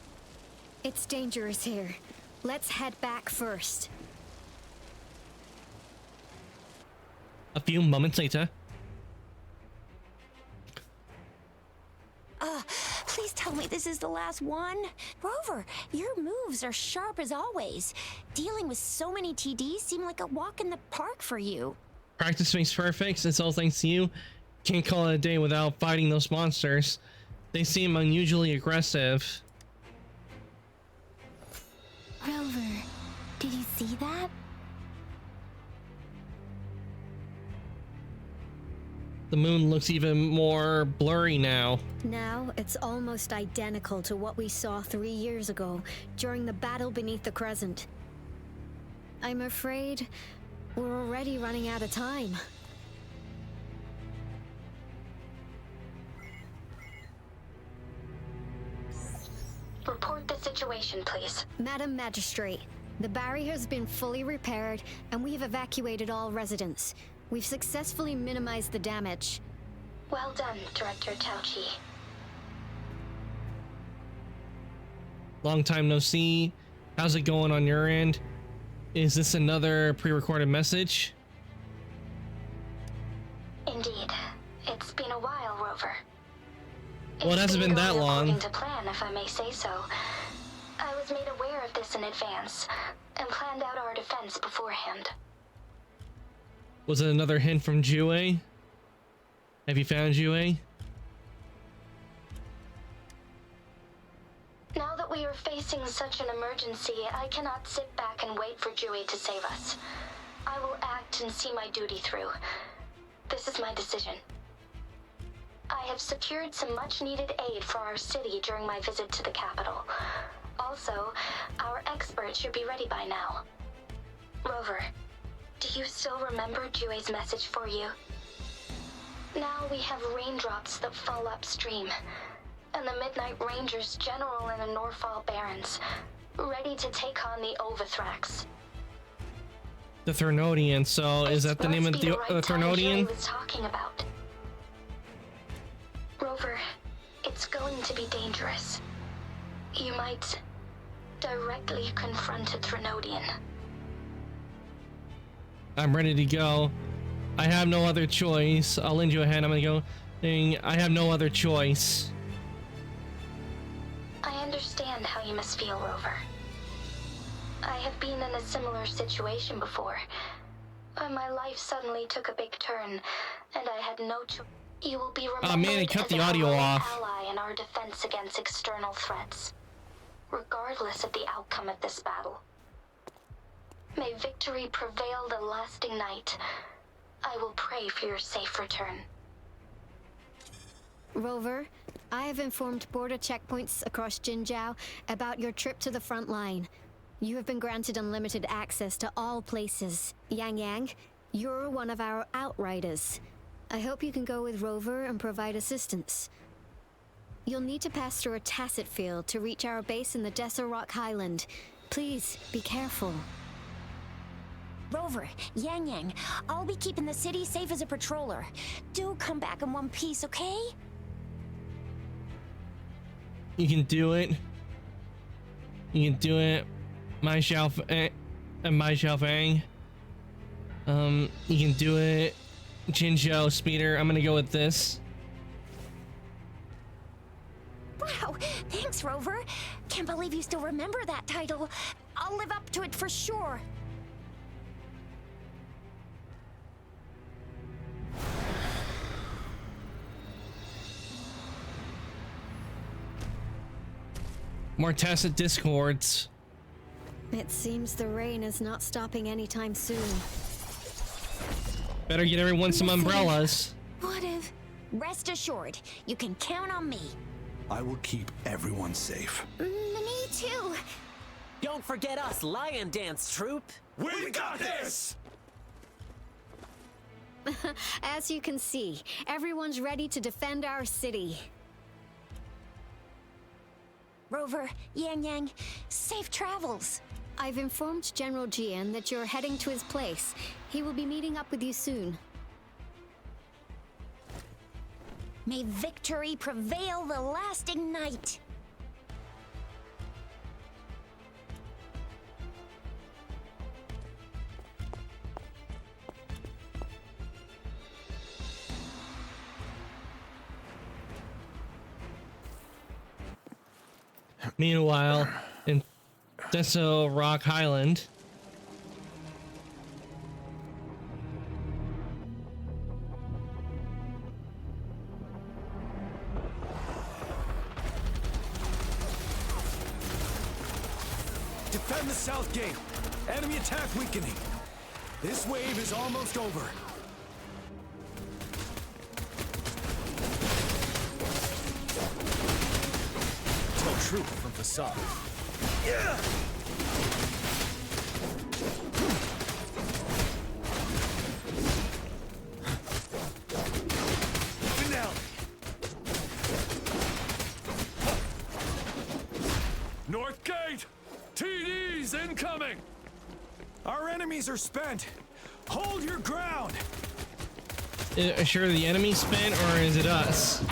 It's dangerous here. Let's head back first. A few moments later. Please tell me this is the last one. Rover, your moves are sharp as always. Dealing with so many TDs seem like a walk in the park for you. Practice makes perfect. It's all thanks to you. Can't call it a day without fighting those monsters. They seem unusually aggressive. Really? see that? The moon looks even more blurry now. Now it's almost identical to what we saw 3 years ago during the battle beneath the crescent. I'm afraid we're already running out of time. Report the situation, please. Madam Magistrate, the barrier has been fully repaired and we have evacuated all residents. We've successfully minimized the damage. Well done, Director Tauchi. Long time no see. How's it going on your end? Is this another pre-recorded message? Indeed. It's been a while, Rover. Well, it hasn't been that long. According to plan, if I may say so. I was made aware of this in advance and planned out our defense beforehand. Was it another hint from Jue? Have you found Jue? Now that we are facing such an emergency, I cannot sit back and wait for Jue to save us. I will act and see my duty through. This is my decision. I have secured some much-needed aid for our city during my visit to the capital. Also, our expert should be ready by now. Rover, do you still remember Jue's message for you? Now we have raindrops that fall upstream, and the Midnight Rangers general in the Norfall Barrens, ready to take on the Overthrax. The Threnodian. So is that the name of the Threnodian? Was talking about. Rover, it's going to be dangerous. You might directly confront a Threnodian. I'm ready to go. I have no other choice. I'll lend you a hand. I'm gonna go. I have no other choice. I understand how you must feel, Rover. I have been in a similar situation before. My life suddenly took a big turn, and I had no choice. You will be remembered man, he cut as the a audio loyal off. ally in our defense against external threats, regardless of the outcome of this battle. May victory prevail the lasting night. I will pray for your safe return. Rover, I have informed border checkpoints across Jinzhou about your trip to the front line. You have been granted unlimited access to all places. Yang Yang, you're one of our outriders. I hope you can go with Rover and provide assistance. You'll need to pass through a tacit field to reach our base in the Desert Rock Highland. Please, be careful. Rover, Yang Yang, I'll be keeping the city safe as a patroller. Do come back in one piece, okay? You can do it. You can do it. Mai Xiaofang. You can do it. Jinzhou Speeder. I'm gonna go with this. Wow, thanks, Rover. Can't believe you still remember that title. I'll live up to it for sure. More tacit discords. It seems the rain is not stopping anytime soon. Better get everyone some umbrellas. What if? Rest assured, you can count on me. I will keep everyone safe. Me too. Don't forget us, Lion Dance Troupe. We got this! As you can see, everyone's ready to defend our city. Rover, Yang Yang, safe travels. I've informed General Jian that you're heading to his place. He will be meeting up with you soon. May victory prevail the lasting night. Meanwhile, in Desert Rock Highland, Defend the south gate. Enemy attack weakening. This wave is almost over. Tell truth from facade. Yeah! North Gate! TDs incoming! Our enemies are spent. Hold your ground. Sure, the enemy spent, or is it us?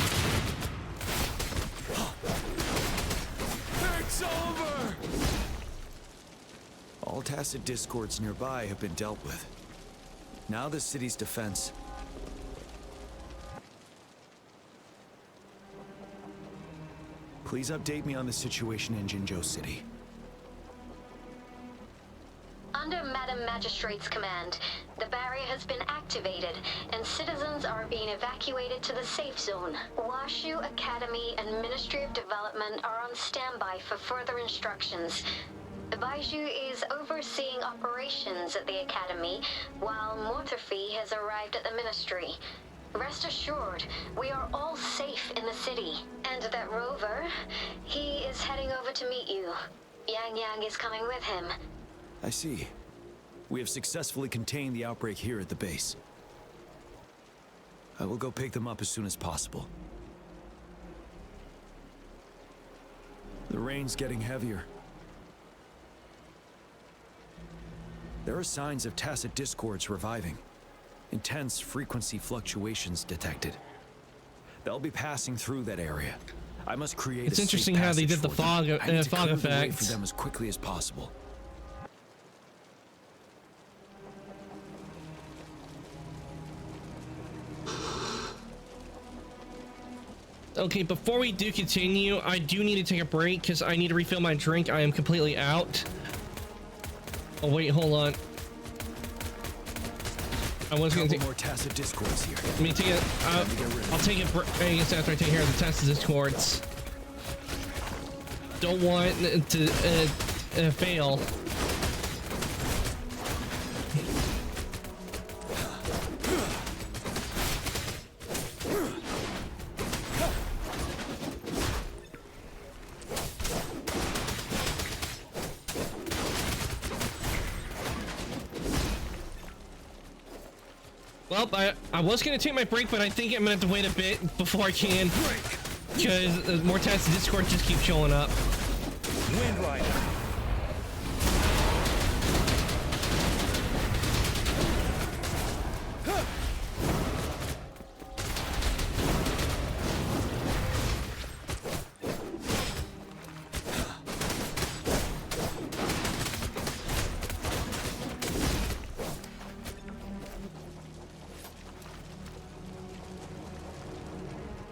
It's over! All tacit discords nearby have been dealt with. Now the city's defense. Please update me on the situation in Jinzhou City. Under Madam Magistrate's command, the barrier has been activated, and citizens are being evacuated to the safe zone. Washu Academy and Ministry of Development are on standby for further instructions. Baiju is overseeing operations at the Academy, while Mortherfee has arrived at the Ministry. Rest assured, we are all safe in the city. And that Rover, he is heading over to meet you. Yang Yang is coming with him. I see. We have successfully contained the outbreak here at the base. I will go pick them up as soon as possible. The rain's getting heavier. There are signs of tacit discords reviving. Intense frequency fluctuations detected. They'll be passing through that area. I must create It's a interesting safe how they passage did the for fog them. I need to fog clear the way effect. for them as quickly as possible. Okay, before we do continue, I do need to take a break because I need to refill my drink. I am completely out. Oh wait, hold on. I was gonna take more tacit discords here. Let me take it. I'll take it after I take care of the tacit discords. Don't want to fail. Well, I was gonna take my break, but I think I'm gonna have to wait a bit before I can, because more tacit discord just keep showing up. Wind Rider.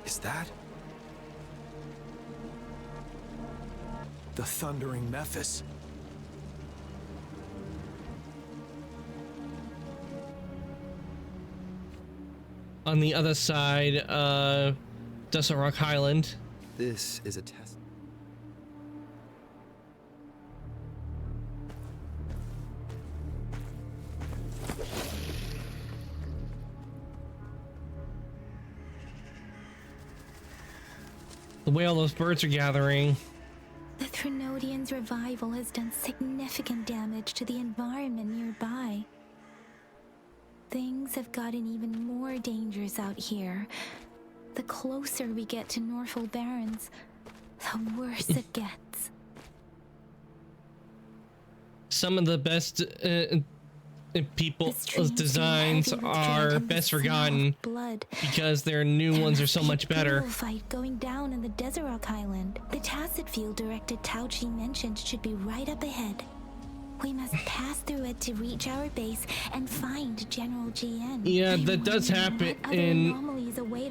Is that the thundering Mephis? On the other side, Desert Rock Highland. This is a test. The way all those birds are gathering. The Threnodians' revival has done significant damage to the environment nearby. Things have gotten even more dangerous out here. The closer we get to Norfolk Barrens, the worse it gets. Some of the best people's designs are best forgotten because their new ones are so much better. Fight going down in the Desert Rock Island. The tacit field Director Tauchi mentioned should be right up ahead. We must pass through it to reach our base and find General GN. Yeah, that does happen in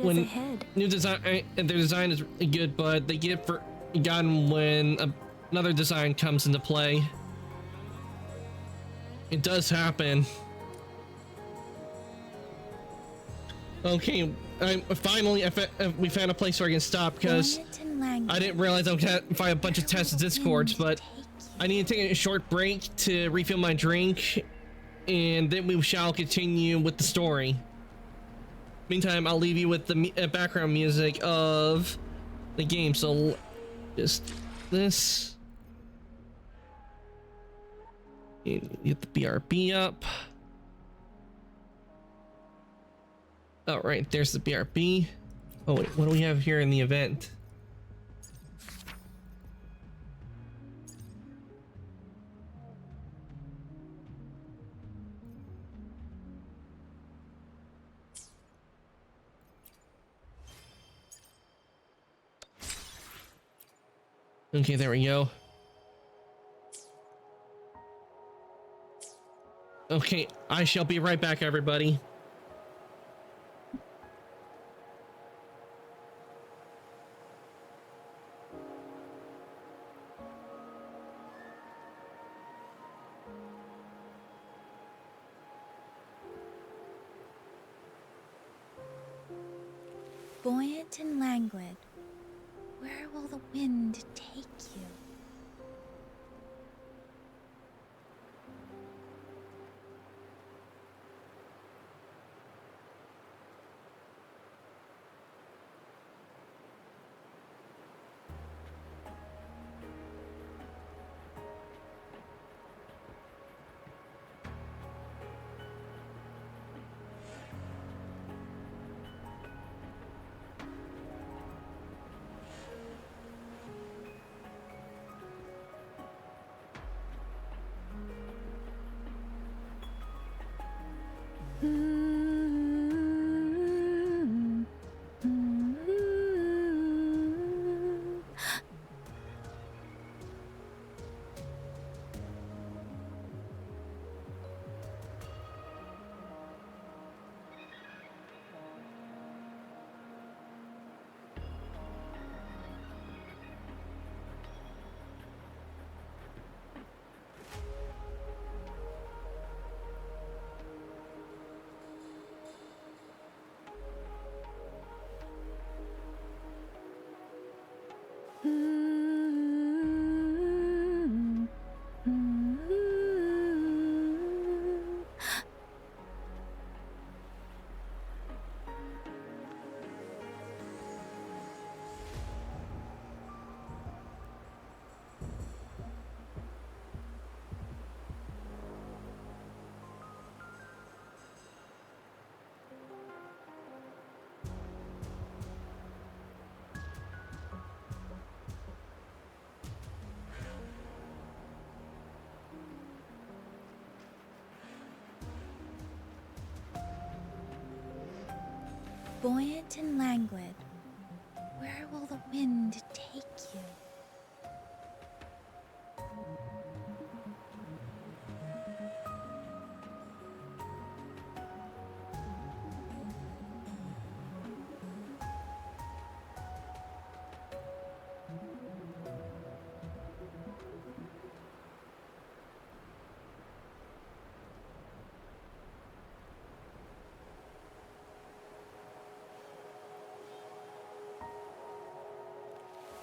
when ahead. new design. Their design is really good, but they get forgotten when another design comes into play. It does happen. Okay, finally we found a place where I can stop because I didn't realize I would find a bunch of tacit discords, but I need to take a short break to refill my drink, and then we shall continue with the story. Meantime, I'll leave you with the background music of the game. So just this. Get the BRB up. Oh, right, there's the BRB. Oh wait, what do we have here in the event? Okay, there we go. Okay, I shall be right back, everybody. Buoyant and languid, where will the wind take you? Buoyant and languid, where will the wind take you?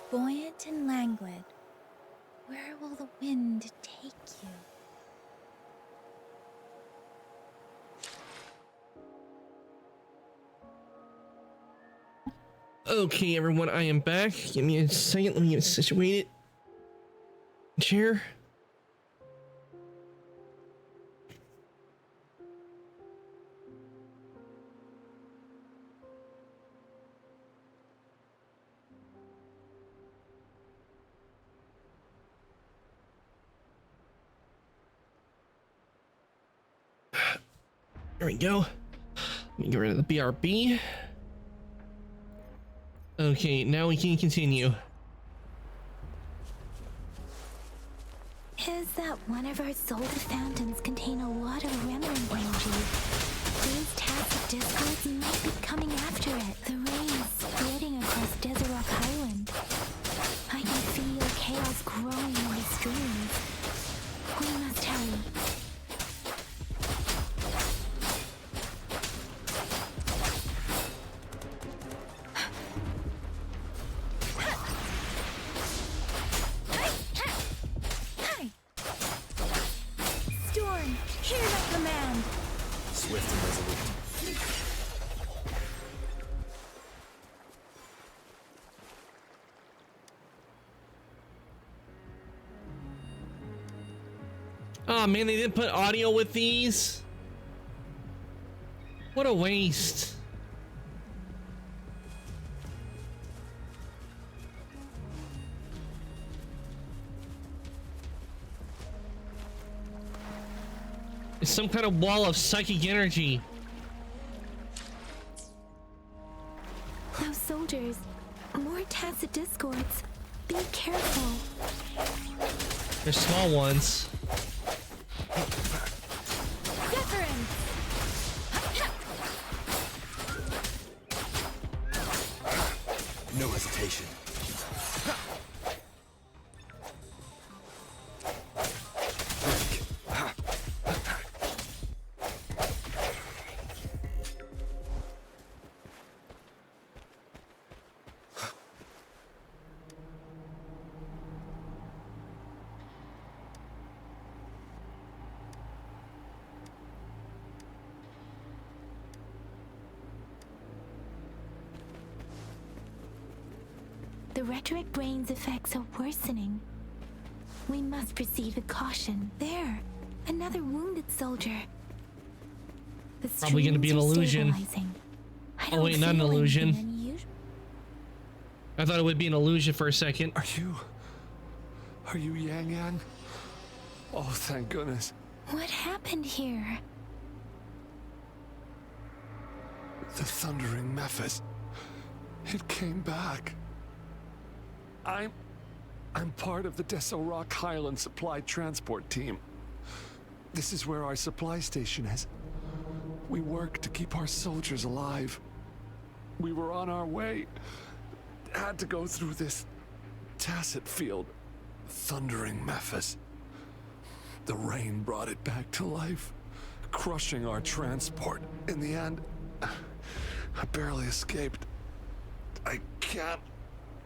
Buoyant and languid, where will the wind take you? Okay, everyone, I am back. Give me a second. Let me get situated. Chair. There we go. Let me get rid of the BRB. Okay, now we can continue. Is that one of our solar fountains contain a lot of remnant energy? These taps of discords might be coming after it. The rain spreading across Desert Rock Highland. I can feel chaos growing in the streams. We must hurry. Oh man, they didn't put audio with these. What a waste. It's some kind of wall of psychic energy. Those soldiers, more tacit discords. Be careful. They're small ones. No hesitation. The Rhetoric Brain's effects are worsening. We must proceed with caution. There, another wounded soldier. The Probably gonna be an streams are illusion. stabilizing. I Oh wait, don't not an feel illusion. anything unusual. I thought it would be an illusion for a second. Are you Yang Yang? Oh, thank goodness. What happened here? The Thundering Mephis. It came back. I'm part of the Deso Rock Highland Supply Transport Team. This is where our supply station is. We work to keep our soldiers alive. We were on our way. Had to go through this tacit field. Thundering Mephis. The rain brought it back to life, crushing our transport. In the end, I barely escaped. I can't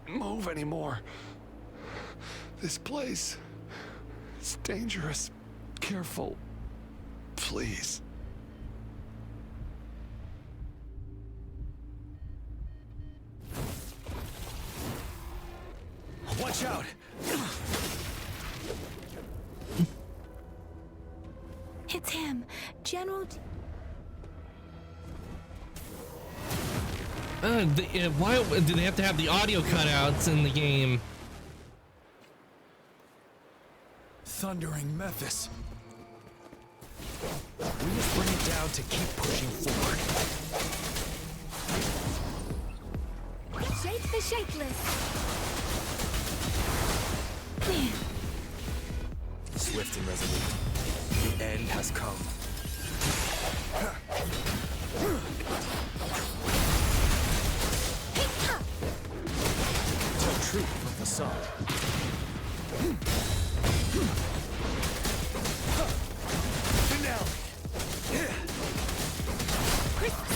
move anymore. This place is dangerous. Careful, please. Watch out! It's him, General. Why do they have to have the audio cutouts in the game? Thundering Mephis. We must bring it down to keep pushing forward. Shake the shapeless. Swift and resolute. The end has come. To treat from the sun.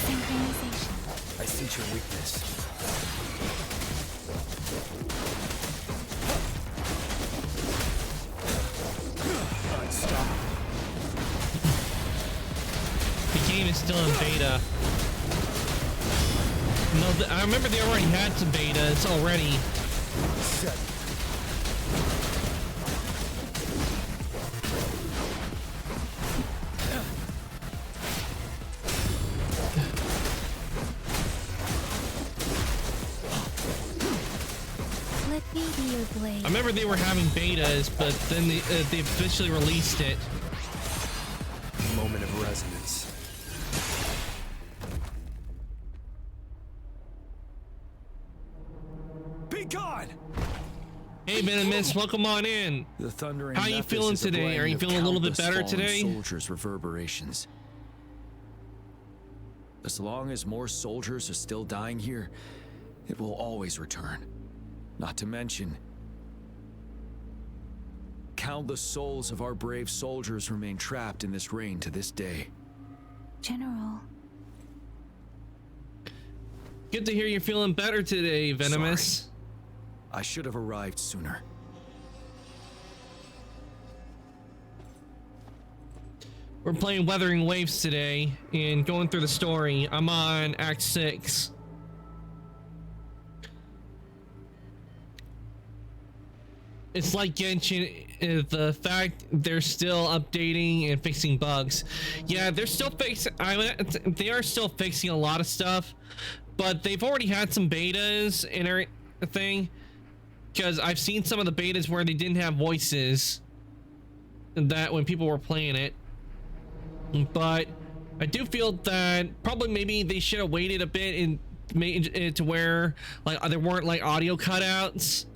Synchronization. I sense your weakness. Unstoppable. The game is still in beta. No, I remember they already had some betas already. Set. Let me be your blade. I remember they were having betas, but then they officially released it. Moment of resonance. Be gone! Hey, Venomous, welcome on in. The thundering. How are you Mephis feeling is a today? blend Are you of feeling a little bit countless better fallen today? Soldiers' reverberations. As long as more soldiers are still dying here, it will always return. Not to mention, countless souls of our brave soldiers remain trapped in this rain to this day. General. Good to hear you're feeling better today, Venomous. Sorry. I should have arrived sooner. We're playing Weathering Waves today and going through the story. I'm on Act 6. It's like Genshin. the fact they're still updating and fixing bugs. Yeah, they're still fixing. They are still fixing a lot of stuff, but they've already had some betas and everything. Because I've seen some of the betas where they didn't have voices, that when people were playing it. But I do feel that probably maybe they should have waited a bit and made it to where like there weren't like audio cutouts.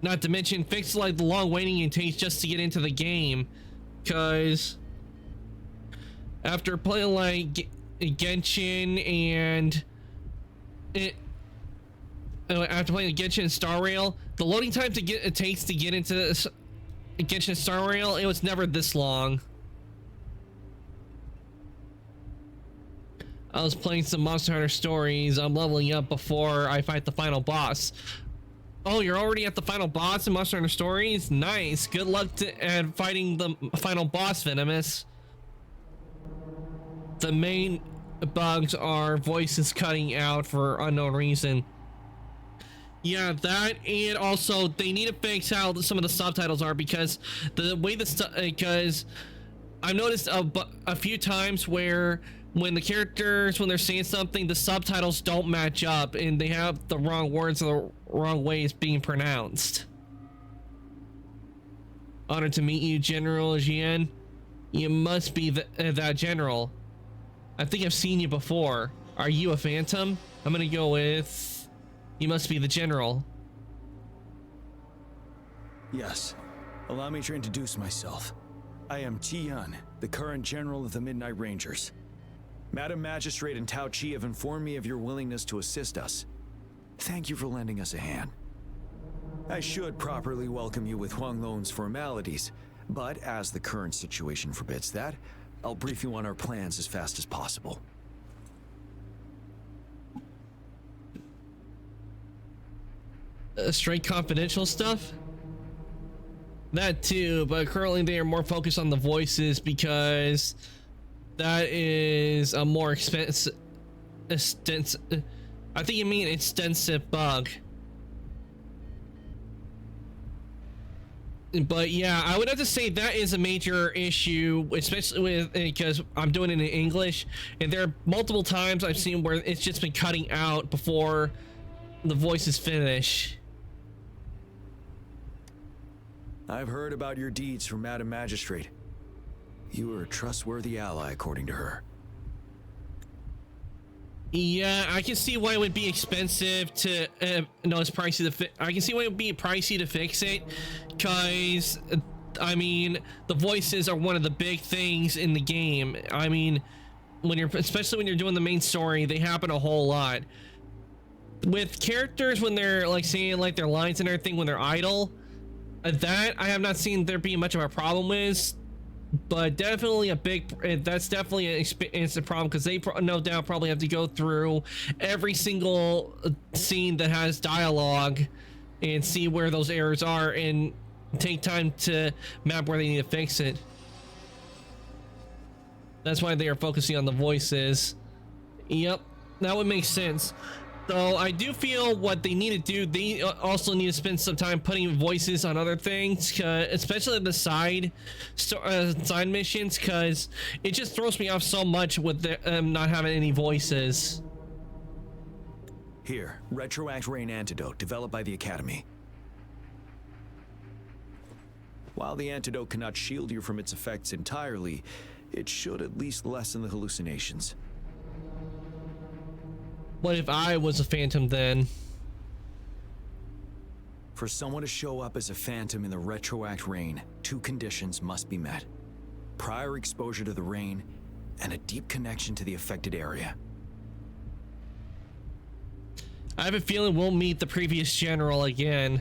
Not to mention fix like the long waiting it takes just to get into the game, because after playing like Genshin and after playing Genshin and Star Rail, the loading time it takes to get into Genshin and Star Rail, it was never this long. I was playing some Monster Hunter Stories. I'm leveling up before I fight the final boss. Oh, you're already at the final boss in Monster Hunter Stories? Nice. Good luck at fighting the final boss, Venomous. The main bugs are voices cutting out for unknown reason. Yeah, that, and also they need to fix how some of the subtitles are, because the way because I've noticed a few times where when the characters, when they're saying something, the subtitles don't match up and they have the wrong words or the wrong ways being pronounced. Honored to meet you, General Jian. You must be that general. I think I've seen you before. Are you a phantom? I'm gonna go with, you must be the general. Yes. Allow me to introduce myself. I am Tian, the current general of the Midnight Rangers. Madam Magistrate and Tao Chi have informed me of your willingness to assist us. Thank you for lending us a hand. I should properly welcome you with Huang Lon's formalities, but as the current situation forbids that, I'll brief you on our plans as fast as possible. Straight confidential stuff? That too, but currently they are more focused on the voices because that is a more expensive, I think you mean extensive bug. But yeah, I would have to say that is a major issue, especially with, because I'm doing it in English, and there are multiple times I've seen where it's just been cutting out before the voices finish. I've heard about your deeds from Madam Magistrate. You are a trustworthy ally, according to her. Yeah, I can see why it would be expensive to, no, it's pricey to I can see why it would be pricey to fix it, because, I mean, the voices are one of the big things in the game. I mean, especially when you're doing the main story, they happen a whole lot. With characters, when they're, like, saying, like, their lines and everything, when they're idle, that I have not seen there be much of a problem with. But definitely that's definitely it's a problem, because they no doubt probably have to go through every single scene that has dialogue and see where those errors are and take time to map where they need to fix it. That's why they are focusing on the voices. Yep, that would make sense. Though I do feel what they need to do, they also need to spend some time putting voices on other things, especially the side missions, because it just throws me off so much with them not having any voices. Here, Retroact Rain Antidote, developed by the Academy. While the antidote cannot shield you from its effects entirely, it should at least lessen the hallucinations. What if I was a phantom then? For someone to show up as a phantom in the Retroact Rain, 2 conditions must be met. Prior exposure to the rain, and a deep connection to the affected area. I have a feeling we'll meet the previous general again.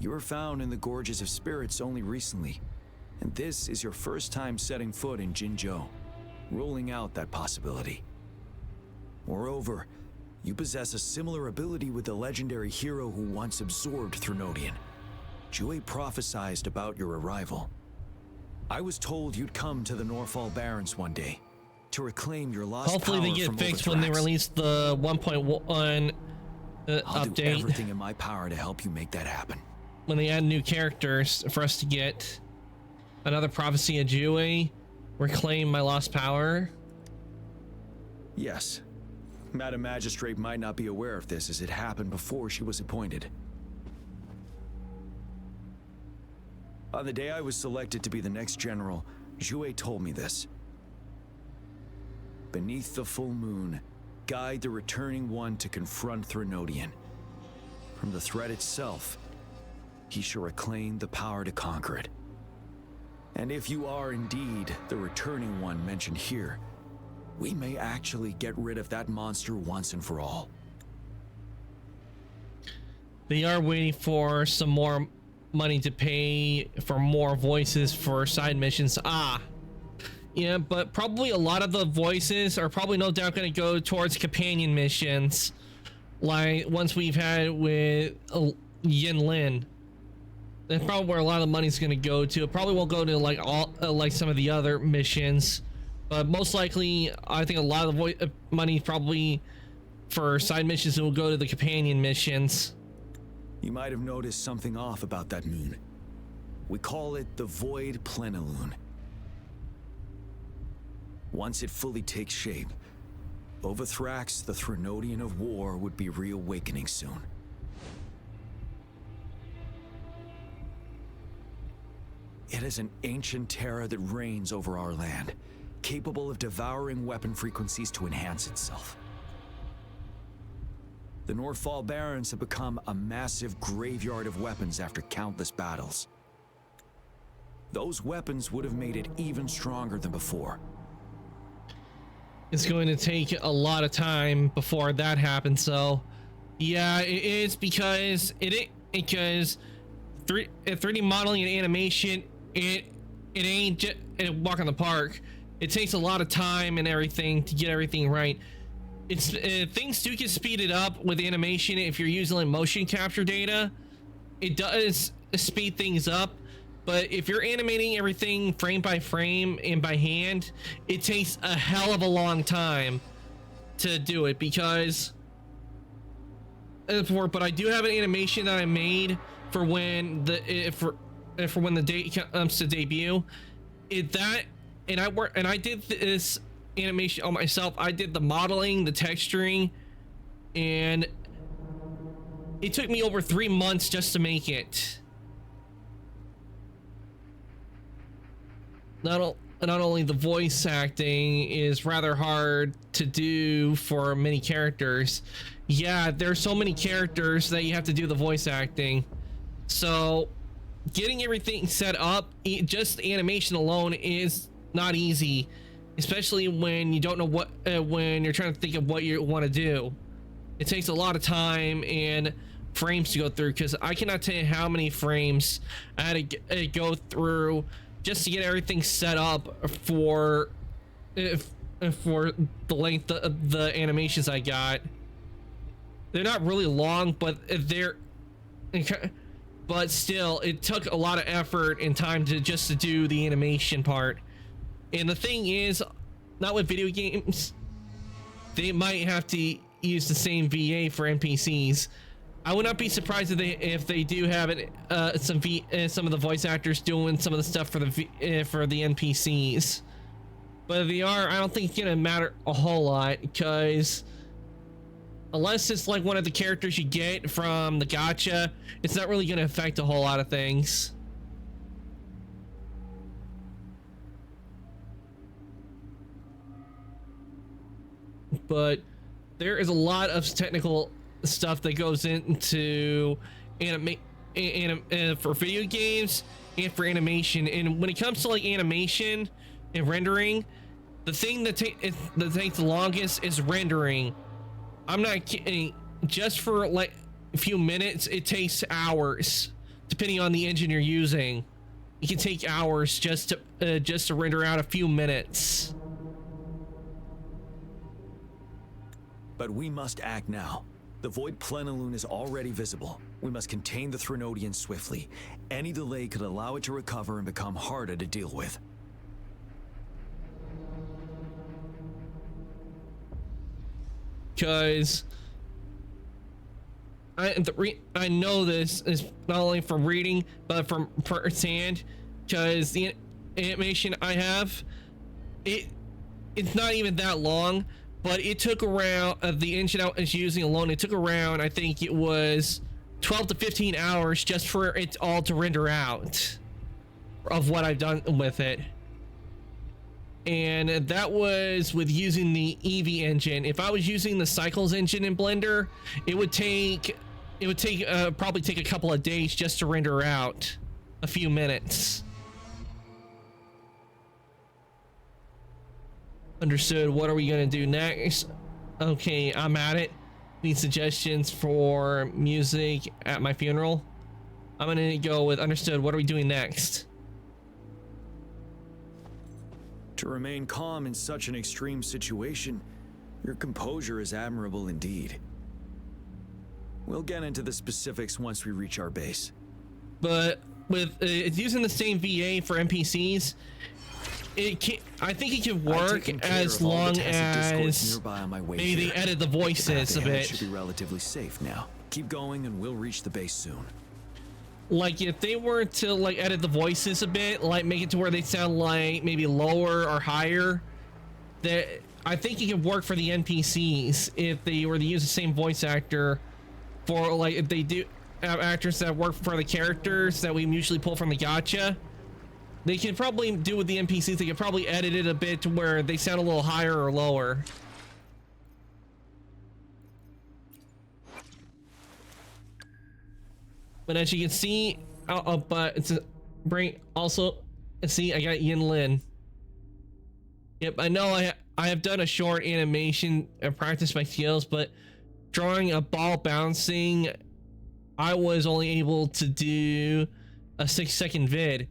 You were found in the Gorges of Spirits only recently, and this is your first time setting foot in Jinzhou, ruling out that possibility. Moreover, you possess a similar ability with the legendary hero who once absorbed Thrunodian. Jue prophesized about your arrival. I was told you'd come to the Norfall Barrens one day to reclaim your lost Hopefully power they get from fixed Overthrax. when they release the 1.1 I'll update. do everything in my power to help you make that happen. when they add new characters for us to get another Prophecy of Jue, reclaim my lost power. Yes. Madam Magistrate might not be aware of this as it happened before she was appointed. On the day I was selected to be the next general, Jue told me this. Beneath the full moon, guide the returning one to confront Threnodian. From the threat itself, he shall reclaim the power to conquer it. And if you are indeed the returning one mentioned here, we may actually get rid of that monster once and for all. They are waiting for some more money to pay for more voices for side missions. Yeah, but probably a lot of the voices are probably no doubt going to go towards companion missions, like ones we've had with Yin Lin. That's probably where a lot of the money's going to go to. It probably won't go to like all like some of the other missions, but most likely I think a lot of the money probably for side missions will go to the companion missions. You might have noticed something off about that moon. We call it the Void Plenilune. Once it fully takes shape, Ovathrax, the Threnodian of War, would be reawakening soon. It is an ancient terror that reigns over our land, capable of devouring weapon frequencies to enhance itself. The Northfall Barrens have become a massive graveyard of weapons after countless battles. Those weapons would have made it even stronger than before. It's going to take a lot of time before that happens, so yeah, it is because 3D modeling and animation, it ain't just a walk in the park. It takes a lot of time and everything to get everything right. It's things do get speeded up with animation if you're using like motion capture data. It does speed things up, but if you're animating everything frame by frame and by hand, it takes a hell of a long time to do it because but I do have an animation that I made for when the date comes to debut. I did this animation on myself. I did the modeling, the texturing, and it took me over 3 months just to make it. Not only the voice acting is rather hard to do for many characters. Yeah, there's so many characters that you have to do the voice acting. So getting everything set up, just animation alone, is not easy, especially when you don't know what when you're trying to think of what you want to do. It takes a lot of time and frames to go through, because I cannot tell you how many frames I had to go through just to get everything set up for the length of the animations I got. They're not really long, but still, it took a lot of effort and time to do the animation part. And the thing is, not with video games, they might have to use the same VA for NPCs. I would not be surprised if they do have it, some of the voice actors doing some of the stuff for the NPCs. But if they are, I don't think it's gonna matter a whole lot, because unless it's like one of the characters you get from the gacha, it's not really gonna affect a whole lot of things. But there is a lot of technical stuff that goes into for video games and for animation. And when it comes to like animation and rendering, the thing that takes the longest is rendering. I'm not kidding. Just for like a few minutes, it takes hours, depending on the engine you're using. It can take hours just to render out a few minutes. But we must act now. The Void Plenilune is already visible. We must contain the Threnodian swiftly. Any delay could allow it to recover and become harder to deal with. Because I know this is not only from reading, but from firsthand, because the animation I have, it's not even that long, but it took around the engine I was using alone. It took around, I think it was 12 to 15 hours just for it all to render out of what I've done with it. And that was with using the Eevee engine. If I was using the Cycles engine in Blender, it would probably take a couple of days just to render out a few minutes. Understood. What are we gonna do next? Okay, I'm at it. Need suggestions for music at my funeral? I'm gonna go with understood. What are we doing next? To remain calm in such an extreme situation, your composure is admirable indeed. We'll get into the specifics once we reach our base. But with it's using the same VA for NPCs, I think it can work as long as maybe they edit the voices a bit. Should be relatively safe now. Keep going and we'll reach the base soon. Like if they were to like edit the voices a bit, like make it to where they sound like maybe lower or higher, that I think it could work for the NPCs if they were to use the same voice actor for like if they do have actors that work for the characters that we usually pull from the gacha. They could probably do with the NPCs, they could probably edit it a bit to where they sound a little higher or lower. But as you can see, but it's bring also see I got Yin Lin. Yep, I know I have done a short animation and practiced my skills, but drawing a ball bouncing, I was only able to do a 6-second vid.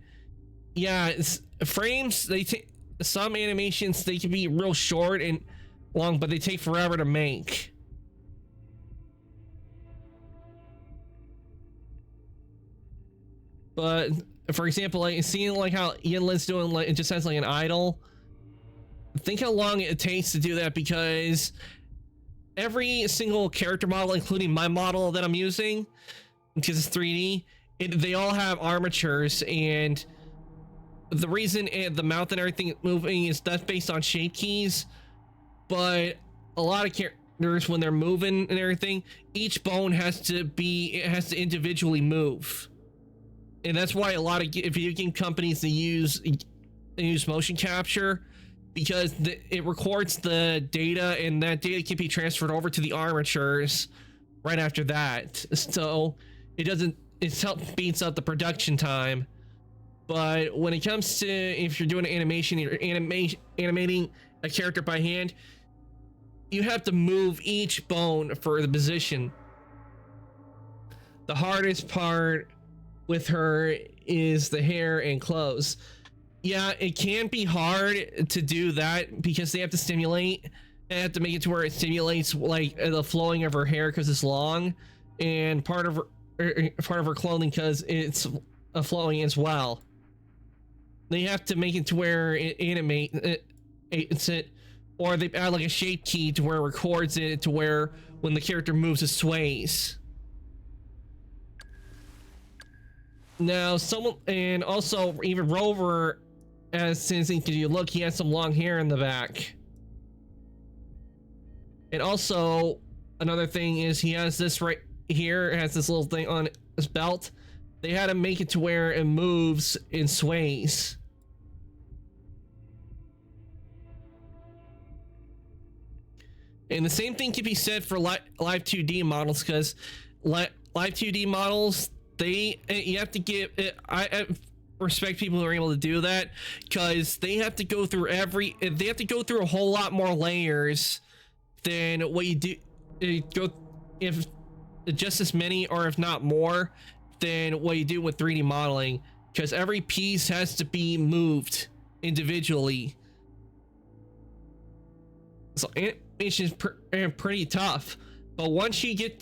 Yeah, frames, they take some animations, they can be real short and long, but they take forever to make. But for example, like seeing like how Yin Lin's doing, like it just has like an idle. Think how long it takes to do that, because every single character model, including my model that I'm using, because it's 3D, they all have armatures, and the reason the mouth and everything moving is that's based on shape keys. But a lot of characters, when they're moving and everything, each bone has to individually move. And that's why a lot of video game companies, they use motion capture, because it records the data, and that data can be transferred over to the armatures right after that. So it speeds up the production time. But when it comes to if you're doing an animation, you're animating a character by hand, you have to move each bone for the position. The hardest part with her is the hair and clothes. Yeah, it can be hard to do that because they have to stimulate. They have to make it to where it stimulates like the flowing of her hair because it's long, and part of her clothing because it's flowing as well. They have to make it to where it animates it, or they add like a shape key to where it records it to where when the character moves, it sways. Now, and also even Rover, since you look, he has some long hair in the back. And also, another thing is he has this right here, it has this little thing on his belt. They had to make it to where it moves and sways. And the same thing can be said for live 2D models, because live 2D models, you have to give it, I respect people who are able to do that, because they have to go through a whole lot more layers than what you do. If just as many, or if not more, than what you do with 3D modeling, because every piece has to be moved individually. So animation is pretty tough. But once you get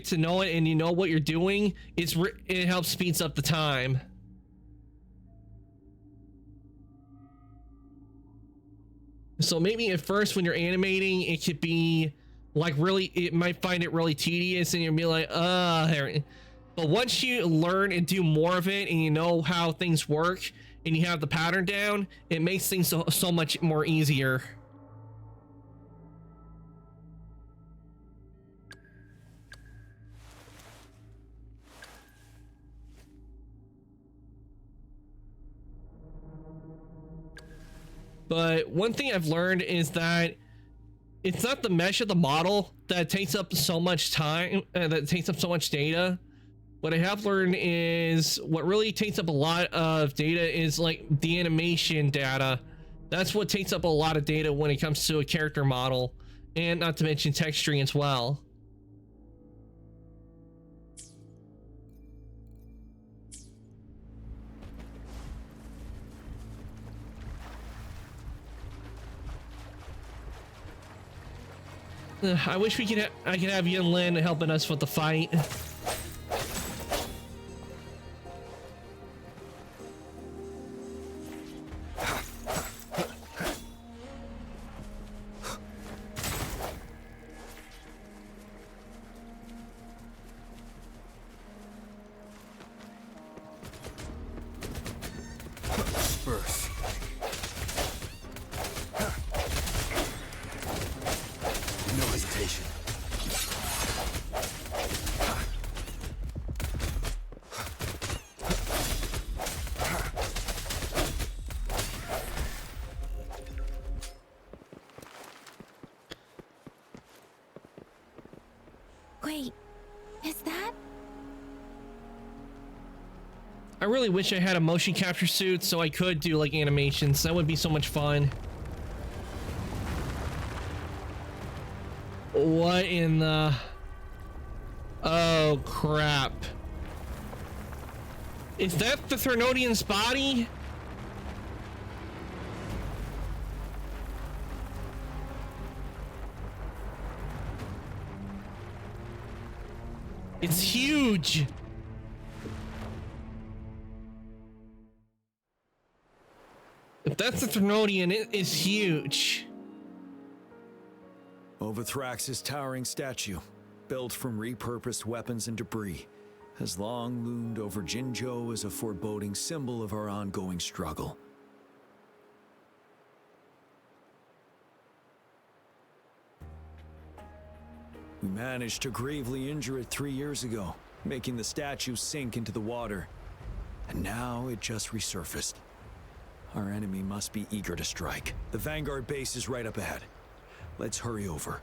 to know it and you know what you're doing, it helps speeds up the time. So maybe at first when you're animating, it could be like really, it might find it really tedious and you'll be like, but once you learn and do more of it and you know how things work and you have the pattern down, it makes things so much more easier. But one thing I've learned is that it's not the mesh of the model that takes up so much time, that takes up so much data. What I have learned is what really takes up a lot of data is like the animation data. That's what takes up a lot of data when it comes to a character model, and not to mention texturing as well. I wish I could have Yun Lin helping us with the fight. Wait, is that? I really wish I had a motion capture suit so I could do like animations. That would be so much fun. What in the... Oh crap. Is that the Threnodian's body? It's huge. If that's the Threnodian, it is huge. Overthrax's towering statue, built from repurposed weapons and debris, has long loomed over Jinzhou as a foreboding symbol of our ongoing struggle. We managed to gravely injure it 3 years ago, making the statue sink into the water. And now it just resurfaced. Our enemy must be eager to strike. The Vanguard base is right up ahead. Let's hurry over.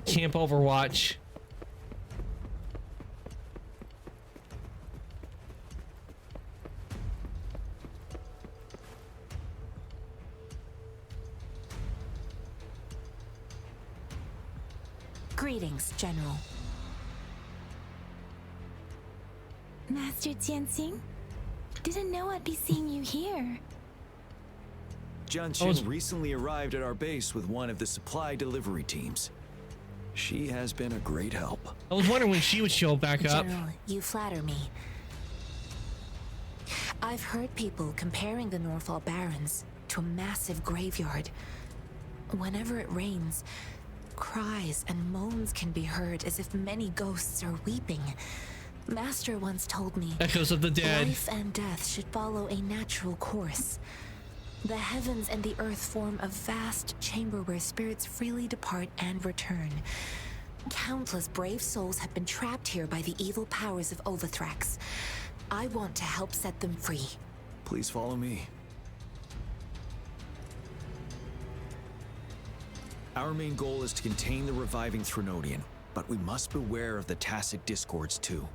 Camp Overwatch. Greetings, General. Master Jianxing? Didn't know I'd be seeing you here. Jian Qun recently arrived at our base with one of the supply delivery teams. She has been a great help. I was wondering when she would show back up. General, you flatter me. I've heard people comparing the Norfall Barrens to a massive graveyard. Whenever it rains, cries and moans can be heard as if many ghosts are weeping. Master once told me, echoes of the dead. Life and death should follow a natural course. The heavens and the earth form a vast chamber where spirits freely depart and return. Countless brave souls have been trapped here by the evil powers of Overthrax. I want to help set them free. Please follow me. Our main goal is to contain the reviving Threnodian, but we must beware of the Tacet Discords too.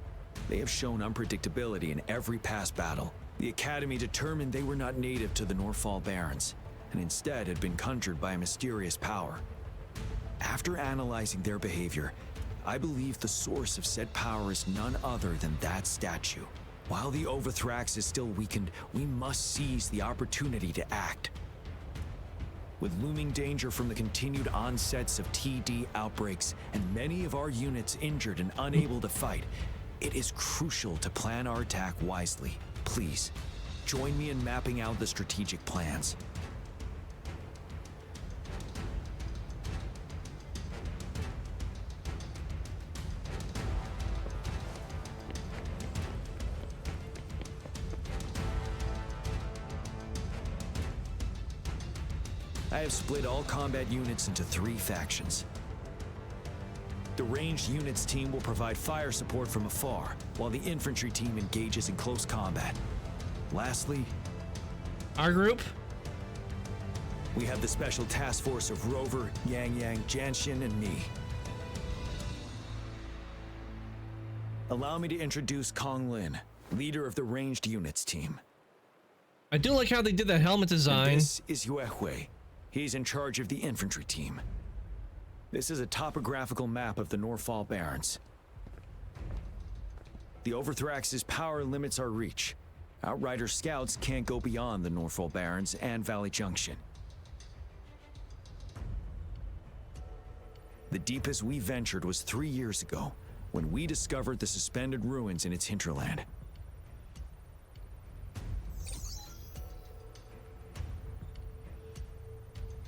They have shown unpredictability in every past battle. The Academy determined they were not native to the Norfall Barrens, and instead had been conjured by a mysterious power. After analyzing their behavior, I believe the source of said power is none other than that statue. While the Overthrax is still weakened, we must seize the opportunity to act. With looming danger from the continued onsets of TD outbreaks and many of our units injured and unable to fight, it is crucial to plan our attack wisely. please, join me in mapping out the strategic plans. I have split all combat units into 3 factions. The ranged units team will provide fire support from afar, while the infantry team engages in close combat. Lastly, our group? We have the special task force of Rover, Yang Yang, Janshin, and me. Allow me to introduce Kong Lin, leader of the ranged units team. I do like how they did that helmet design. And this is Yue Hui. He's in charge of the infantry team. This is a topographical map of the Norfall Barrens. The Overthrax's power limits our reach. Outrider scouts can't go beyond the Norfall Barrens and Valley Junction. The deepest we ventured was 3 years ago, when we discovered the suspended ruins in its hinterland.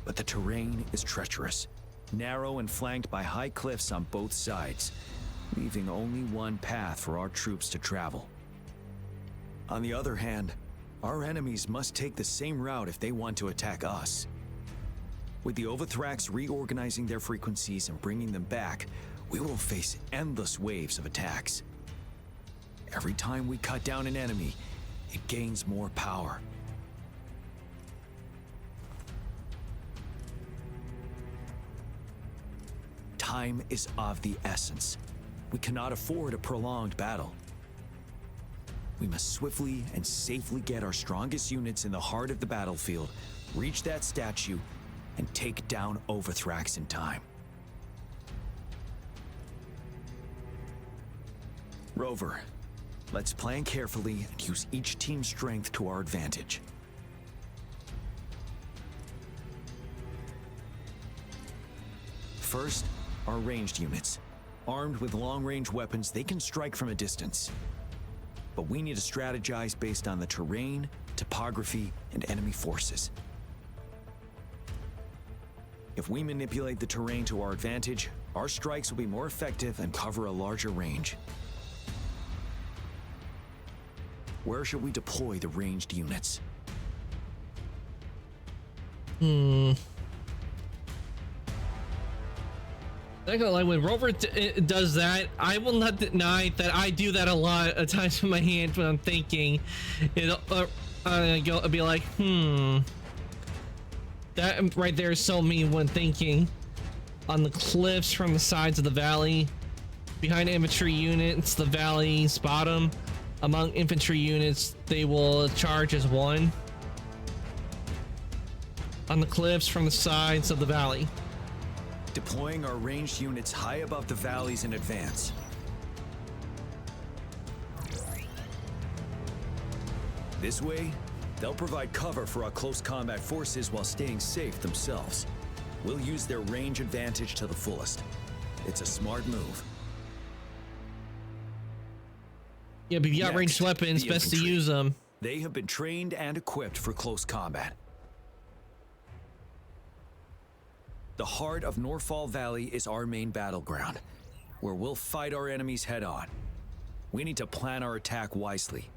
But the terrain is treacherous, narrow and flanked by high cliffs on both sides, leaving only one path for our troops to travel. On the other hand, our enemies must take the same route if they want to attack us. With the Overthrax reorganizing their frequencies and bringing them back, we will face endless waves of attacks. Every time we cut down an enemy, it gains more power. Time is of the essence. We cannot afford a prolonged battle. We must swiftly and safely get our strongest units in the heart of the battlefield, reach that statue, and take down Overthrax in time. Rover, let's plan carefully and use each team's strength to our advantage. First, our ranged units. Armed with long-range weapons, they can strike from a distance. But we need to strategize based on the terrain, topography, and enemy forces. If we manipulate the terrain to our advantage, our strikes will be more effective and cover a larger range. Where should we deploy the ranged units? Not gonna lie, when Rover does that, I will not deny that I do that a lot of times with my hand when I'm thinking. It'll be like, that right there is so me when thinking. On the cliffs from the sides of the valley, behind infantry units, the valley's bottom. Among infantry units, they will charge as one. On the cliffs from the sides of the valley. Deploying our ranged units high above the valleys in advance. This way, they'll provide cover for our close combat forces while staying safe themselves. We'll use their range advantage to the fullest. It's a smart move. Yeah, but if you got ranged weapons, best to use them. They have been trained and equipped for close combat. The heart of Norfall Valley is our main battleground, where we'll fight our enemies head-on. We need to plan our attack wisely.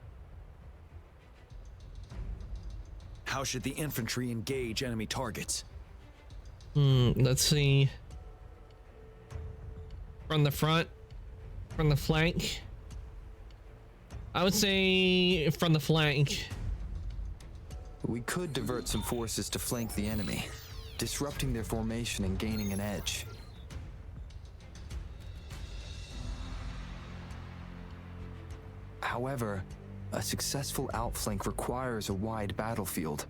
How should the infantry engage enemy targets? Let's see. From the front, from the flank. I would say from the flank. We could divert some forces to flank the enemy, disrupting their formation and gaining an edge. However, a successful outflank requires a wide battlefield,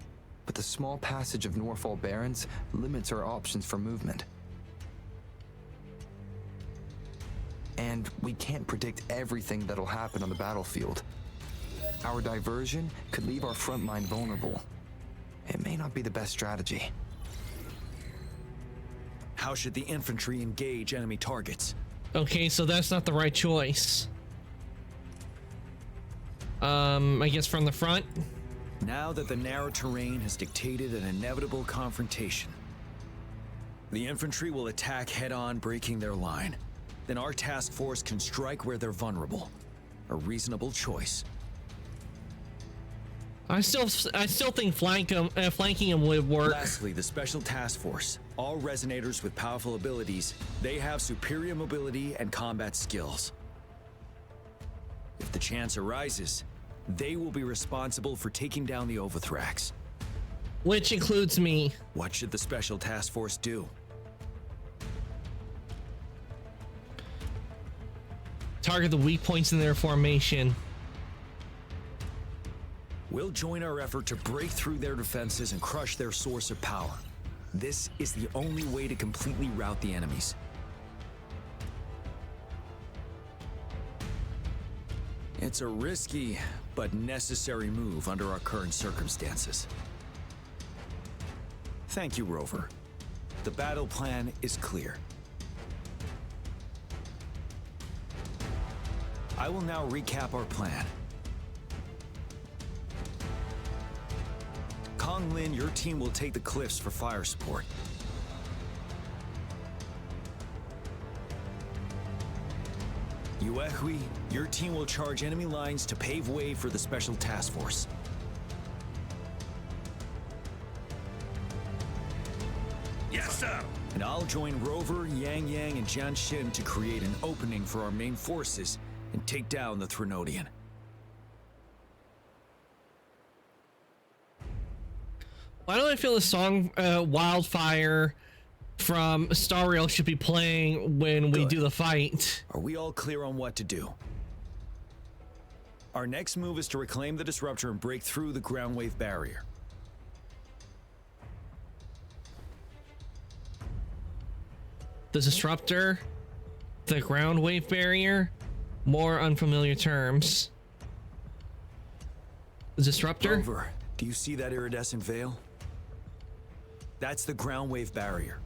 but the small passage of Norfall Barrens limits our options for movement. And we can't predict everything that'll happen on the battlefield. Our diversion could leave our front line vulnerable. It may not be the best strategy. How should the infantry engage enemy targets? Okay, so that's not the right choice. I guess from the front. Now that the narrow terrain has dictated an inevitable confrontation, the infantry will attack head-on, breaking their line. Then our task force can strike where they're vulnerable. A reasonable choice. I still think flanking them would work. Lastly, the Special Task Force. All resonators with powerful abilities, they have superior mobility and combat skills. If the chance arises, they will be responsible for taking down the Overthrax. Which includes me. What should the Special Task Force do? Target the weak points in their formation. We'll join our effort to break through their defenses and crush their source of power. This is the only way to completely rout the enemies. It's a risky but necessary move under our current circumstances. Thank you, Rover. The battle plan is clear. I will now recap our plan. Kong Lin, your team will take the cliffs for fire support. Yuehui, your team will charge enemy lines to pave way for the Special Task Force. Yes, sir! And I'll join Rover, Yang Yang, and Jian Xin to create an opening for our main forces and take down the Threnodian. Why do I feel the song Wildfire from Star Rail should be playing when we do the fight? Are we all clear on what to do? Our next move is to reclaim the disruptor and break through the ground wave barrier. The disruptor, the ground wave barrier, more unfamiliar terms. The disruptor? Rover, do you see that iridescent veil? That's the ground wave barrier.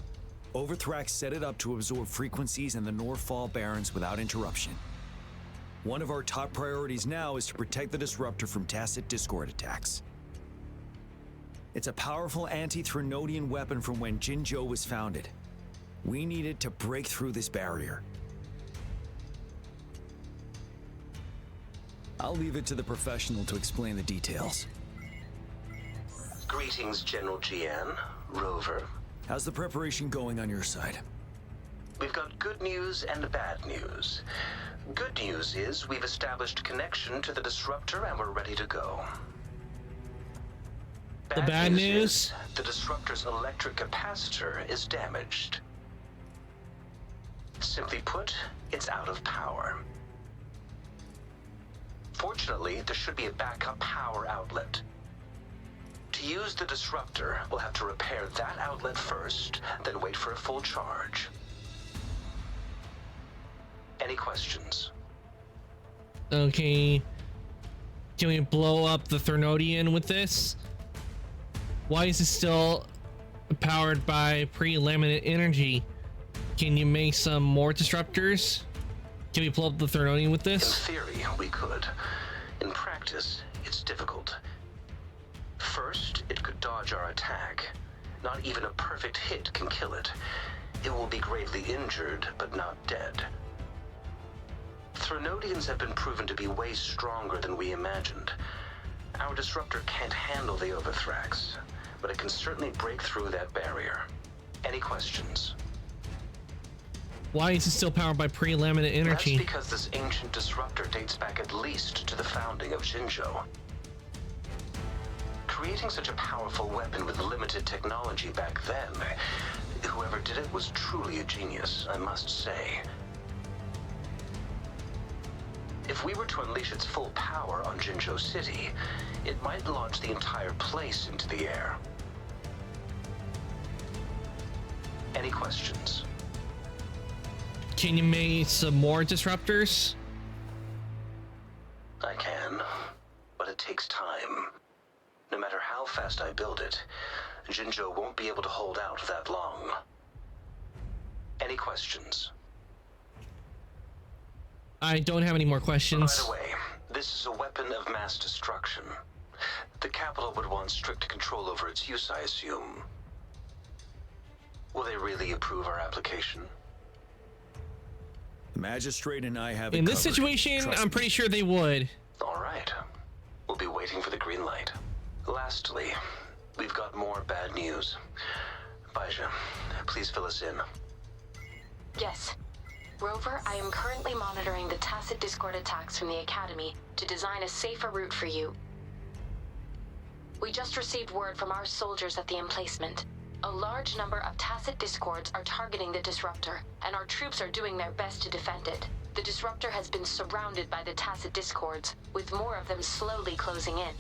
Overthrax set it up to absorb frequencies in the Northfall Barrens without interruption. One of our top priorities now is to protect the disruptor from tacit Discord attacks. It's a powerful anti-Threnodian weapon from when Jinzhou was founded. We need it to break through this barrier. I'll leave it to the professional to explain the details. Greetings, General Jian, Rover. How's the preparation going on your side? We've got good news and bad news. Good news is we've established connection to the disruptor and we're ready to go. The bad news? Is the disruptor's electric capacitor is damaged. Simply put, it's out of power. Fortunately, there should be a backup power outlet. To use the disruptor, we'll have to repair that outlet first, then wait for a full charge. Any questions? Okay. Can we blow up the Threnodian with this? Why is it still powered by pre-laminate energy? Can you make some more disruptors? Can we blow up the Threnodian with this? In theory, we could. In practice, it's difficult. First, it could dodge our attack. Not even a perfect hit can kill it. It will be gravely injured, but not dead. Threnodians have been proven to be way stronger than we imagined. Our disruptor can't handle the Overthrax, but it can certainly break through that barrier. Any questions? Why is it still powered by pre-laminate energy? That's because this ancient disruptor dates back at least to the founding of Jinzhou. Creating such a powerful weapon with limited technology back then, whoever did it was truly a genius, I must say. If we were to unleash its full power on Jinzhou City, it might launch the entire place into the air. Any questions? Can you make some more disruptors? I can, but it takes time. No matter how fast I build it, Jinzhou won't be able to hold out that long. Any questions? I don't have any more questions. By the way, This is a weapon of mass destruction. The capital would want strict control over its use, I assume. Will they really approve our application? The magistrate and I have it In this covered. situation, Trust I'm me. pretty sure they would. All right. We'll be waiting for the green light. Lastly, we've got more bad news. Baija, please fill us in. Yes. Rover, I am currently monitoring the Tacit Discord attacks from the Academy to design a safer route for you. We just received word from our soldiers at the emplacement. A large number of Tacit Discords are targeting the Disruptor, and our troops are doing their best to defend it. The Disruptor has been surrounded by the Tacit Discords, with more of them slowly closing in.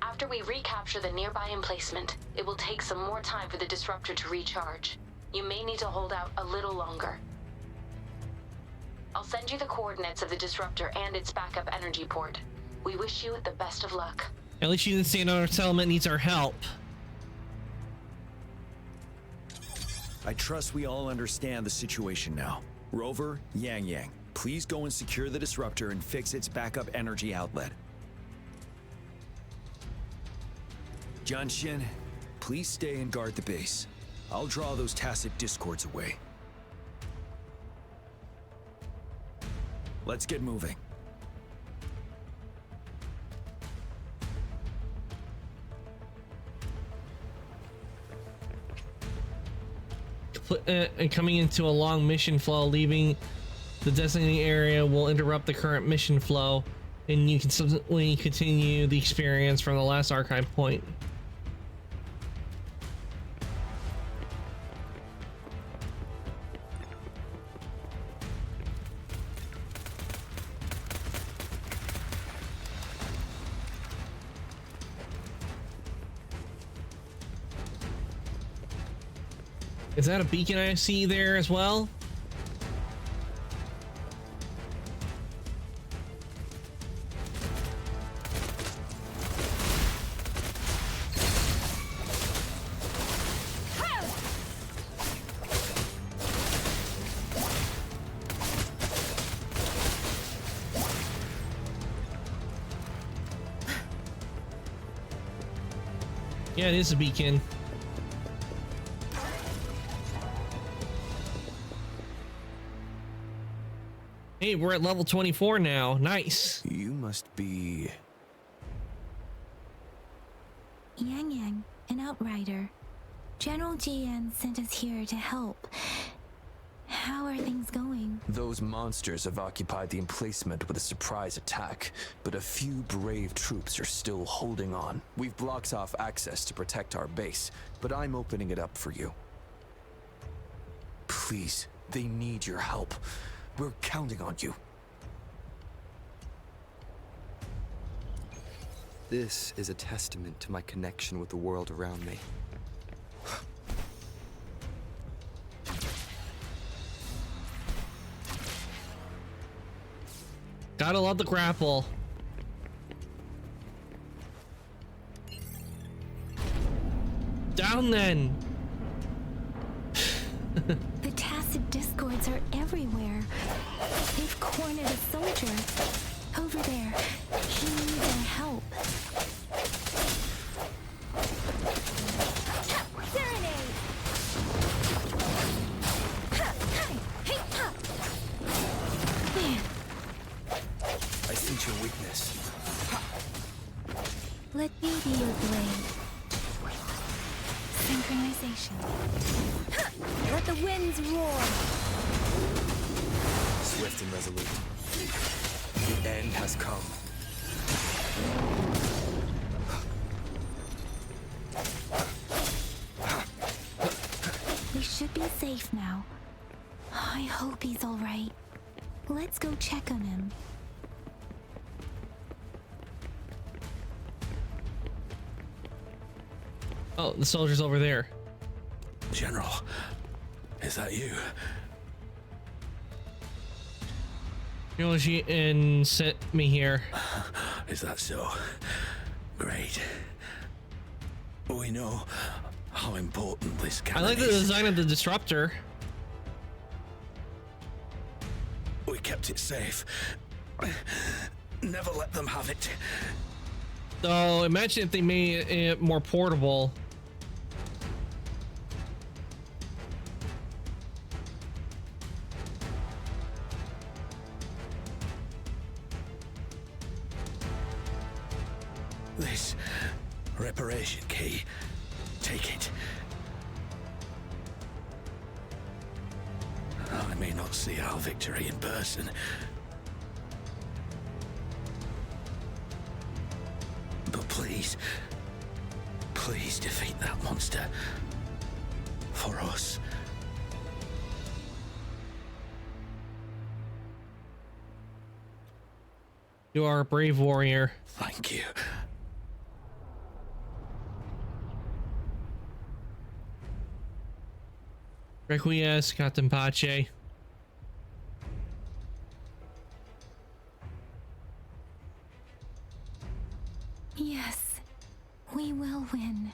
After we recapture the nearby emplacement, it will take some more time for the Disruptor to recharge. You may need to hold out a little longer. I'll send you the coordinates of the Disruptor and its backup energy port. We wish you the best of luck. At least you didn't say another settlement needs our help. I trust we all understand the situation now. Rover, Yang Yang, please go and secure the Disruptor and fix its backup energy outlet. Jianxin, please stay and guard the base. I'll draw those Tacit Discords away. Let's get moving. And coming into a long mission flow, leaving the designated area will interrupt the current mission flow, and you can subsequently continue the experience from the last archive point. Is that a beacon I see there as well? Yeah, it is a beacon. Hey, we're at level 24 now. Nice. You must be... Yang Yang, an outrider. General Jian sent us here to help. How are things going? Those monsters have occupied the emplacement with a surprise attack, but a few brave troops are still holding on. We've blocked off access to protect our base, but I'm opening it up for you. Please, they need your help. We're counting on you. This is a testament to my connection with the world around me. Gotta love the grapple. Down then. The Tacit Discords are everywhere. They've cornered a soldier. Over there. He needs our help. Serenade! Man. I sense your weakness. Let me be your blade. Synchronization. Let the winds roar. Swift and resolute. The end has come. We should be safe now. I hope he's all right. Let's go check on him. Oh, the soldier's over there. General, is that you? Yoshi and sent me here. Is that so? Great. We know how important this I cannon like the is. design of the disruptor. We we kept it safe. Never let them have it. So imagine if they made it more portable. This reparation key. Take it. I may not see our victory in person, but please defeat that monster. For us. You are a brave warrior. Thank you. Requiesce, Captain Pache. Yes, we will win.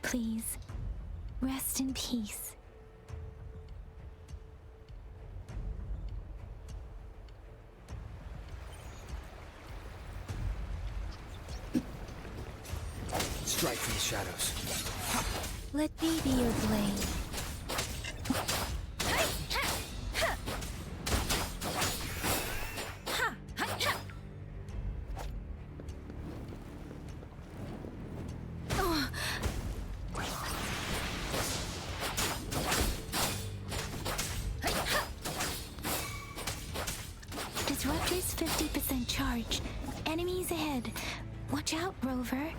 Please, rest in peace. Strike from the shadows. Let me be your blade. Disruptor's 50% charged. Enemies ahead. Watch out, Rover.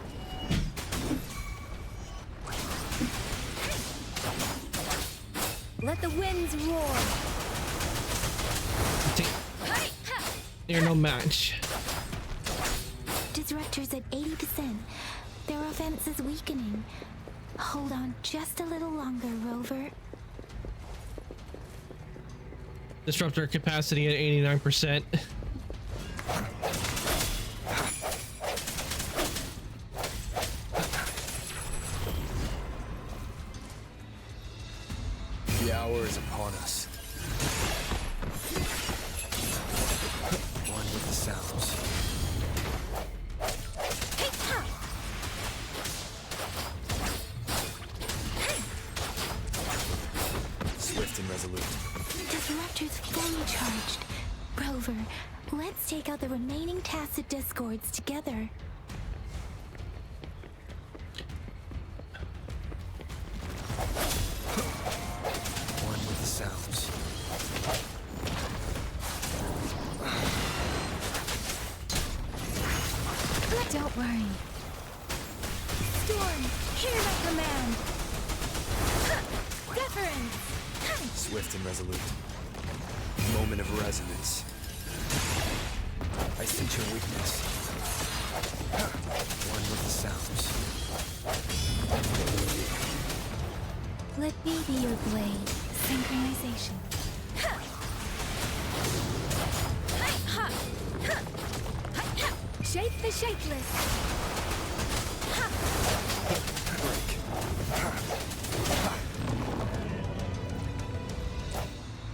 Let the winds roar. They're no match. Disruptor's at 80%. Their offense is weakening. Hold on just a little longer, Rover. Disruptor capacity at 89%. The hour is upon us. One with the sounds. Swift and resolute. Disruptor's fully charged. Rover, let's take out the remaining tacit discords together. One with the sounds. Don't worry. Storm, hear my command. Deference. Swift and resolute. Moment of resonance. I sense your weakness. One with the sounds. Let me be your blade. Synchronization. Shape the shapeless.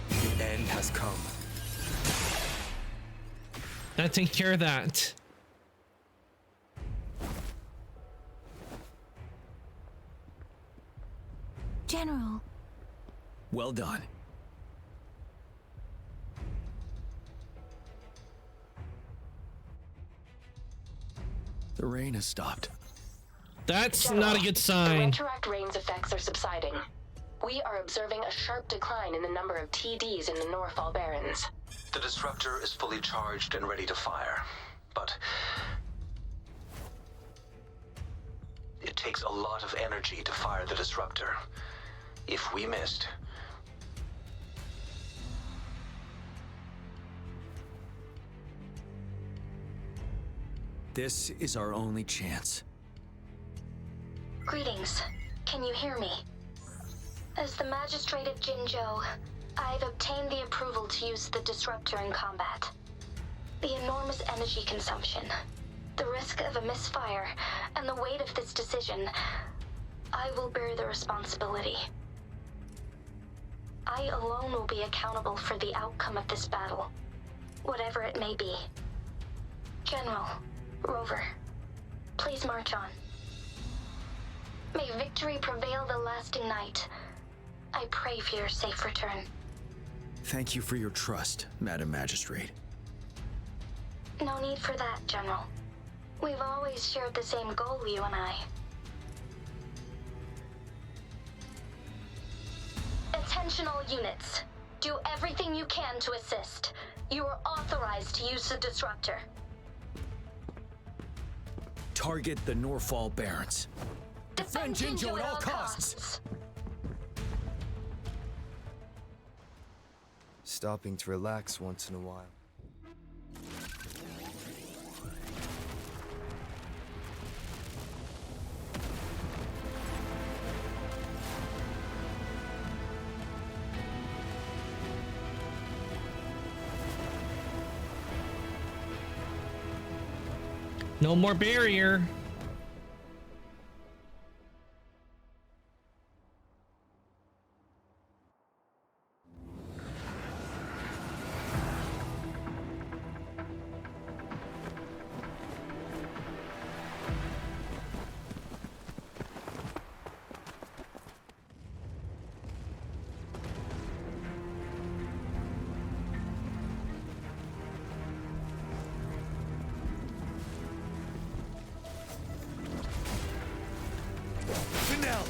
The end has come. That takes care of that. General. Well done. The rain has stopped. That's General, not a good the sign. retroact rain's effects are subsiding. We are observing a sharp decline in the number of TDs in the Norfall Barrens. The disruptor is fully charged and ready to fire, but it takes a lot of energy to fire the disruptor. If we missed, This is our only chance. Greetings. Can you hear me? As the Magistrate of Jinzhou, I've obtained the approval to use the disruptor in combat. The enormous energy consumption, the risk of a misfire, and the weight of this decision, I will bear the responsibility. I alone will be accountable for the outcome of this battle, whatever it may be. General, Rover, please march on. May victory prevail the lasting night. I pray for your safe return. Thank you for your trust, Madam Magistrate. No need for that, General. We've always shared the same goal, you and I. Attention all units. Do everything you can to assist. You are authorized to use the disruptor. Target the Norfall Barrens. Defend Jinjo at all costs. Stopping to relax once in a while. No more barrier. Finale!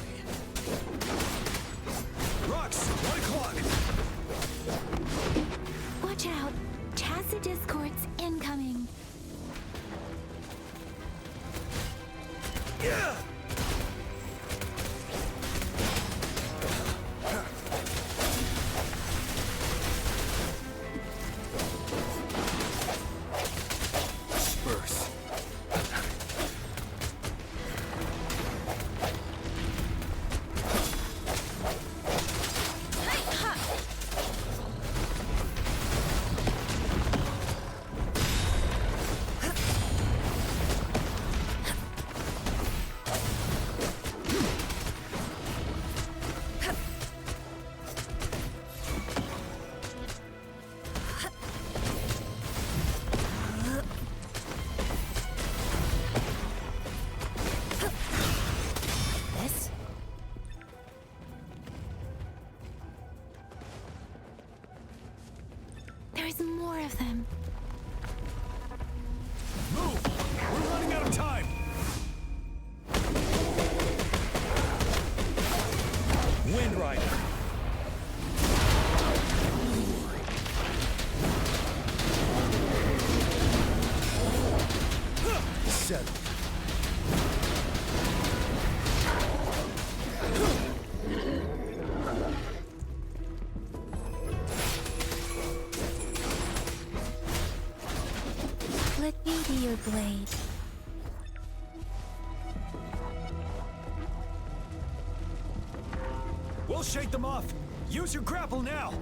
Rux, 1 o'clock! Watch out! Tacit discords incoming. Yeah! Spurs. This? There's more of them. Move! We're running out of time! Wind Rider. Settle. Let me be your blade. We'll shake them off. Use your grapple now.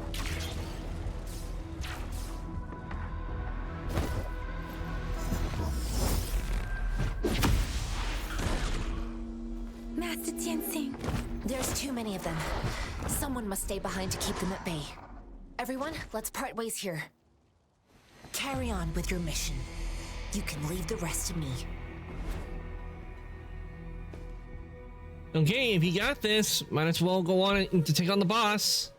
Master Jinsing. There's too many of them. Someone must stay behind to keep them at bay. Everyone, let's part ways here. Carry on with your mission. You can leave the rest to me. Okay, if you got this, might as well go on to take on the boss.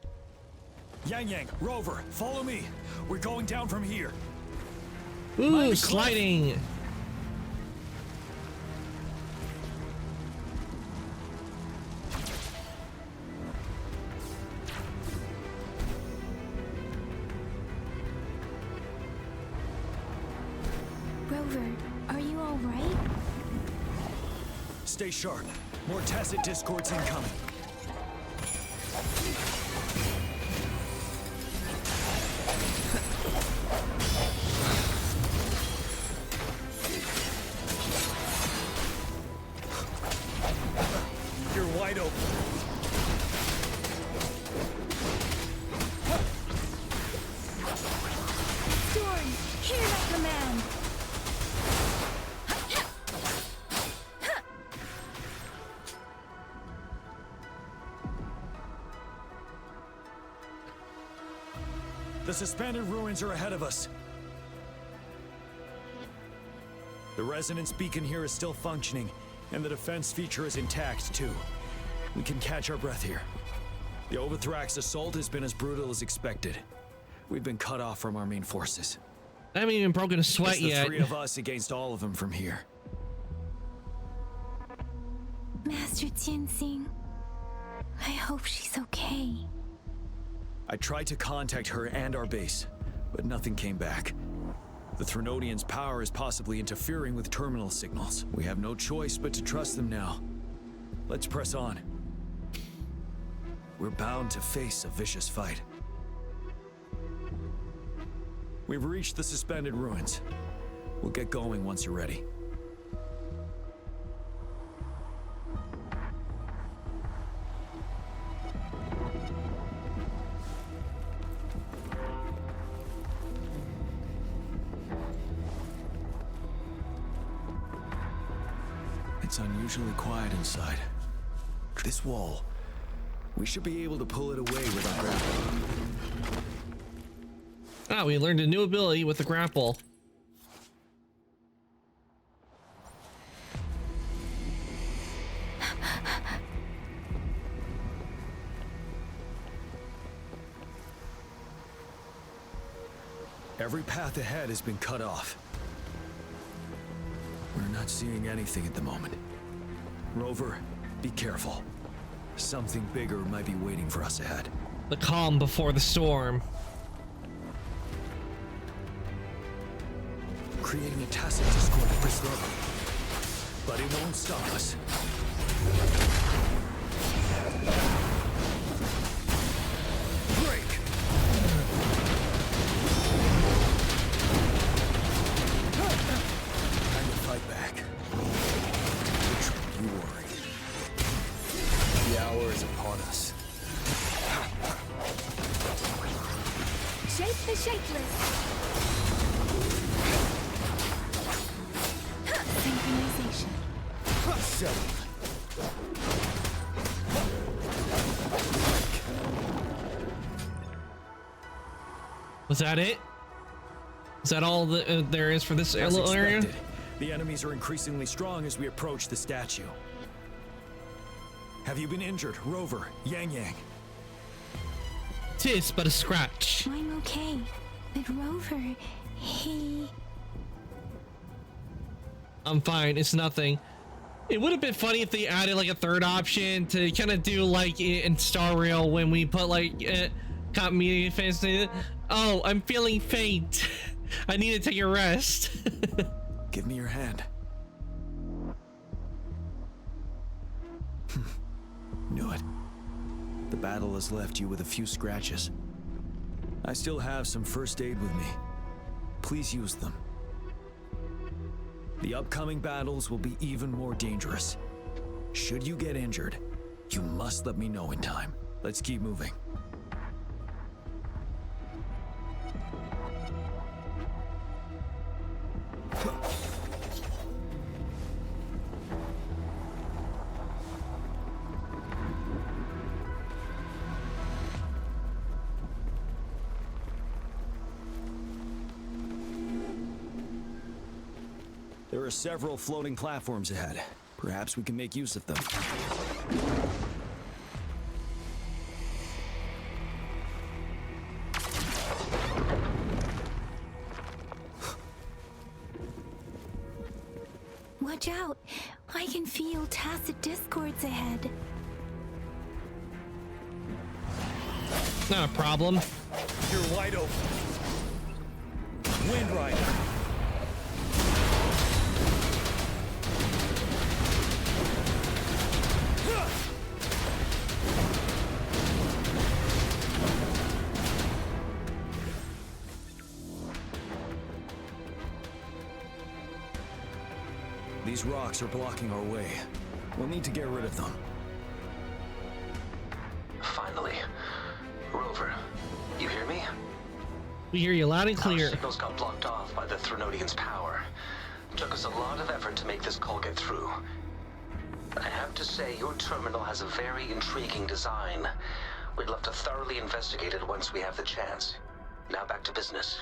Yang Yang, Rover, follow me. We're going down from here. Ooh, sliding. Rover, are you all right? Stay sharp. More tacit discords incoming. You're wide open. Storm, hear my command. The suspended ruins are ahead of us. The resonance beacon here is still functioning, and the defense feature is intact, too. We can catch our breath here. The Overthrax assault has been as brutal as expected. We've been cut off from our main forces. I haven't even broken a sweat It's the yet. three of us against all of them from here. Master Jinsing, I hope she's okay. I tried to contact her and our base, but nothing came back. The Threnodians' power is possibly interfering with terminal signals. We have no choice but to trust them now. Let's press on. We're bound to face a vicious fight. We've reached the suspended ruins. We'll get going once you're ready. It's unusually quiet inside. This wall, we should be able to pull it away with our grapple. Ah, we learned a new ability with the grapple. Every path ahead has been cut off. We're not seeing anything at the moment. Rover, be careful. Something bigger might be waiting for us ahead. The calm before the storm. Creating a tacit discord at this level. But it won't stop us. Break! Time to fight back. Which you worry. The hour is upon us. Shape the shapeless. Synchronization. Was that it? Is that all there is for this As little area? expected, the enemies are increasingly strong as we approach the statue. Have you been injured, Rover, Yang Yang? Tis but a scratch. I'm okay. But Rover, he... I'm fine. It's nothing. It would have been funny if they added like a third option to kind of do like in Star Rail when we put like continuity fans. Oh, I'm feeling faint. I need to take a rest. Give me your hand. Knew it. The battle has left you with a few scratches. I still have some first aid with me. Please use them. The upcoming battles will be even more dangerous. Should you get injured, you must let me know in time. Let's keep moving. There are several floating platforms ahead. Perhaps we can make use of them. Watch out! I can feel tacit discords ahead. Not a problem. You're wide open. Wind Rider. These rocks are blocking our way. We'll need to get rid of them. Finally. Rover, you hear me? We hear you loud and Our clear. signals got blocked off by the Threnodians' power. Took us a lot of effort to make this call get through. I have to say, your terminal has a very intriguing design. We'd love to thoroughly investigate it once we have the chance. Now back to business.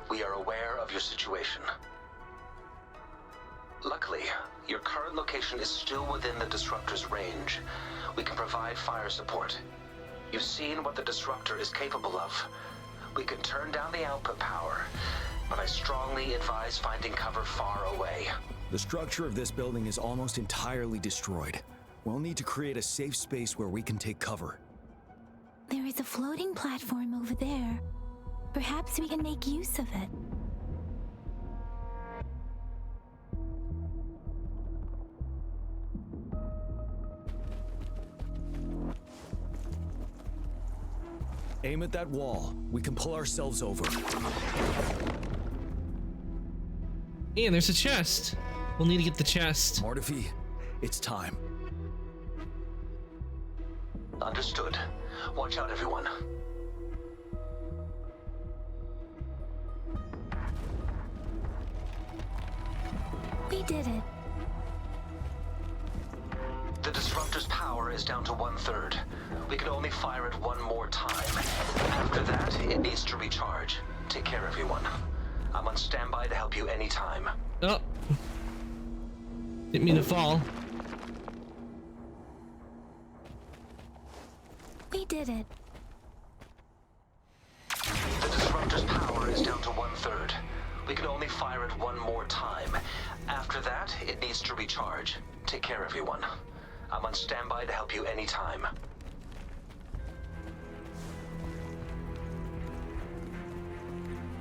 We are aware of your situation. Luckily, your current location is still within the Disruptor's range. We can provide fire support. You've seen what the Disruptor is capable of. We can turn down the output power, but I strongly advise finding cover far away. The structure of this building is almost entirely destroyed. We'll need to create a safe space where we can take cover. There is a floating platform over there. Perhaps we can make use of it. Aim at that wall. We can pull ourselves over. And there's a chest. We'll need to get the chest. Mortefi, it's time. Understood. Watch out, everyone. We did it. The Disruptor's power is down to 1/3. We can only fire it one more time. After that, it needs to recharge. Take care, everyone. I'm on standby to help you anytime. Oh. Didn't mean to fall. We did it. The Disruptor's power is down to 1/3. We can only fire it one more time. After that, it needs to recharge. Take care, everyone. I'm on standby to help you anytime.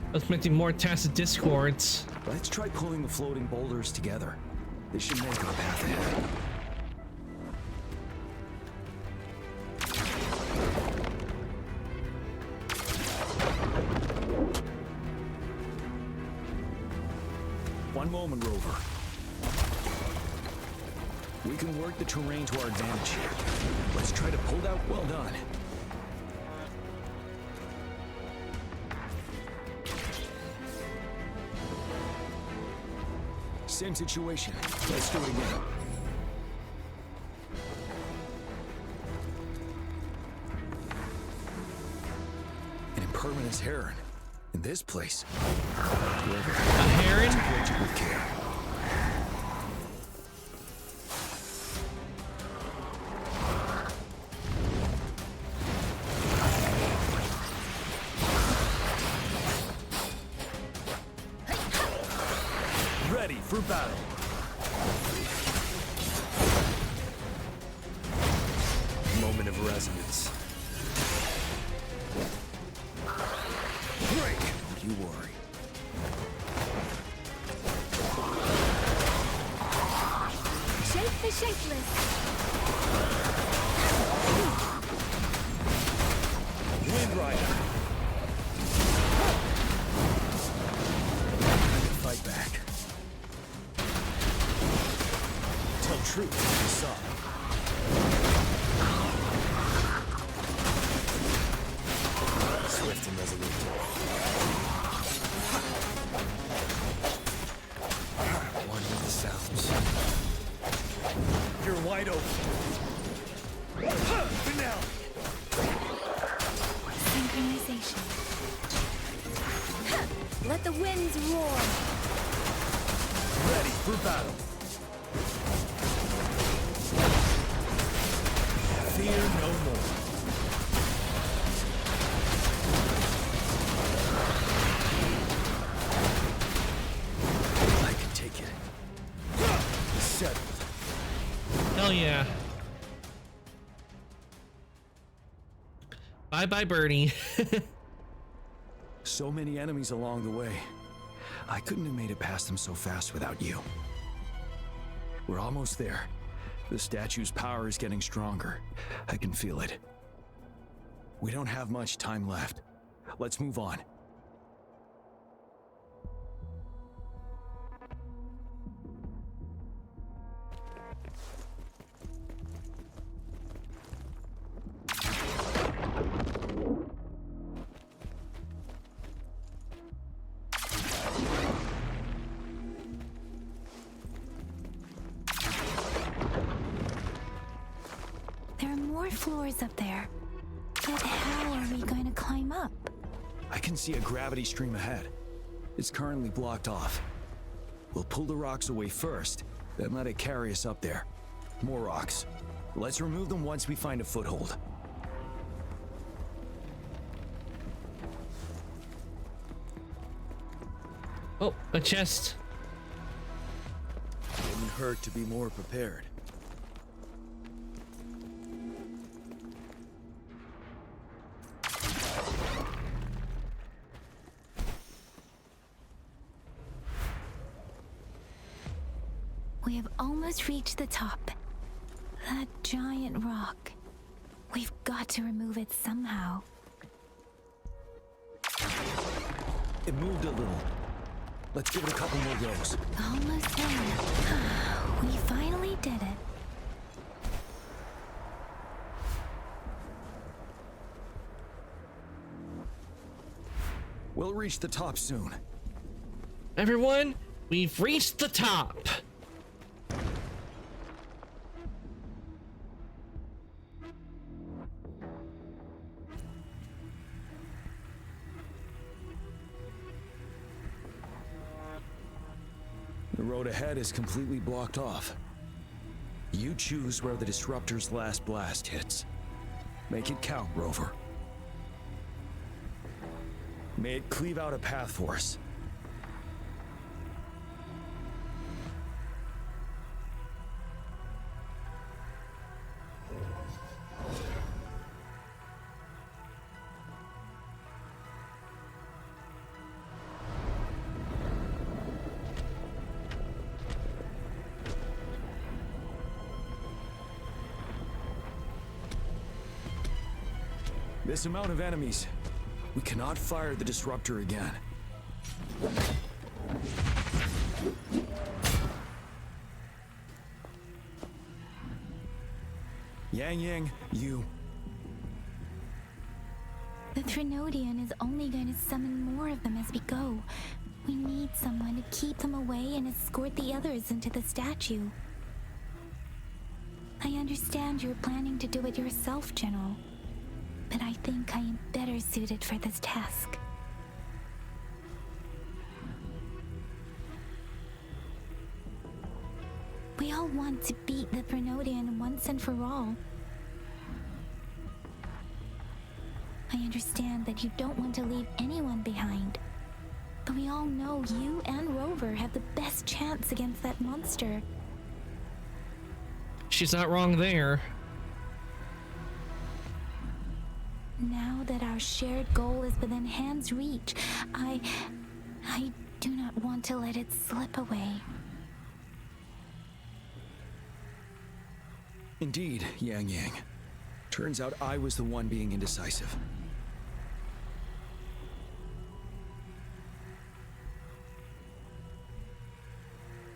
I was expecting more tacit discords. Let's try pulling the floating boulders together. This should make our path ahead. One moment, Rover. We can work the terrain to our advantage here. Let's try to pull that. Well done. Same situation. Let's do it again. An impermanence heron. In this place. A heron? With care. Ready for battle. Moment of resonance. Break! Don't you worry. Shake the shapeless. Wind Rider. Fight back. Tell truth to the sun. Swift and resolute. One with the sounds. You're wide open. Finale. Synchronization. Let the winds roar. Ready for battle. Fear no more. I can take it. Settled. Hell yeah. Bye bye, birdie. So many enemies along the way. I couldn't have made it past them so fast without you. We're almost there. The statue's power is getting stronger. I can feel it. We don't have much time left. Let's move on. There are more floors up there. But how are we going to climb up? I can see a gravity stream ahead. It's currently blocked off. We'll pull the rocks away first, then let it carry us up there. More rocks. Let's remove them once we find a foothold. Oh, a chest. Wouldn't hurt to be more prepared. We have almost reached the top. That giant rock. We've got to remove it somehow. It moved a little. Let's give it a couple more goes. Almost there. We finally did it. We'll reach the top soon. Everyone, we've reached the top. The road ahead is completely blocked off. You choose where the Disruptor's last blast hits. Make it count, Rover. May it cleave out a path for us. This amount of enemies, we cannot fire the Disruptor again. Yang Yang, you. The Threnodian is only going to summon more of them as we go. We need someone to keep them away and escort the others into the statue. I understand you're planning to do it yourself, General. But I think I am better suited for this task. We all want to beat the Threnodian once and for all. I understand that you don't want to leave anyone behind. But we all know you and Rover have the best chance against that monster. She's not wrong there. Now that our shared goal is within hand's reach, I do not want to let it slip away. Indeed, Yang Yang. Turns out I was the one being indecisive.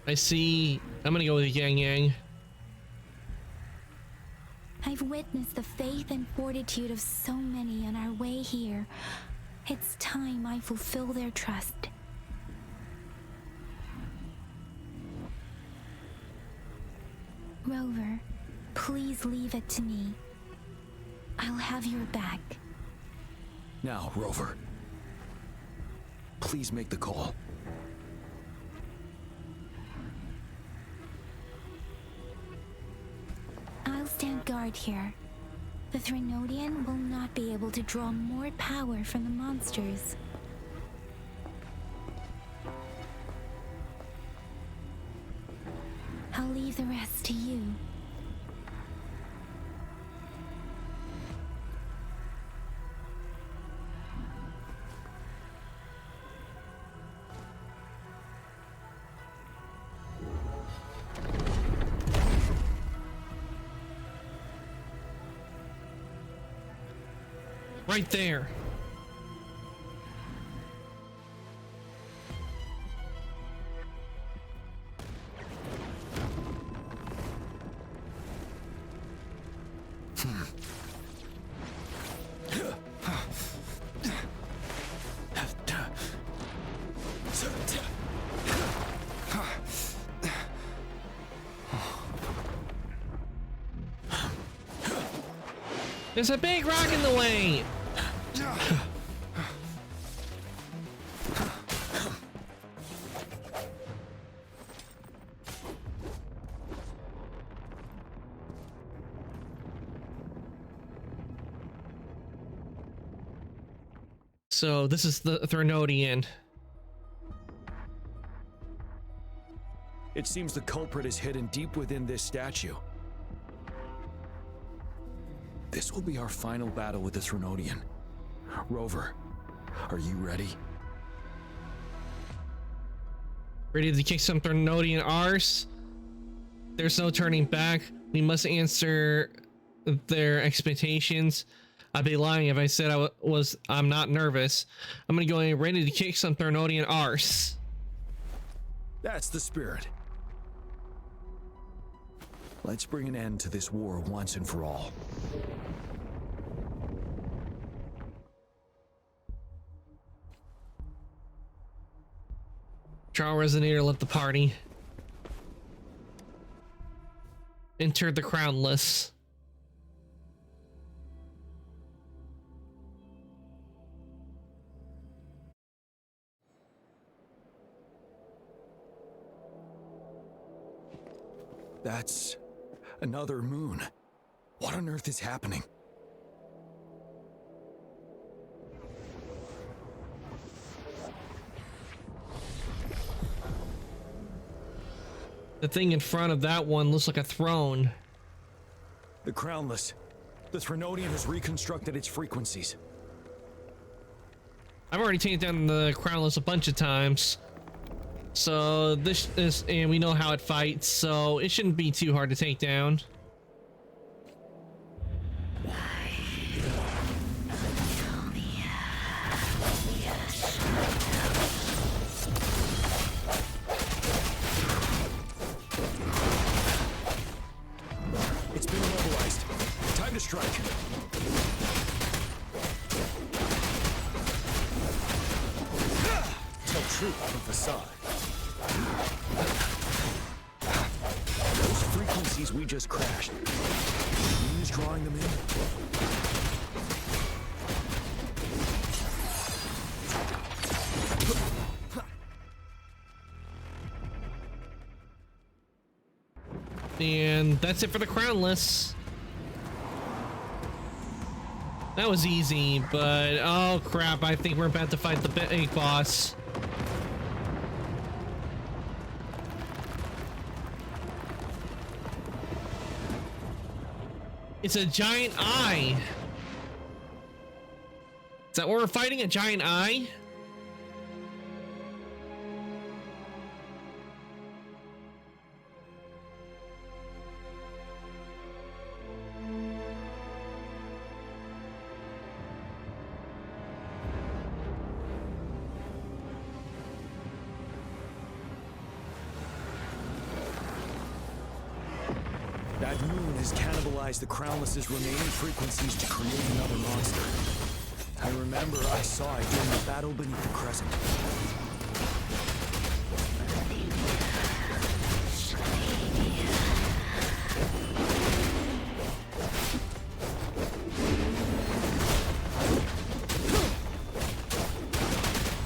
I see. I'm gonna go with Yang Yang. I've witnessed the faith and fortitude of so many on our way here. It's time I fulfill their trust. Rover, please leave it to me. I'll have your back. Now, Rover. Please make the call. I'll stand guard here. The Threnodian will not be able to draw more power from the monsters. I'll leave the rest to you. Right there. There's a big rock in the way. So this is the Threnodian. It seems the culprit is hidden deep within this statue. This will be our final battle with the Threnodian. Rover, are you ready? Ready to kick some Threnodian arse? There's no turning back. We must answer their expectations. I'd be lying if I said I'm not nervous. I'm gonna go in ready to kick some Threnodian arse. That's the spirit. Let's bring an end to this war once and for all. Trial Resonator left the party. Entered the Crownless. That's another moon. What on earth is happening? The thing in front of that one looks like a throne. The Crownless. The Threnodian has reconstructed its frequencies. I've already taken down the Crownless a bunch of times. So this is, and we know how it fights, so it shouldn't be too hard to take down. It's been immobilized. Time to strike. Tell truth on the facade. Those frequencies we just crashed. Who's drawing them in? And that's it for the Crownless. That was easy, but oh crap, I think we're about to fight the big boss. It's a giant eye. Is that what we're fighting? A giant eye? That moon has cannibalized the Crownless's remaining frequencies to create another monster. I remember I saw it during the battle beneath the crescent.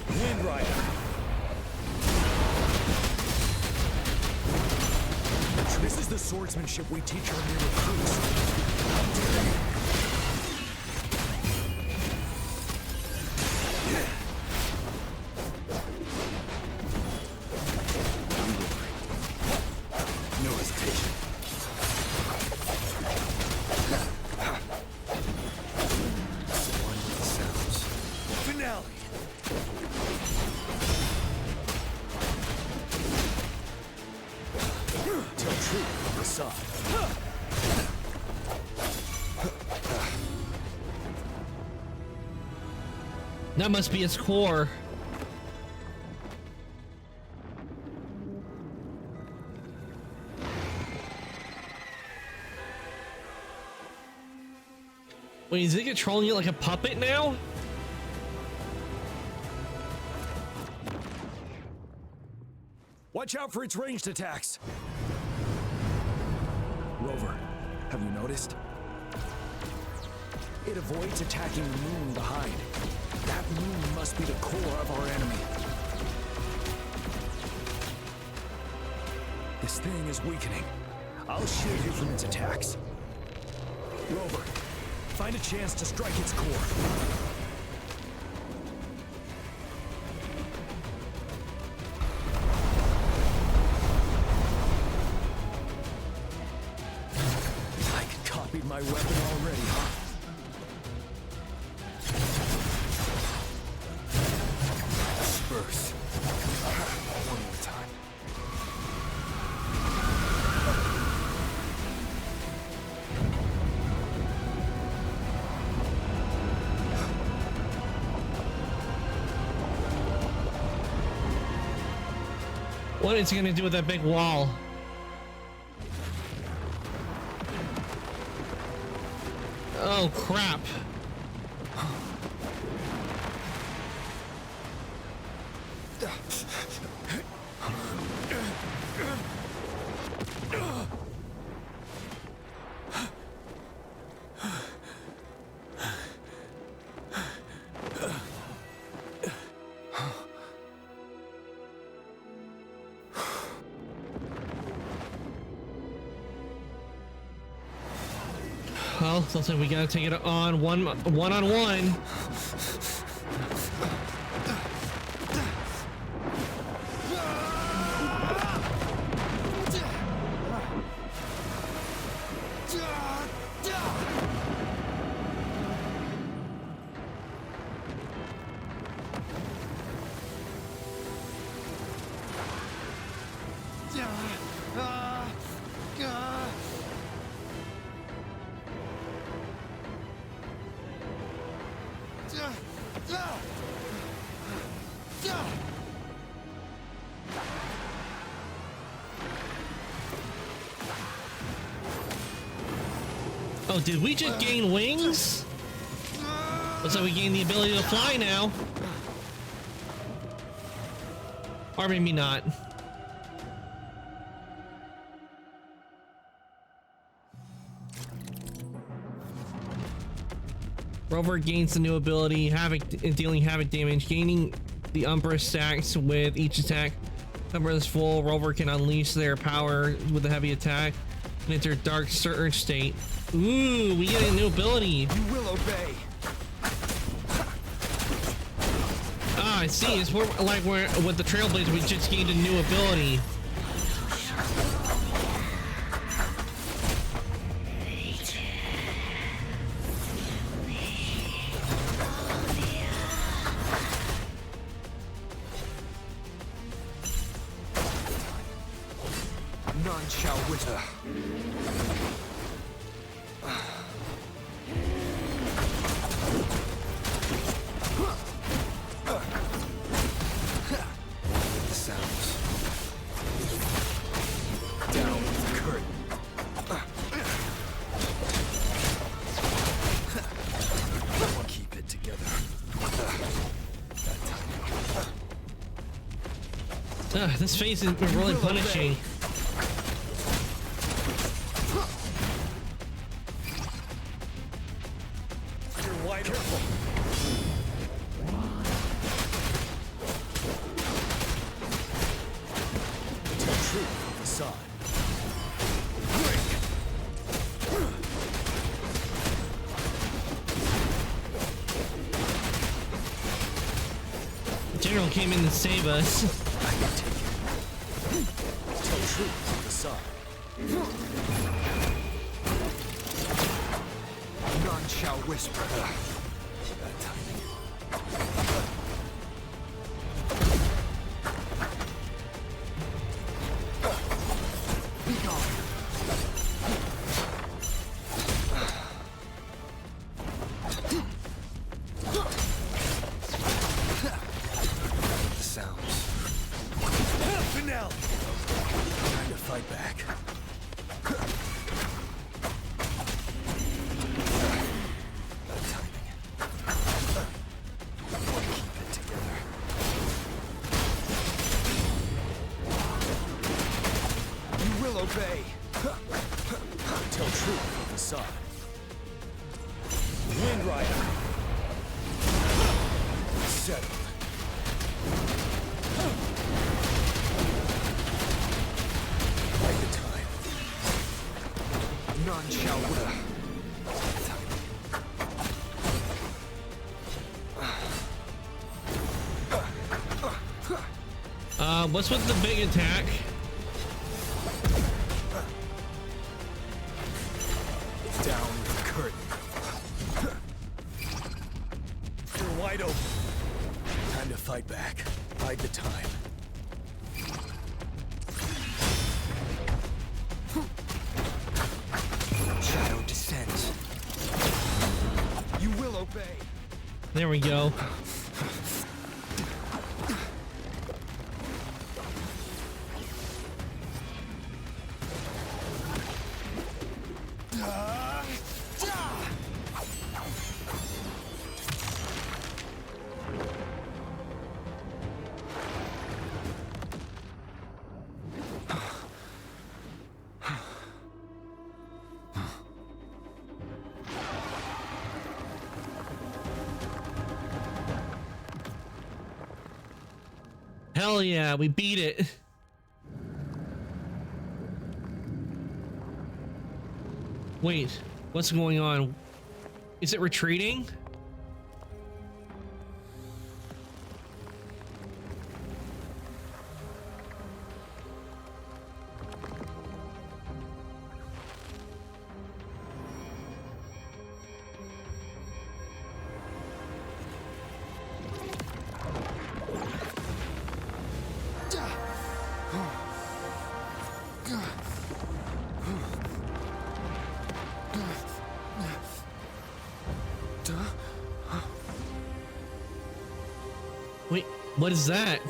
Wind Rider. This is the swordsmanship we teach our new recruits. How dare you? No hesitation. One with the sounds. Finale. Tell truth on the side. That must be its core. Wait, is it controlling you like a puppet now? Watch out for its ranged attacks. Rover, have you noticed? It avoids attacking the moon behind. That moon must be the core of our enemy. This thing is weakening. I'll shield you from its attacks. Rover, find a chance to strike its core. my weapon already, huh? Disperse. One more time. What is he gonna do with that big wall? Oh crap. Well, looks like we gotta take it on one on one. Oh, did we just gain wings? Looks like we gained the ability to fly now. Or maybe not. Rover gains the new ability, Havoc, dealing Havoc damage, gaining the Umbra stacks with each attack. Number is full. Rover can unleash their power with a heavy attack and enter Dark Surge state. Ooh, we get a new ability. You will obey. Ah, I see. It's more like we're with the Trailblazer, we just gained a new ability. None shall wither. This phase is really punishing. You're wide careful. Tell truth from the side. The General came in to save us. Truth on the side. None shall whisper. That timing. Be gone. The sounds. Finale. Time to fight back. That timing. Keep it together. You will obey. Tell truth from the side. Wind Rider. Settled. None shall wither. What's with the big attack? Down with fight back. Bide the time. Shadow descends. You will obey. There we go. Hell yeah, we beat it. Wait, what's going on? Is it retreating? Wait, what is that?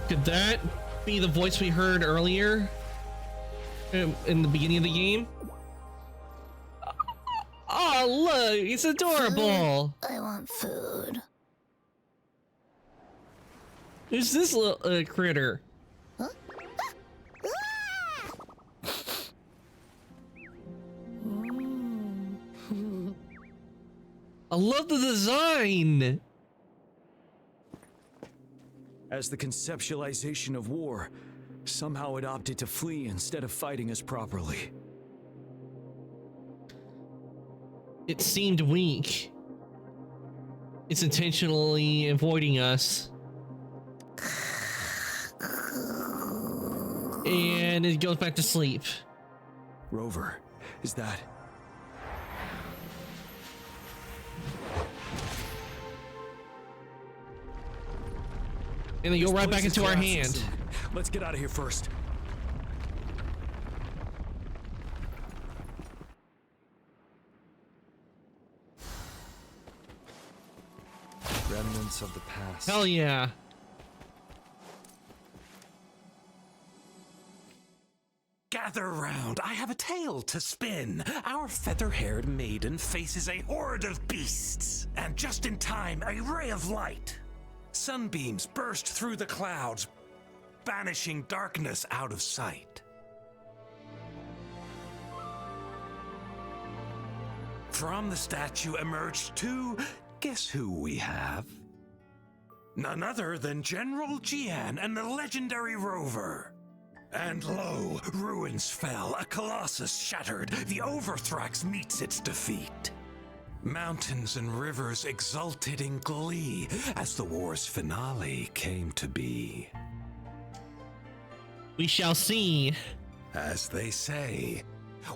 Could that be the voice we heard earlier in the beginning of the game? Oh, look, it's adorable. I want food. Who's this little critter? I love the design. As the conceptualization of war, somehow it opted to flee instead of fighting us properly. It seemed weak. It's intentionally avoiding us. And it goes back to sleep. Rover, is that... And they go right back into our hand. Let's get out of here first. Remnants of the past. Hell yeah. Gather round, I have a tale to spin. Our feather-haired maiden faces a horde of beasts. And just in time, a ray of light. Sunbeams burst through the clouds, banishing darkness out of sight. From the statue emerged two. Guess who we have? None other than General Jian and the legendary Rover. And lo, ruins fell, a colossus shattered, the Overthrax meets its defeat. Mountains and rivers exulted in glee as the war's finale came to be. We shall see. As they say,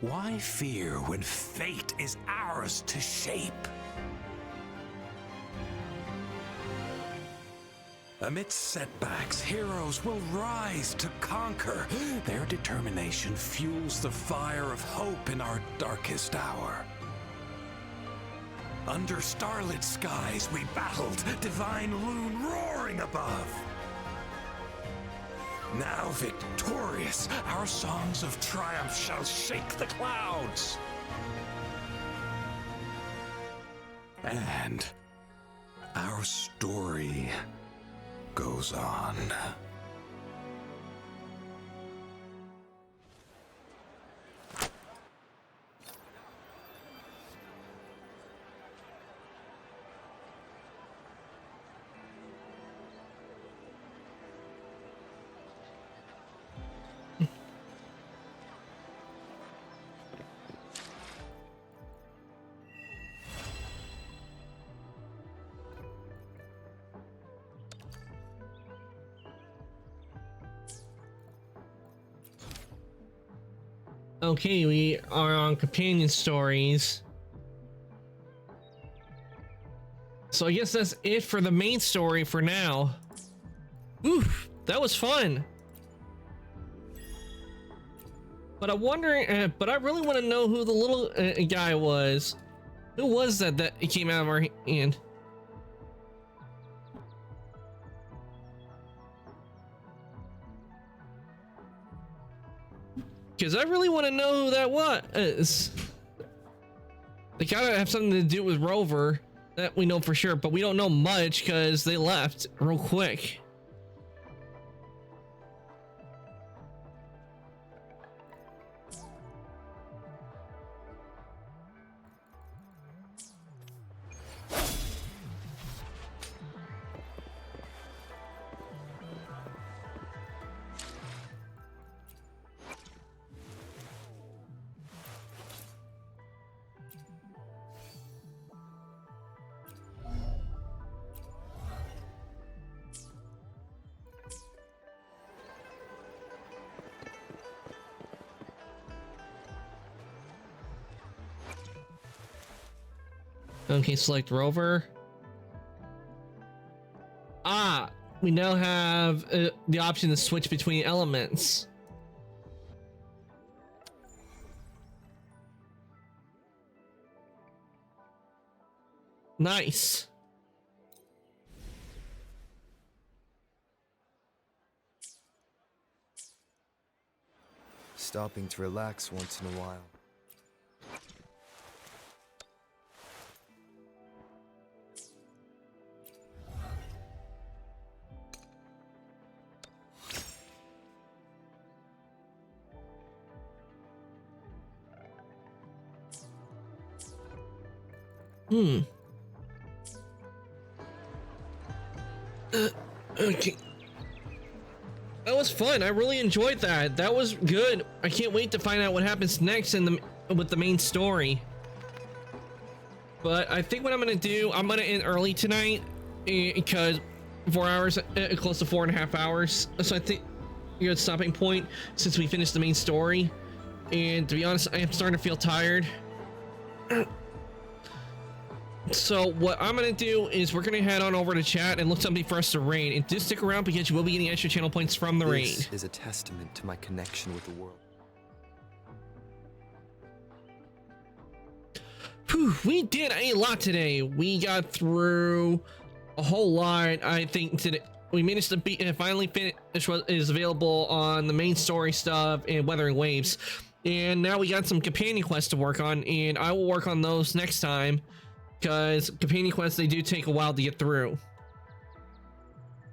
why fear when fate is ours to shape? Amidst setbacks, heroes will rise to conquer. Their determination fuels the fire of hope in our darkest hour. Under starlit skies we battled, divine loon roaring above. Now victorious, our songs of triumph shall shake the clouds. And our story goes on. Okay, we are on companion stories. So I guess that's it for the main story for now. Oof, that was fun. But I'm wondering, but I really want to know who the little guy was. Who was that came out of our hand? Because I really want to know who that was. They gotta have something to do with Rover. That we know for sure, but we don't know much because they left real quick. Okay, select Rover. Ah, we now have the option to switch between elements. Nice. Stopping to relax once in a while. Okay. That was fun. I really enjoyed that. That was good. I can't wait to find out what happens next with the main story. But I think what I'm gonna do, I'm gonna end early tonight because 4 hours, close to 4.5 hours. So I think you're at stopping point since we finished the main story. And to be honest, I am starting to feel tired. So what I'm gonna do is we're gonna head on over to chat and look something for us to raid, and just stick around because you will be getting extra channel points from the raid. This is a testament to my connection with the world. Whew, we did a lot today. We got through a whole lot. I think today we managed to beat and finally finish what is available on the main story stuff and Weathering Waves, and now we got some companion quests to work on, and I will work on those next time. Because companion quests, they do take a while to get through.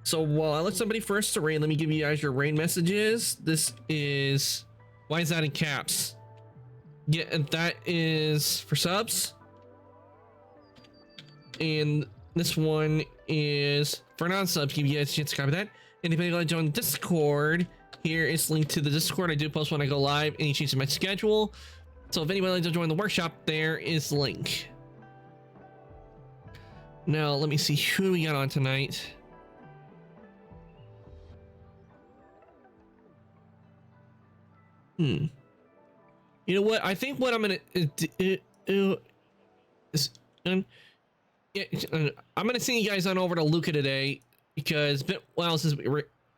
So while I let somebody first to raid, let me give you guys your raid messages. This is, why is that in caps? Yeah, that is for subs. And this one is for non-subs. Give you guys a chance to copy that. And if you want to join Discord, here is linked to the Discord. I do post when I go live, any changes in my schedule. So if anybody wants to join the workshop, there is the link. Now, let me see who we got on tonight. You know what? I think what I'm gonna I'm gonna send you guys on over to Luca today because well, since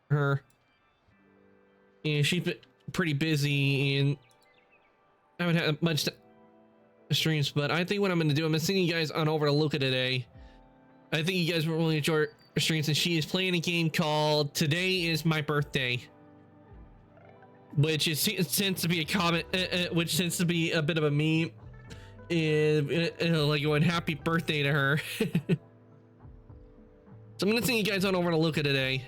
her and she's been pretty busy and I haven't had much streams. But I think what I'm gonna do, I'm gonna send you guys on over to Luca today. I think you guys will really enjoy her streams, and she is playing a game called Today Is My Birthday, which tends to be a comment, which tends to be a bit of a meme, like going happy birthday to her. So I'm gonna send you guys on over to Luca today.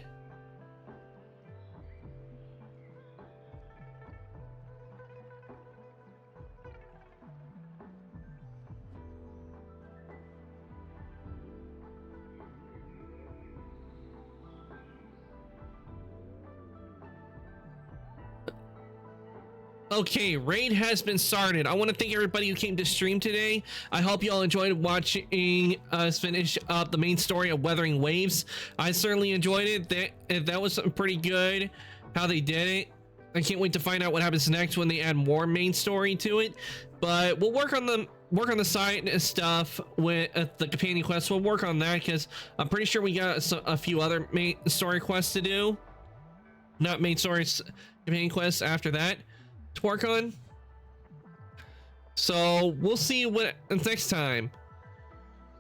Okay, raid has been started. I want to thank everybody who came to stream today. I hope you all enjoyed watching us finish up the main story of Weathering Waves. I certainly enjoyed it. That was pretty good how they did it. I can't wait to find out what happens next when they add more main story to it. But we'll work on the side stuff with the companion quests. We'll work on that because I'm pretty sure we got a few other main story quests to do. Not main stories, companion quests after that to work on. So we'll see what next time.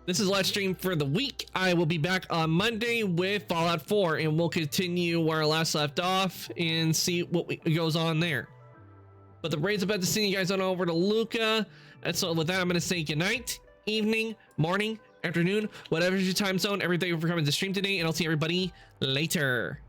This is Let's Stream for the week. I will be back on Monday with Fallout 4, and we'll continue where I last left off and see what goes on there. But the raid's about to send you guys on over to Luca. And so with that, I'm going to say goodnight, evening, morning, afternoon, whatever's your time zone. Everything for coming to stream today, and I'll see everybody later.